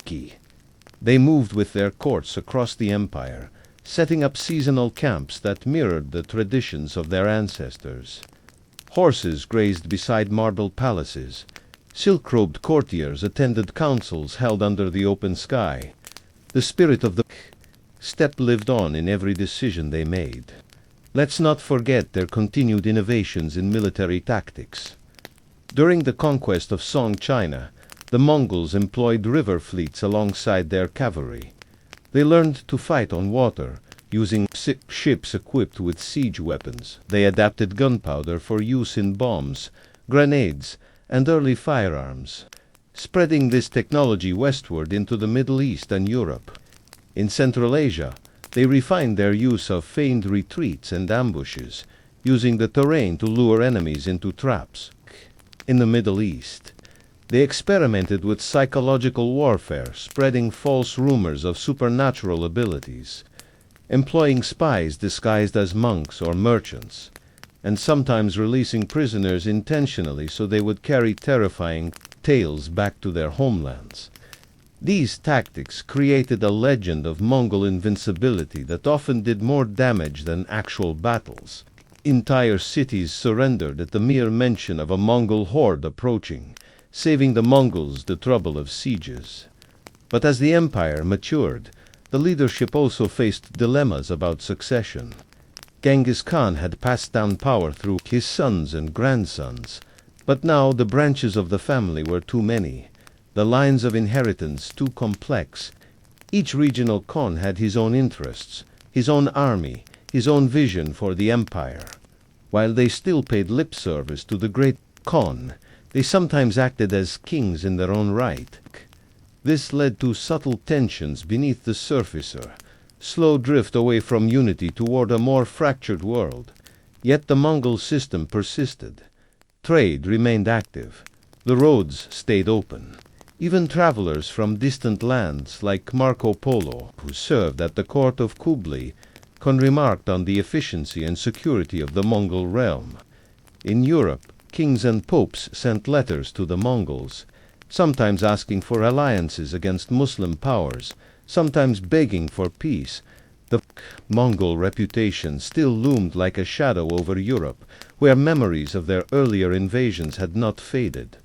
They moved with their courts across the empire, setting up seasonal camps that mirrored the traditions of their ancestors. Horses grazed beside marble palaces. Silk-robed courtiers attended councils held under the open sky. The spirit of the steppe lived on in every decision they made. Let's not forget their continued innovations in military tactics. During the conquest of Song China, the Mongols employed river fleets alongside their cavalry. They learned to fight on water, using ships equipped with siege weapons. They adapted gunpowder for use in bombs, grenades, and early firearms, spreading this technology westward into the Middle East and Europe. In Central Asia, they refined their use of feigned retreats and ambushes, using the terrain to lure enemies into traps. In the Middle East, they experimented with psychological warfare, spreading false rumors of supernatural abilities, employing spies disguised as monks or merchants, and sometimes releasing prisoners intentionally so they would carry terrifying tales back to their homelands. These tactics created a legend of Mongol invincibility that often did more damage than actual battles. Entire cities surrendered at the mere mention of a Mongol horde approaching, saving the Mongols the trouble of sieges. But as the empire matured, the leadership also faced dilemmas about succession. Genghis Khan had passed down power through his sons and grandsons, but now the branches of the family were too many, the lines of inheritance too complex. Each regional Khan had his own interests, his own army, his own vision for the empire. While they still paid lip service to the great Khan, they sometimes acted as kings in their own right. This led to subtle tensions beneath the surface, slow drift away from unity toward a more fractured world. Yet the Mongol system persisted. Trade remained active. The roads stayed open. Even travelers from distant lands like Marco Polo, who served at the court of Kublai Khan, remarked on the efficiency and security of the Mongol realm. In Europe, kings and popes sent letters to the Mongols, sometimes asking for alliances against Muslim powers, sometimes begging for peace, The Mongol reputation still loomed like a shadow over Europe, where memories of their earlier invasions had not faded.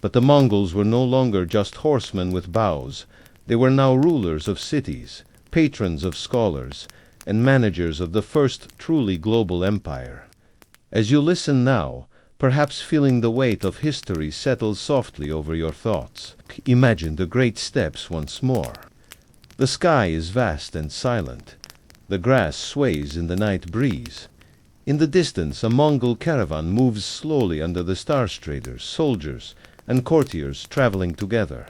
But the Mongols were no longer just horsemen with bows. They were now rulers of cities, patrons of scholars, and managers of the first truly global empire. As you listen now, perhaps feeling the weight of history settle softly over your thoughts, imagine the great steppes once more. The sky is vast and silent. The grass sways in the night breeze. In the distance, a Mongol caravan moves slowly under the stars traders, soldiers, and courtiers traveling together,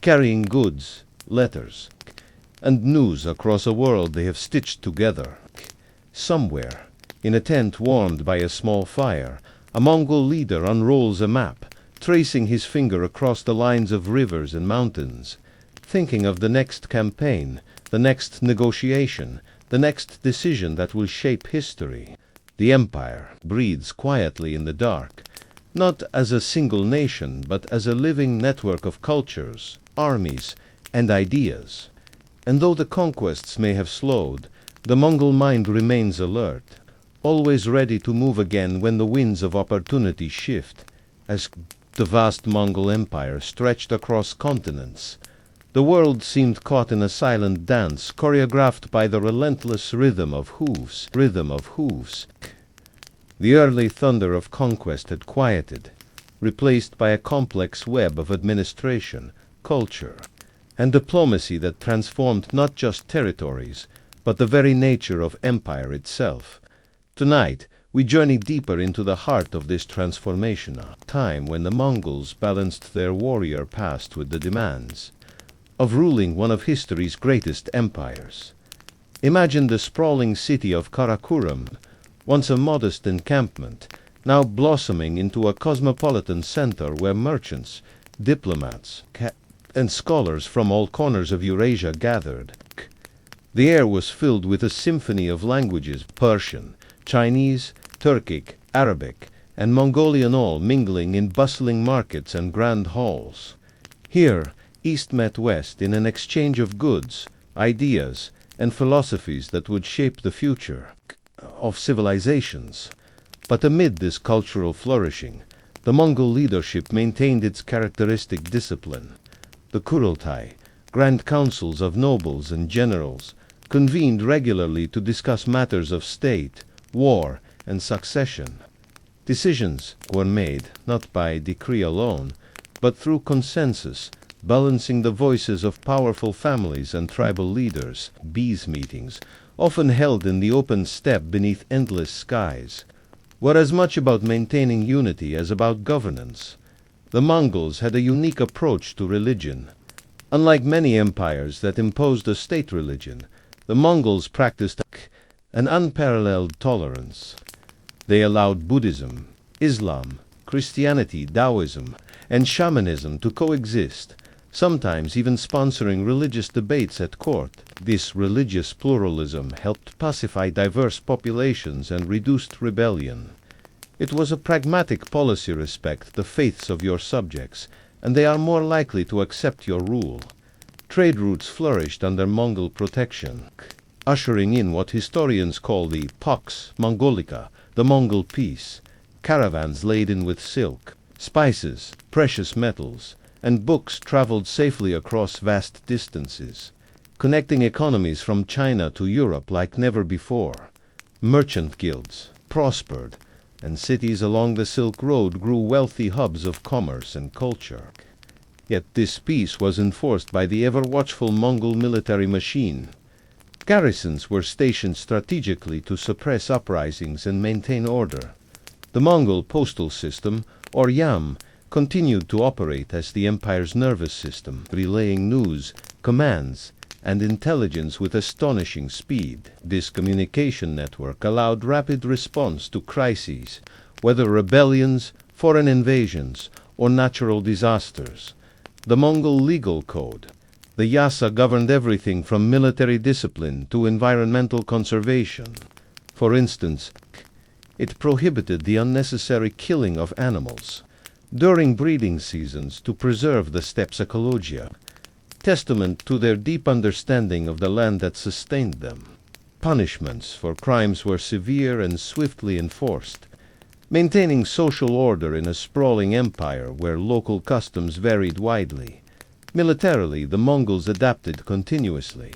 carrying goods, letters, and news across a world they have stitched together. Somewhere, in a tent warmed by a small fire, a Mongol leader unrolls a map, tracing his finger across the lines of rivers and mountains, thinking of the next campaign, the next negotiation, the next decision that will shape history. The empire breathes quietly in the dark, not as a single nation, but as a living network of cultures, armies, and ideas. And though the conquests may have slowed, the Mongol mind remains alert, always ready to move again when the winds of opportunity shift. As the vast Mongol Empire stretched across continents, the world seemed caught in a silent dance choreographed by the relentless rhythm of hooves. The early thunder of conquest had quieted, replaced by a complex web of administration, culture, and diplomacy that transformed not just territories, but the very nature of empire itself. Tonight, we journey deeper into the heart of this transformation, a time when the Mongols balanced their warrior past with the demands of ruling one of history's greatest empires. Imagine the sprawling city of Karakorum, once a modest encampment, now blossoming into a cosmopolitan center where merchants, diplomats, and scholars from all corners of Eurasia gathered. The air was filled with a symphony of languages, Persian, Chinese, Turkic, Arabic, and Mongolian, all mingling in bustling markets and grand halls. Here, East met West in an exchange of goods, ideas, and philosophies that would shape the future of civilizations. But amid this cultural flourishing, the Mongol leadership maintained its characteristic discipline. The Kurultai, grand councils of nobles and generals, convened regularly to discuss matters of state, war, and succession. Decisions were made not by decree alone, but through consensus, balancing the voices of powerful families and tribal leaders. These meetings, often held in the open steppe beneath endless skies, were as much about maintaining unity as about governance. The Mongols had a unique approach to religion. Unlike many empires that imposed a state religion, the Mongols practiced an unparalleled tolerance. They allowed Buddhism, Islam, Christianity, Taoism, and shamanism to coexist, sometimes even sponsoring religious debates at court. This religious pluralism helped pacify diverse populations and reduced rebellion. It was a pragmatic policy: respect the faiths of your subjects, and they are more likely to accept your rule. Trade routes flourished under Mongol protection, ushering in what historians call the Pax Mongolica, the Mongol peace. Caravans laden with silk, spices, precious metals, and books traveled safely across vast distances, connecting economies from China to Europe like never before. Merchant guilds prospered, and cities along the Silk Road grew wealthy hubs of commerce and culture. Yet this peace was enforced by the ever-watchful Mongol military machine. Garrisons were stationed strategically to suppress uprisings and maintain order. The Mongol postal system, or YAM, continued to operate as the empire's nervous system, relaying news, commands, and intelligence with astonishing speed. This communication network allowed rapid response to crises, whether rebellions, foreign invasions, or natural disasters. The Mongol legal code, the Yassa, governed everything from military discipline to environmental conservation. For instance, it prohibited the unnecessary killing of animals during breeding seasons to preserve the steppe's ecologia. testament to their deep understanding of the land that sustained them. Punishments for crimes were severe and swiftly enforced, maintaining social order in a sprawling empire where local customs varied widely. Militarily, the Mongols adapted continuously.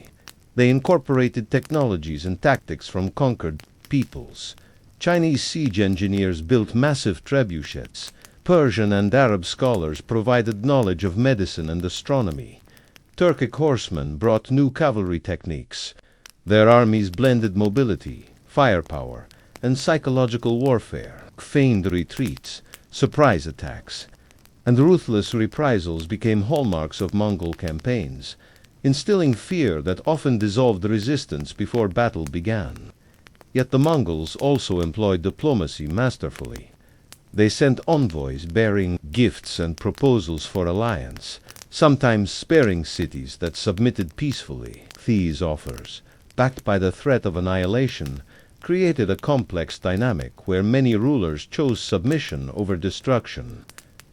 They incorporated technologies and tactics from conquered peoples. Chinese siege engineers built massive trebuchets. Persian and Arab scholars provided knowledge of medicine and astronomy. Turkic horsemen brought new cavalry techniques. Their armies blended mobility, firepower, and psychological warfare. Feigned retreats, surprise attacks, and ruthless reprisals became hallmarks of Mongol campaigns, instilling fear that often dissolved resistance before battle began. Yet the Mongols also employed diplomacy masterfully. They sent envoys bearing gifts and proposals for alliance, sometimes sparing cities that submitted peacefully. These offers, backed by the threat of annihilation, created a complex dynamic where many rulers chose submission over destruction.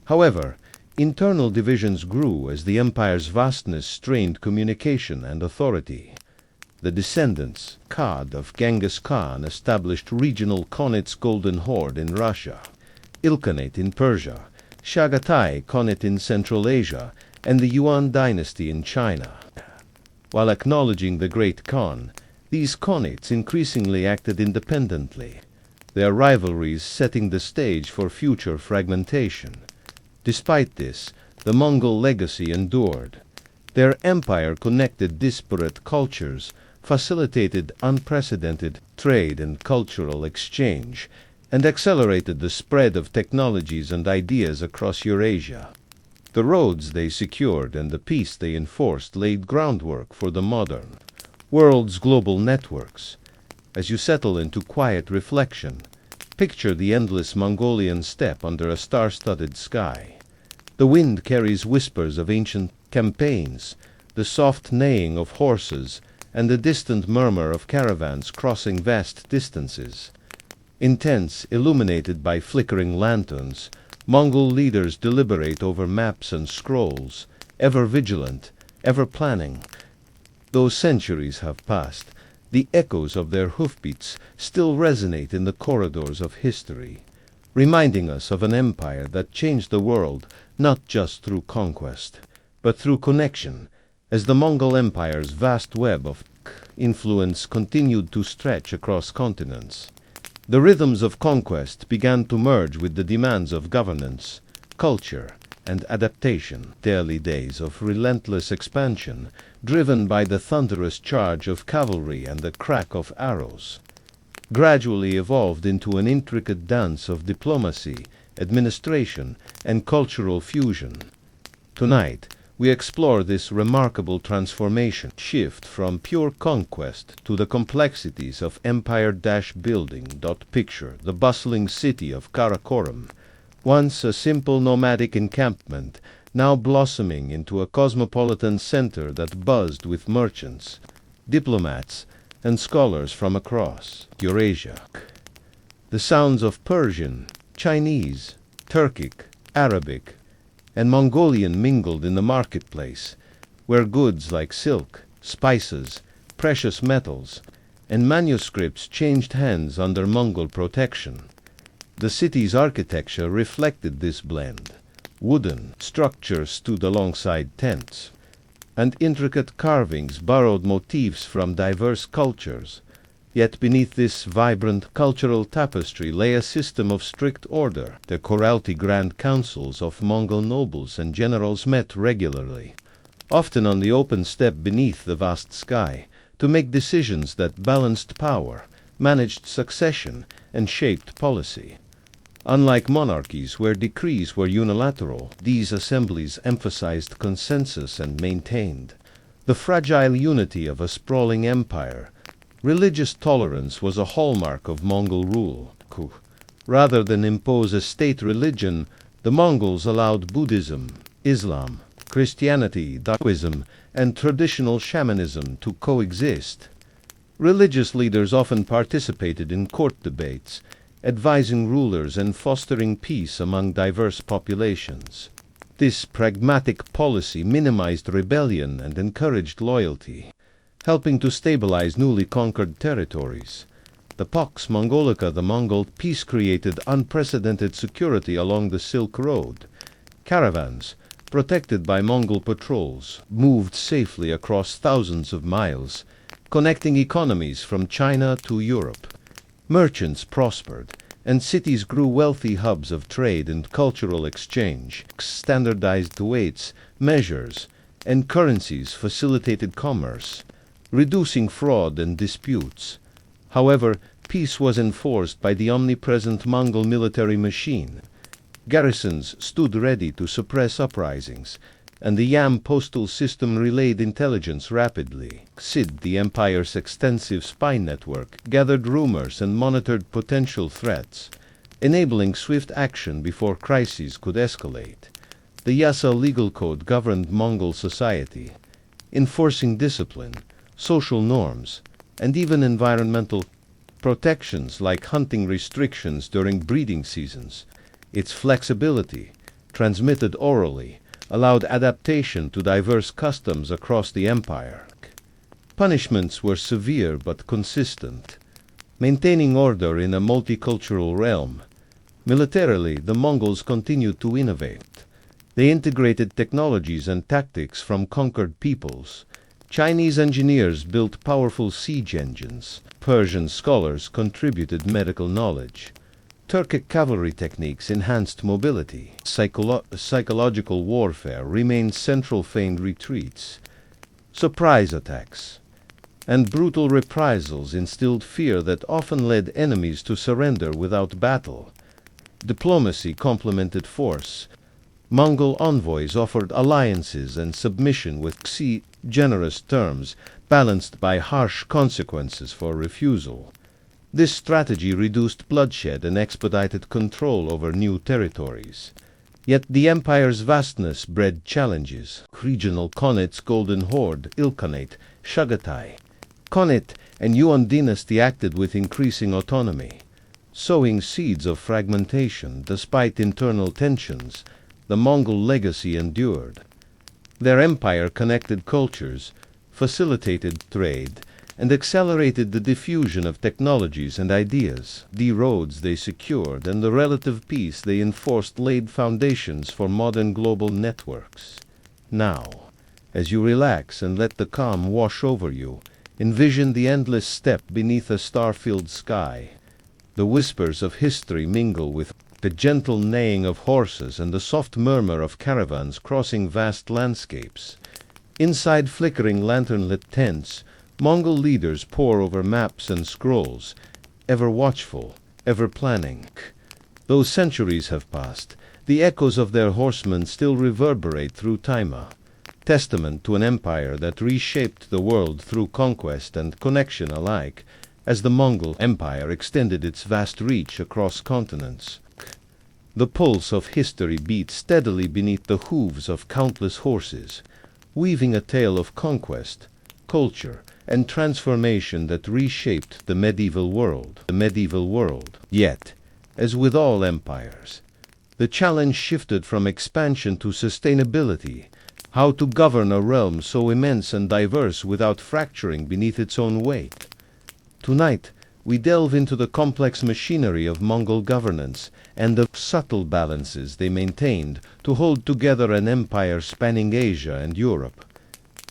However, internal divisions grew as the empire's vastness strained communication and authority. The descendants, Khad of Genghis Khan, established regional Khanate Golden Horde in Russia, Ilkhanate in Persia, Chagatai Khanate in Central Asia, and the Yuan dynasty in China. While acknowledging the Great Khan, these Khanates increasingly acted independently, their rivalries setting the stage for future fragmentation. Despite this, the Mongol legacy endured. Their empire connected disparate cultures, facilitated unprecedented trade and cultural exchange, and accelerated the spread of technologies and ideas across Eurasia. The roads they secured and the peace they enforced laid groundwork for the modern world's global networks. As you settle into quiet reflection, picture the endless Mongolian steppe under a star-studded sky. The wind carries whispers of ancient campaigns, the soft neighing of horses, and the distant murmur of caravans crossing vast distances. Intense, illuminated by flickering lanterns, Mongol leaders deliberate over maps and scrolls, ever vigilant, ever planning. Though centuries have passed, the echoes of their hoofbeats still resonate in the corridors of history, reminding us of an empire that changed the world not just through conquest, but through connection, as the Mongol Empire's vast web of influence continued to stretch across continents. The rhythms of conquest began to merge with the demands of governance, culture, and adaptation. Early days of relentless expansion, driven by the thunderous charge of cavalry and the crack of arrows, gradually evolved into an intricate dance of diplomacy, administration, and cultural fusion. Tonight, we explore this remarkable transformation, shift from pure conquest to the complexities of empire-building. Picture the bustling city of Karakorum, once a simple nomadic encampment, now blossoming into a cosmopolitan center that buzzed with merchants, diplomats, and scholars from across Eurasia. The sounds of Persian, Chinese, Turkic, Arabic, and Mongolian mingled in the marketplace, where goods like silk, spices, precious metals, and manuscripts changed hands under Mongol protection. The city's architecture reflected this blend. Wooden structures stood alongside tents, and intricate carvings borrowed motifs from diverse cultures. Yet beneath this vibrant cultural tapestry lay a system of strict order. The Koralty Grand Councils of Mongol nobles and generals met regularly, often on the open steppe beneath the vast sky, to make decisions that balanced power, managed succession, and shaped policy. Unlike monarchies where decrees were unilateral, these assemblies emphasized consensus and maintained the fragile unity of a sprawling empire. Religious tolerance was a hallmark of Mongol rule. Rather than impose a state religion, the Mongols allowed Buddhism, Islam, Christianity, Taoism, and traditional shamanism to coexist. Religious leaders often participated in court debates, advising rulers and fostering peace among diverse populations. This pragmatic policy minimized rebellion and encouraged loyalty, helping to stabilize newly conquered territories. The Pax Mongolica, the Mongol peace, created unprecedented security along the Silk Road. Caravans, protected by Mongol patrols, moved safely across thousands of miles, connecting economies from China to Europe. Merchants prospered, and cities grew wealthy hubs of trade and cultural exchange. Standardized weights, measures, and currencies facilitated commerce, reducing fraud and disputes. However, peace was enforced by the omnipresent Mongol military machine. Garrisons stood ready to suppress uprisings, and the Yam postal system relayed intelligence rapidly. SID, the empire's extensive spy network, gathered rumors and monitored potential threats, enabling swift action before crises could escalate. The Yassa legal code governed Mongol society, enforcing discipline, social norms, and even environmental protections like hunting restrictions during breeding seasons. Its flexibility, transmitted orally, allowed adaptation to diverse customs across the empire. Punishments were severe but consistent, maintaining order in a multicultural realm. Militarily, the Mongols continued to innovate. They integrated technologies and tactics from conquered peoples. Chinese engineers built powerful siege engines. Persian scholars contributed medical knowledge. Turkic cavalry techniques enhanced mobility. Psychological warfare remained central. Feigned retreats, surprise attacks, and brutal reprisals instilled fear that often led enemies to surrender without battle. Diplomacy complemented force. Mongol envoys offered alliances and submission with generous terms, balanced by harsh consequences for refusal. This strategy reduced bloodshed and expedited control over new territories. Yet the empire's vastness bred challenges. Regional Khanate, Golden Horde, Ilkhanate, Chagatai. Khanate and Yuan dynasty acted with increasing autonomy, sowing seeds of fragmentation. Despite internal tensions, the Mongol legacy endured. Their empire connected cultures, facilitated trade, and accelerated the diffusion of technologies and ideas. The roads they secured and the relative peace they enforced laid foundations for modern global networks. Now, as you relax and let the calm wash over you, envision the endless steppe beneath a star-filled sky. The whispers of history mingle with the gentle neighing of horses and the soft murmur of caravans crossing vast landscapes. Inside flickering lantern-lit tents, Mongol leaders pore over maps and scrolls, ever watchful, ever planning. Though centuries have passed, the echoes of their horsemen still reverberate through time, testament to an empire that reshaped the world through conquest and connection alike, as the Mongol Empire extended its vast reach across continents. The pulse of history beat steadily beneath the hooves of countless horses, weaving a tale of conquest, culture, and transformation that reshaped the medieval world. Yet, as with all empires, the challenge shifted from expansion to sustainability, how to govern a realm so immense and diverse without fracturing beneath its own weight. Tonight, we delve into the complex machinery of Mongol governance and the subtle balances they maintained to hold together an empire spanning Asia and Europe.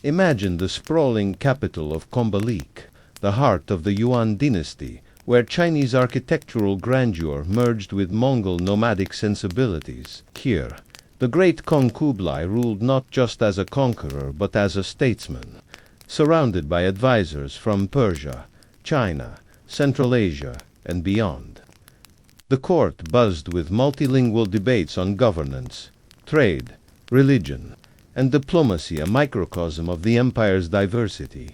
Imagine the sprawling capital of Khombalek, the heart of the Yuan dynasty, where Chinese architectural grandeur merged with Mongol nomadic sensibilities. Here, the great Kong Kublai ruled not just as a conqueror but as a statesman, surrounded by advisors from Persia, China, Central Asia, and beyond. The court buzzed with multilingual debates on governance, trade, religion, and diplomacy, a microcosm of the empire's diversity.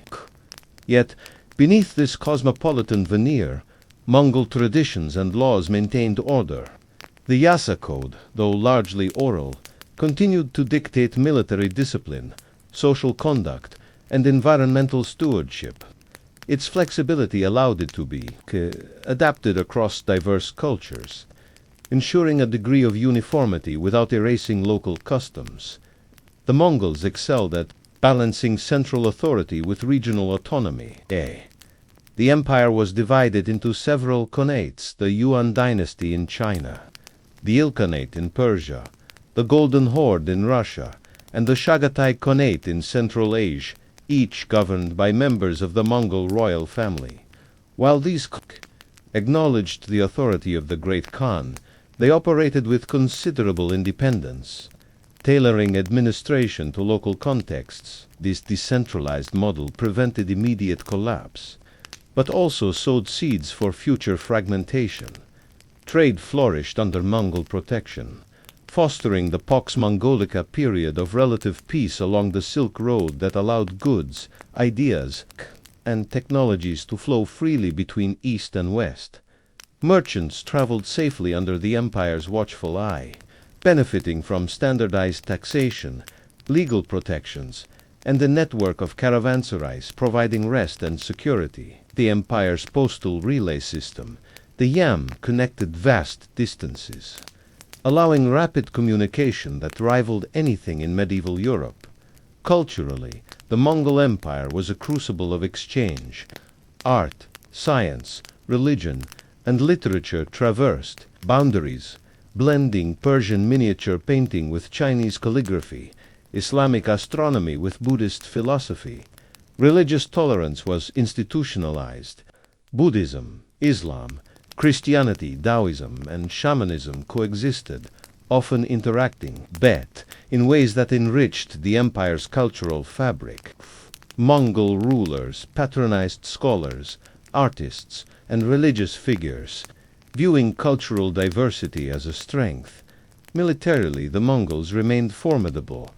Yet, beneath this cosmopolitan veneer, Mongol traditions and laws maintained order. The Yassa code, though largely oral, continued to dictate military discipline, social conduct, and environmental stewardship. Its flexibility allowed it to be adapted across diverse cultures. ensuring a degree of uniformity without erasing local customs. The Mongols excelled at balancing central authority with regional autonomy. The empire was divided into several khanates: the Yuan dynasty in China, the Ilkhanate in Persia, the Golden Horde in Russia, and the Chagatai Khanate in Central Asia, each governed by members of the Mongol royal family. While these acknowledged the authority of the Great Khan, they operated with considerable independence, tailoring administration to local contexts. This decentralized model prevented immediate collapse, but also sowed seeds for future fragmentation. Trade flourished under Mongol protection, fostering the Pax Mongolica period of relative peace along the Silk Road that allowed goods, ideas, and technologies to flow freely between East and West. Merchants traveled safely under the empire's watchful eye, benefiting from standardized taxation, legal protections, and a network of caravanserais providing rest and security. The empire's postal relay system, the YAM, connected vast distances, allowing rapid communication that rivaled anything in medieval Europe. Culturally, the Mongol Empire was a crucible of exchange. Art, science, religion, and literature traversed boundaries, blending Persian miniature painting with Chinese calligraphy, Islamic astronomy with Buddhist philosophy. Religious tolerance was institutionalized. Buddhism, Islam, Christianity, Taoism, and shamanism coexisted, often interacting in ways that enriched the empire's cultural fabric. Mongol rulers patronized scholars, artists, and religious figures, viewing cultural diversity as a strength. Militarily, the Mongols remained formidable.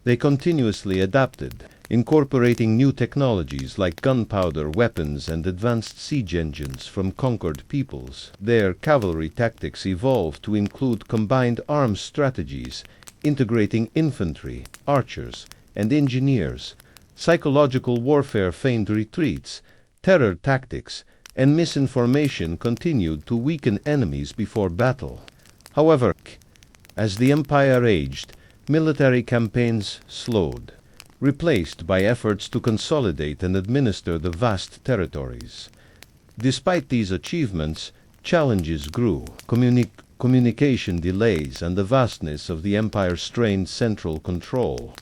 They continuously adapted, incorporating new technologies like gunpowder, weapons, and advanced siege engines from conquered peoples. Their cavalry tactics evolved to include combined arms strategies, integrating infantry, archers, and engineers. Psychological warfare, feigned retreats, terror tactics, and misinformation continued to weaken enemies before battle. However, as the empire aged, military campaigns slowed, replaced by efforts to consolidate and administer the vast territories. Despite these achievements, challenges grew. Communication delays and the vastness of the empire strained central control.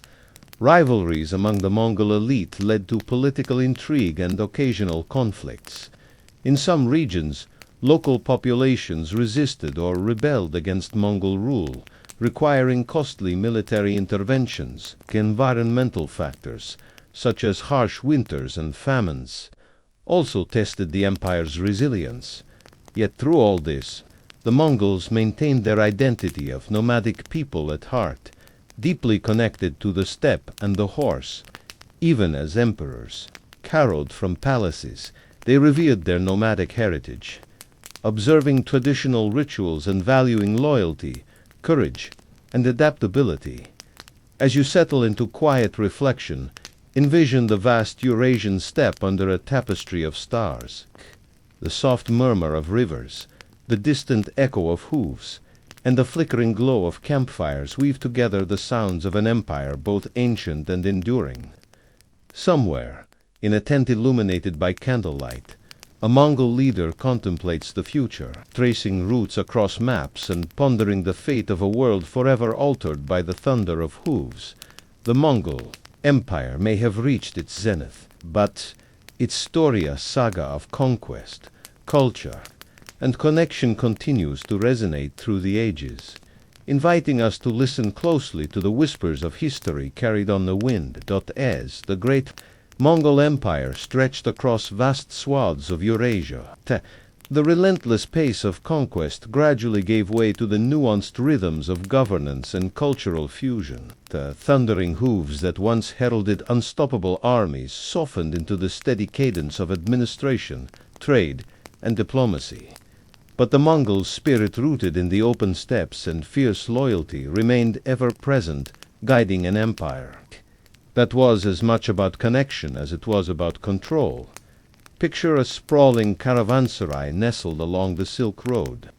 Rivalries among the Mongol elite led to political intrigue and occasional conflicts. In some regions, local populations resisted or rebelled against Mongol rule, requiring costly military interventions. Environmental factors, such as harsh winters and famines, also tested the empire's resilience. Yet through all this, the Mongols maintained their identity of nomadic people at heart, deeply connected to the steppe and the horse. Even as emperors, carried from palaces, they revered their nomadic heritage, observing traditional rituals and valuing loyalty, courage, and adaptability. As you settle into quiet reflection, envision the vast Eurasian steppe under a tapestry of stars. The soft murmur of rivers, the distant echo of hooves, and the flickering glow of campfires weave together the sounds of an empire both ancient and enduring. Somewhere, in a tent illuminated by candlelight, a Mongol leader contemplates the future, tracing routes across maps and pondering the fate of a world forever altered by the thunder of hooves. The Mongol Empire may have reached its zenith, but its storied saga of conquest, culture, and connection continues to resonate through the ages, inviting us to listen closely to the whispers of history carried on the wind. As the great Mongol Empire stretched across vast swaths of Eurasia, the relentless pace of conquest gradually gave way to the nuanced rhythms of governance and cultural fusion. The thundering hooves that once heralded unstoppable armies softened into the steady cadence of administration, trade, and diplomacy. But the Mongols' spirit, rooted in the open steppes and fierce loyalty, remained ever present, guiding an empire that was as much about connection as it was about control. Picture a sprawling caravanserai nestled along the Silk Road,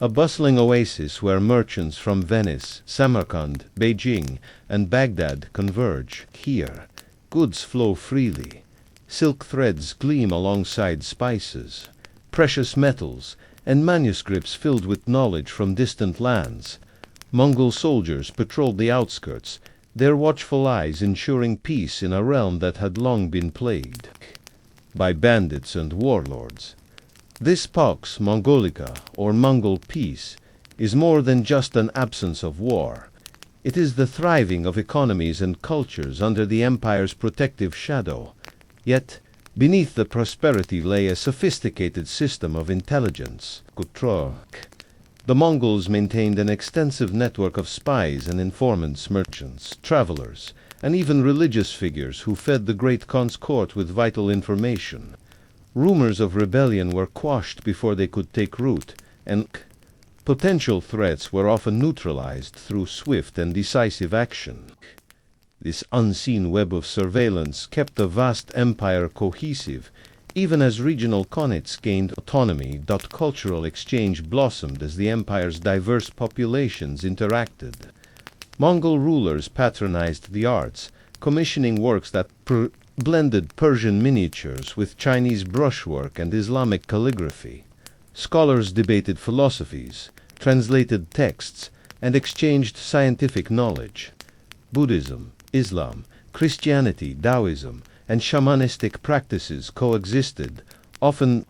a bustling oasis where merchants from Venice, Samarkand, Beijing, and Baghdad converge. Here, goods flow freely. Silk threads gleam alongside spices, precious metals, and manuscripts filled with knowledge from distant lands. Mongol soldiers patrolled the outskirts, their watchful eyes ensuring peace in a realm that had long been plagued by bandits and warlords. This Pax Mongolica, or Mongol peace, is more than just an absence of war. It is the thriving of economies and cultures under the empire's protective shadow. Yet, beneath the prosperity lay a sophisticated system of intelligence. The Mongols maintained an extensive network of spies and informants, merchants, travelers, and even religious figures who fed the Great Khan's court with vital information. Rumors of rebellion were quashed before they could take root, and potential threats were often neutralized through swift and decisive action. This unseen web of surveillance kept the vast empire cohesive, even as regional khanates gained autonomy. Cultural exchange blossomed as the empire's diverse populations interacted. Mongol rulers patronized the arts, commissioning works that blended Persian miniatures with Chinese brushwork and Islamic calligraphy. Scholars debated philosophies, translated texts, and exchanged scientific knowledge. Buddhism, Islam, Christianity, Taoism, and shamanistic practices coexisted, often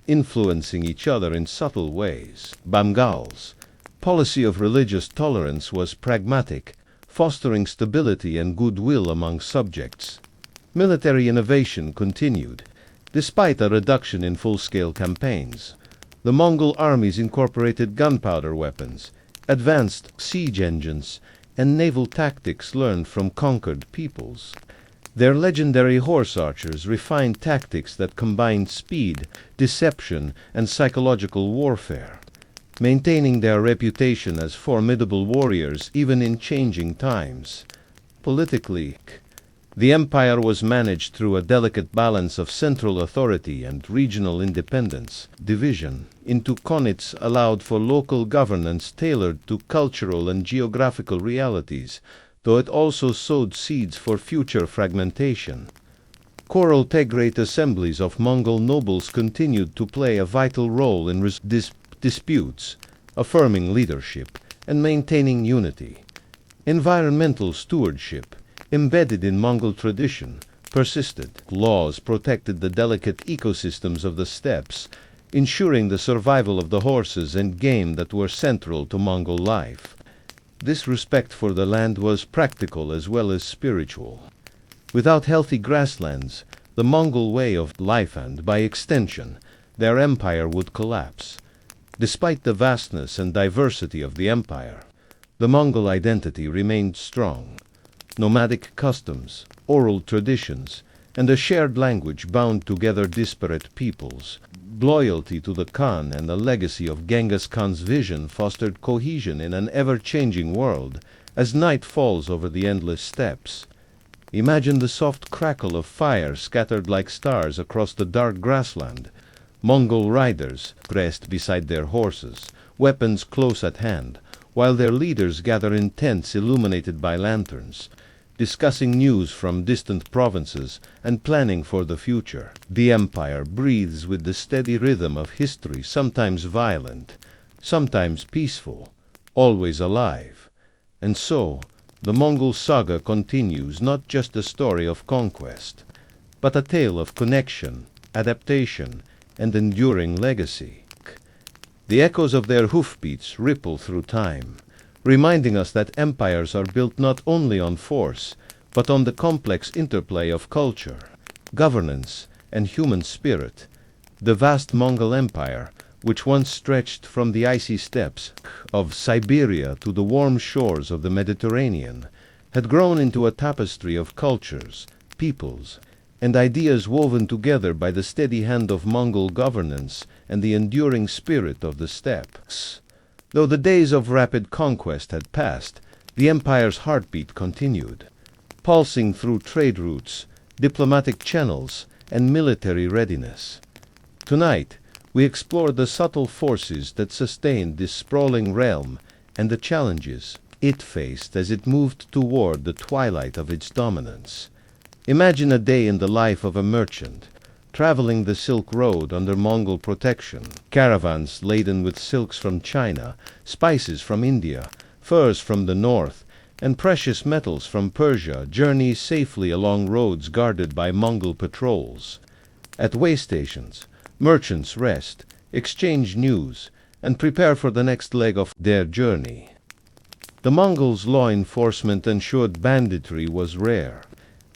influencing each other in subtle ways. Mongols' policy of religious tolerance was pragmatic, fostering stability and goodwill among subjects. Military innovation continued. Despite a reduction in full-scale campaigns, the Mongol armies incorporated gunpowder weapons, advanced siege engines, and naval tactics learned from conquered peoples. Their legendary horse archers refined tactics that combined speed, deception, and psychological warfare, maintaining their reputation as formidable warriors even in changing times. Politically, the empire was managed through a delicate balance of central authority and regional independence. Division into khanates allowed for local governance tailored to cultural and geographical realities, though it also sowed seeds for future fragmentation. Choral tegrate assemblies of Mongol nobles continued to play a vital role in disputes, affirming leadership, and maintaining unity. Environmental stewardship, embedded in Mongol tradition, persisted. Laws protected the delicate ecosystems of the steppes, ensuring the survival of the horses and game that were central to Mongol life. This respect for the land was practical as well as spiritual. Without healthy grasslands, the Mongol way of life and, by extension, their empire would collapse. Despite the vastness and diversity of the empire, the Mongol identity remained strong. Nomadic customs, oral traditions, and a shared language bound together disparate peoples. Loyalty to the Khan and the legacy of Genghis Khan's vision fostered cohesion in an ever-changing world as night falls over the endless steppes. Imagine the soft crackle of fire scattered like stars across the dark grassland. Mongol riders rest beside their horses, weapons close at hand, while their leaders gather in tents illuminated by lanterns, discussing news from distant provinces and planning for the future. The empire breathes with the steady rhythm of history, sometimes violent, sometimes peaceful, always alive. And so, the Mongol saga continues, not just a story of conquest, but a tale of connection, adaptation, and enduring legacy. The echoes of their hoofbeats ripple through time, reminding us that empires are built not only on force, but on the complex interplay of culture, governance, and human spirit. The vast Mongol Empire, which once stretched from the icy steppes of Siberia to the warm shores of the Mediterranean, had grown into a tapestry of cultures, peoples, and ideas woven together by the steady hand of Mongol governance and the enduring spirit of the steppes. Though the days of rapid conquest had passed, the empire's heartbeat continued, pulsing through trade routes, diplomatic channels, and military readiness. Tonight, We explore the subtle forces that sustained this sprawling realm and the challenges it faced as it moved toward the twilight of its dominance. Imagine a day in the life of a merchant, traveling the Silk Road under Mongol protection. Caravans laden with silks from China, spices from India, furs from the north, and precious metals from Persia journey safely along roads guarded by Mongol patrols. At way stations, merchants rest, exchange news, and prepare for the next leg of their journey. The Mongols' law enforcement ensured banditry was rare,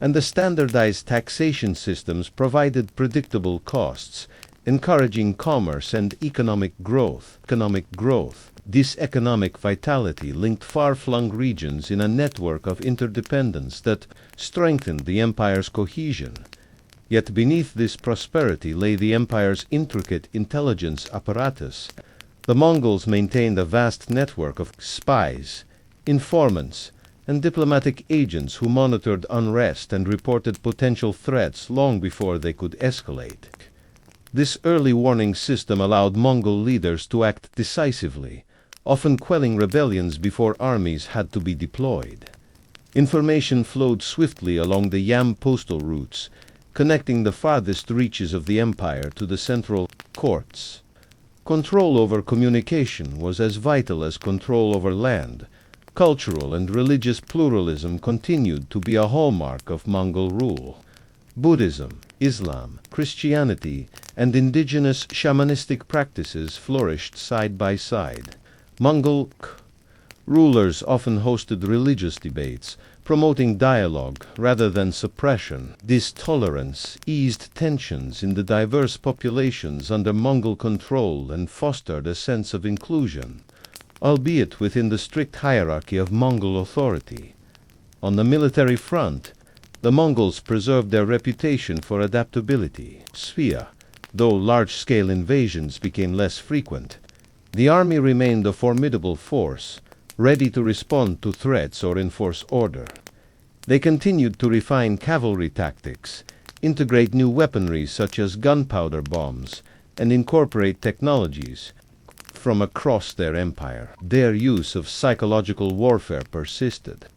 and the standardized taxation systems provided predictable costs, encouraging commerce and economic growth. This economic vitality linked far-flung regions in a network of interdependence that strengthened the empire's cohesion. Yet beneath this prosperity lay the empire's intricate intelligence apparatus. The Mongols maintained a vast network of spies, informants, and diplomatic agents who monitored unrest and reported potential threats long before they could escalate. This early warning system allowed Mongol leaders to act decisively, often quelling rebellions before armies had to be deployed. Information flowed swiftly along the Yam postal routes, connecting the farthest reaches of the empire to the central courts. Control over communication was as vital as control over land. Cultural and religious pluralism continued to be a hallmark of Mongol rule. Buddhism, Islam, Christianity, and indigenous shamanistic practices flourished side by side. Mongol rulers often hosted religious debates, promoting dialogue rather than suppression. This tolerance eased tensions in the diverse populations under Mongol control and fostered a sense of inclusion, albeit within the strict hierarchy of Mongol authority. On the military front, the Mongols preserved their reputation for adaptability. Though large-scale invasions became less frequent, the army remained a formidable force, ready to respond to threats or enforce order. They continued to refine cavalry tactics, integrate new weaponry such as gunpowder bombs, and incorporate technologies from across their empire. Their use of psychological warfare persisted,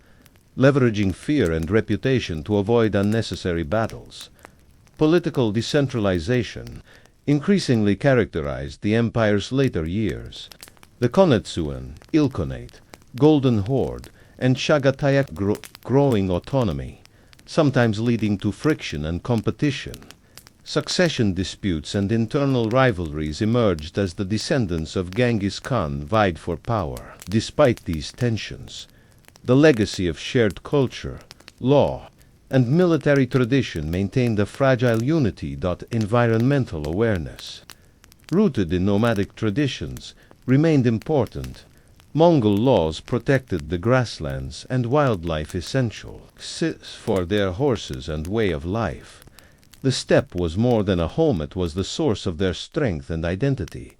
leveraging fear and reputation to avoid unnecessary battles. Political decentralization increasingly characterized the empire's later years. The Konnetsuan, Ilkhanate, Golden Horde, and Chagatayak growing autonomy, sometimes leading to friction and competition. Succession disputes and internal rivalries emerged as the descendants of Genghis Khan vied for power. Despite these tensions, the legacy of shared culture, law, and military tradition maintained a fragile unity. Environmental awareness, rooted in nomadic traditions, remained important. Mongol laws protected the grasslands and wildlife essential for their horses and way of life. The steppe was more than a home, it was the source of their strength and identity.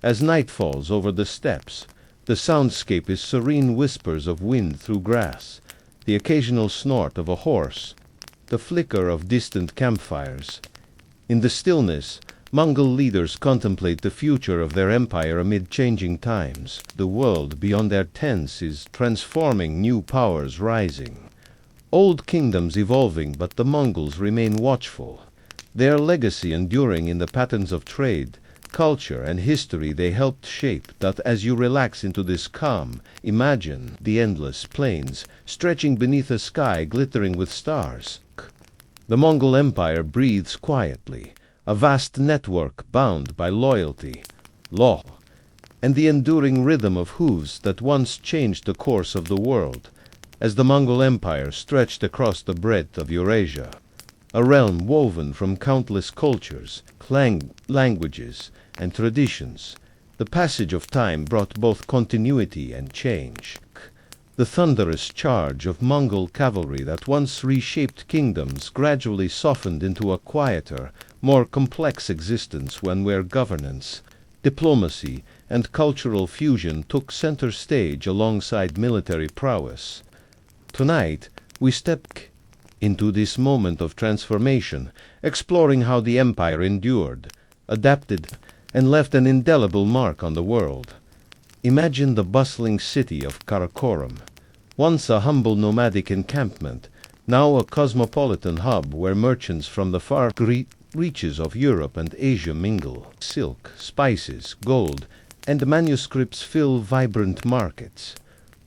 As night falls over the steppes, the soundscape is serene whispers of wind through grass, the occasional snort of a horse, the flicker of distant campfires. In the stillness, Mongol leaders contemplate the future of their empire amid changing times. The world beyond their tents is transforming, new powers rising. Old kingdoms evolving, but the Mongols remain watchful. Their legacy enduring in the patterns of trade, culture, and history they helped shape. That as you relax into this calm, imagine the endless plains stretching beneath a sky glittering with stars. The Mongol Empire breathes quietly, a vast network bound by loyalty, law, and the enduring rhythm of hooves that once changed the course of the world. As the Mongol Empire stretched across the breadth of Eurasia, a realm woven from countless cultures, languages, and traditions, the passage of time brought both continuity and change. The thunderous charge of Mongol cavalry that once reshaped kingdoms gradually softened into a quieter, more complex existence where governance, diplomacy, and cultural fusion took center stage alongside military prowess. Tonight, we step into this moment of transformation, exploring how the empire endured, adapted, and left an indelible mark on the world. Imagine the bustling city of Karakoram, once a humble nomadic encampment, now a cosmopolitan hub where merchants from the far reaches of Europe and Asia mingle. Silk, spices, gold, and manuscripts fill vibrant markets,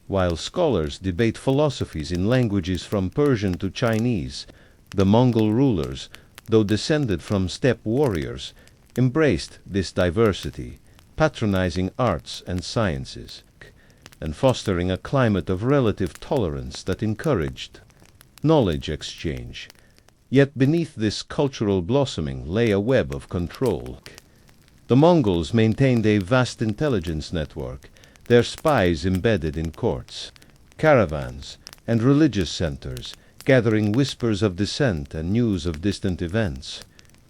while scholars debate philosophies in languages from Persian to Chinese. The Mongol rulers, though descended from steppe warriors, embraced this diversity, patronizing arts and sciences, and fostering a climate of relative tolerance that encouraged knowledge exchange. Yet beneath this cultural blossoming lay a web of control. The Mongols maintained a vast intelligence network, their spies embedded in courts, caravans, and religious centers, gathering whispers of dissent and news of distant events.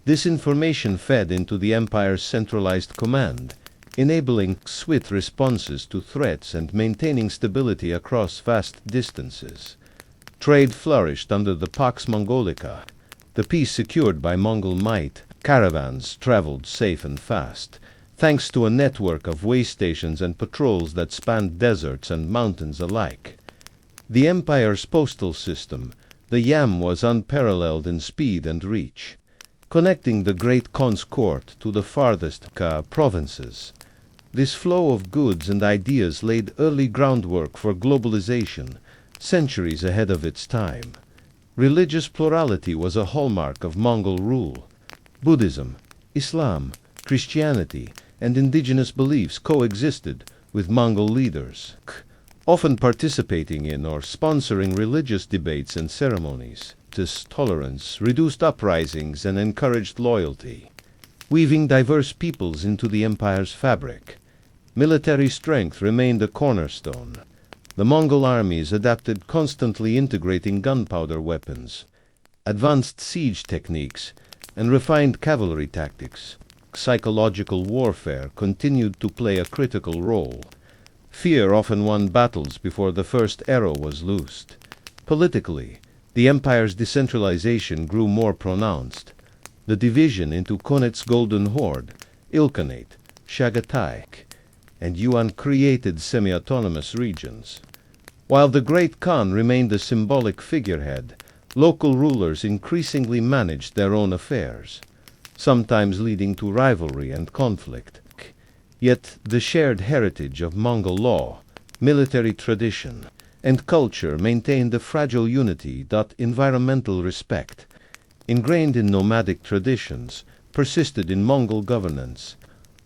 This information fed into the empire's centralized command, enabling swift responses to threats and maintaining stability across vast distances. Trade flourished under the Pax Mongolica, the peace secured by Mongol might. Caravans traveled safe and fast, thanks to a network of way stations and patrols that spanned deserts and mountains alike. The empire's postal system, the Yam, was unparalleled in speed and reach, connecting the great Khan's court to the farthest provinces. This flow of goods and ideas laid early groundwork for globalization, centuries ahead of its time. Religious plurality was a hallmark of Mongol rule. Buddhism, Islam, Christianity, and indigenous beliefs coexisted with Mongol leaders, often participating in or sponsoring religious debates and ceremonies. This tolerance reduced uprisings and encouraged loyalty, weaving diverse peoples into the empire's fabric. Military strength remained a cornerstone. The Mongol armies adapted, constantly integrating gunpowder weapons, advanced siege techniques, and refined cavalry tactics. Psychological warfare continued to play a critical role. Fear often won battles before the first arrow was loosed. Politically, the empire's decentralization grew more pronounced. The division into Khan's Golden Horde, Ilkhanate, Chagatai, and Yuan created semi-autonomous regions. While the Great Khan remained a symbolic figurehead, local rulers increasingly managed their own affairs, sometimes leading to rivalry and conflict. Yet the shared heritage of Mongol law, military tradition, and culture maintained a fragile unity that environmental respect, ingrained in nomadic traditions, persisted in Mongol governance.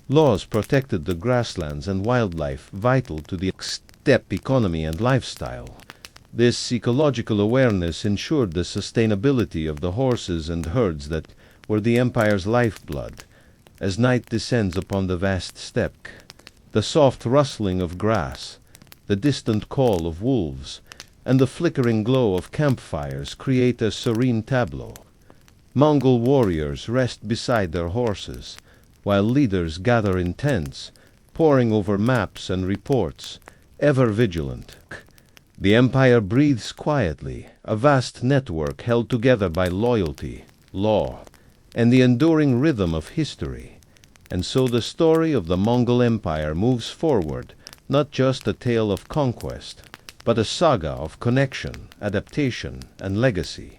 Laws protected the grasslands and wildlife vital to the steppe economy and lifestyle. This ecological awareness ensured the sustainability of the horses and herds that were the empire's lifeblood. As night descends upon the vast steppe, the soft rustling of grass, the distant call of wolves, and the flickering glow of campfires create a serene tableau. Mongol warriors rest beside their horses, while leaders gather in tents, poring over maps and reports, ever vigilant. The empire breathes quietly, a vast network held together by loyalty, law, and the enduring rhythm of history. And so the story of the Mongol Empire moves forward, not just a tale of conquest, but a saga of connection, adaptation, and legacy.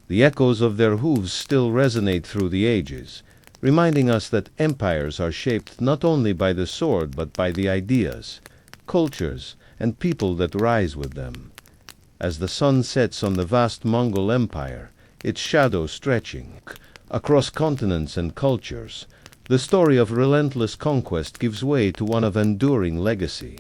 The echoes of their hooves still resonate through the ages, reminding us that empires are shaped not only by the sword but by the ideas, cultures, and people that rise with them. As the sun sets on the vast Mongol Empire, its shadow stretching across continents and cultures, the story of relentless conquest gives way to one of enduring legacy.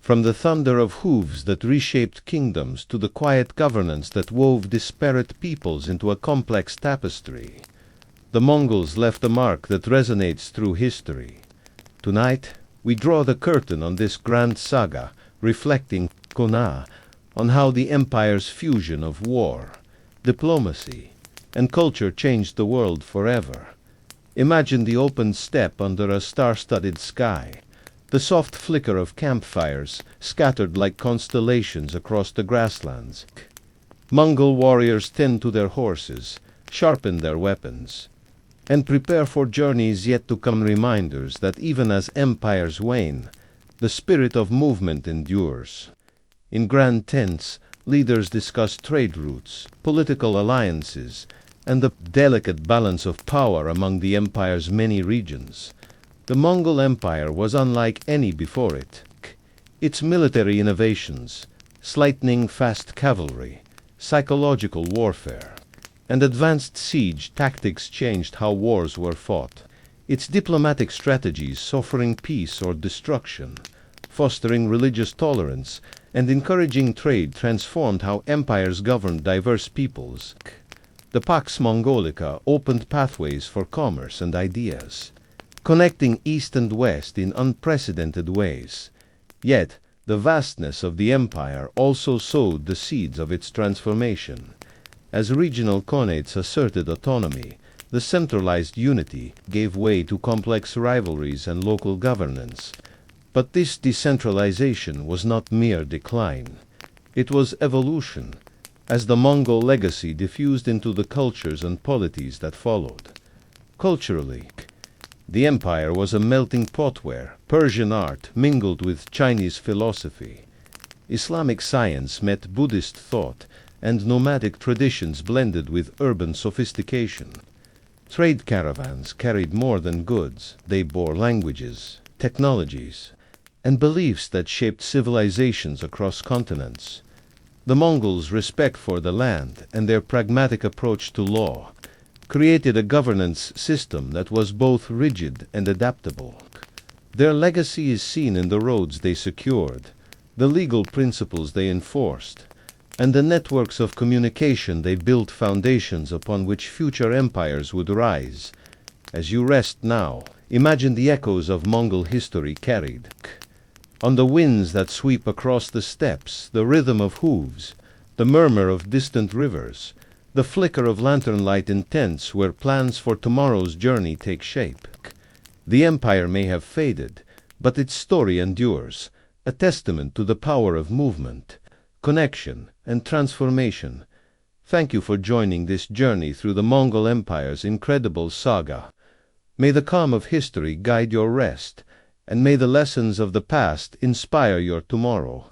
From the thunder of hooves that reshaped kingdoms to the quiet governance that wove disparate peoples into a complex tapestry, the Mongols left a mark that resonates through history. Tonight, we draw the curtain on this grand saga, reflecting on how the empire's fusion of war, diplomacy, and culture changed the world forever. Imagine the open steppe under a star-studded sky, the soft flicker of campfires scattered like constellations across the grasslands. Mongol warriors tend to their horses, sharpen their weapons, and prepare for journeys yet to come, reminders that even as empires wane, the spirit of movement endures. In grand tents, leaders discuss trade routes, political alliances, and the delicate balance of power among the empire's many regions. The Mongol Empire was unlike any before it. Its military innovations, lightning fast cavalry, psychological warfare, and advanced siege tactics changed how wars were fought. Its diplomatic strategies offering peace or destruction, fostering religious tolerance, and encouraging trade transformed how empires governed diverse peoples. The Pax Mongolica opened pathways for commerce and ideas, connecting East and West in unprecedented ways. Yet, the vastness of the empire also sowed the seeds of its transformation. As regional khanates asserted autonomy, the centralized unity gave way to complex rivalries and local governance. But this decentralization was not mere decline. It was evolution, as the Mongol legacy diffused into the cultures and polities that followed. Culturally, the empire was a melting pot where Persian art mingled with Chinese philosophy. Islamic science met Buddhist thought, and nomadic traditions blended with urban sophistication. Trade caravans carried more than goods. They bore languages, technologies, and beliefs that shaped civilizations across continents. The Mongols' respect for the land and their pragmatic approach to law created a governance system that was both rigid and adaptable. Their legacy is seen in the roads they secured, the legal principles they enforced, and the networks of communication they built, foundations upon which future empires would rise. As you rest now, imagine the echoes of Mongol history carried on the winds that sweep across the steppes, the rhythm of hooves, the murmur of distant rivers, the flicker of lantern light in tents where plans for tomorrow's journey take shape. The empire may have faded, but its story endures, a testament to the power of movement, connection, and transformation. Thank you for joining this journey through the Mongol Empire's incredible saga. May the calm of history guide your rest, and may the lessons of the past inspire your tomorrow.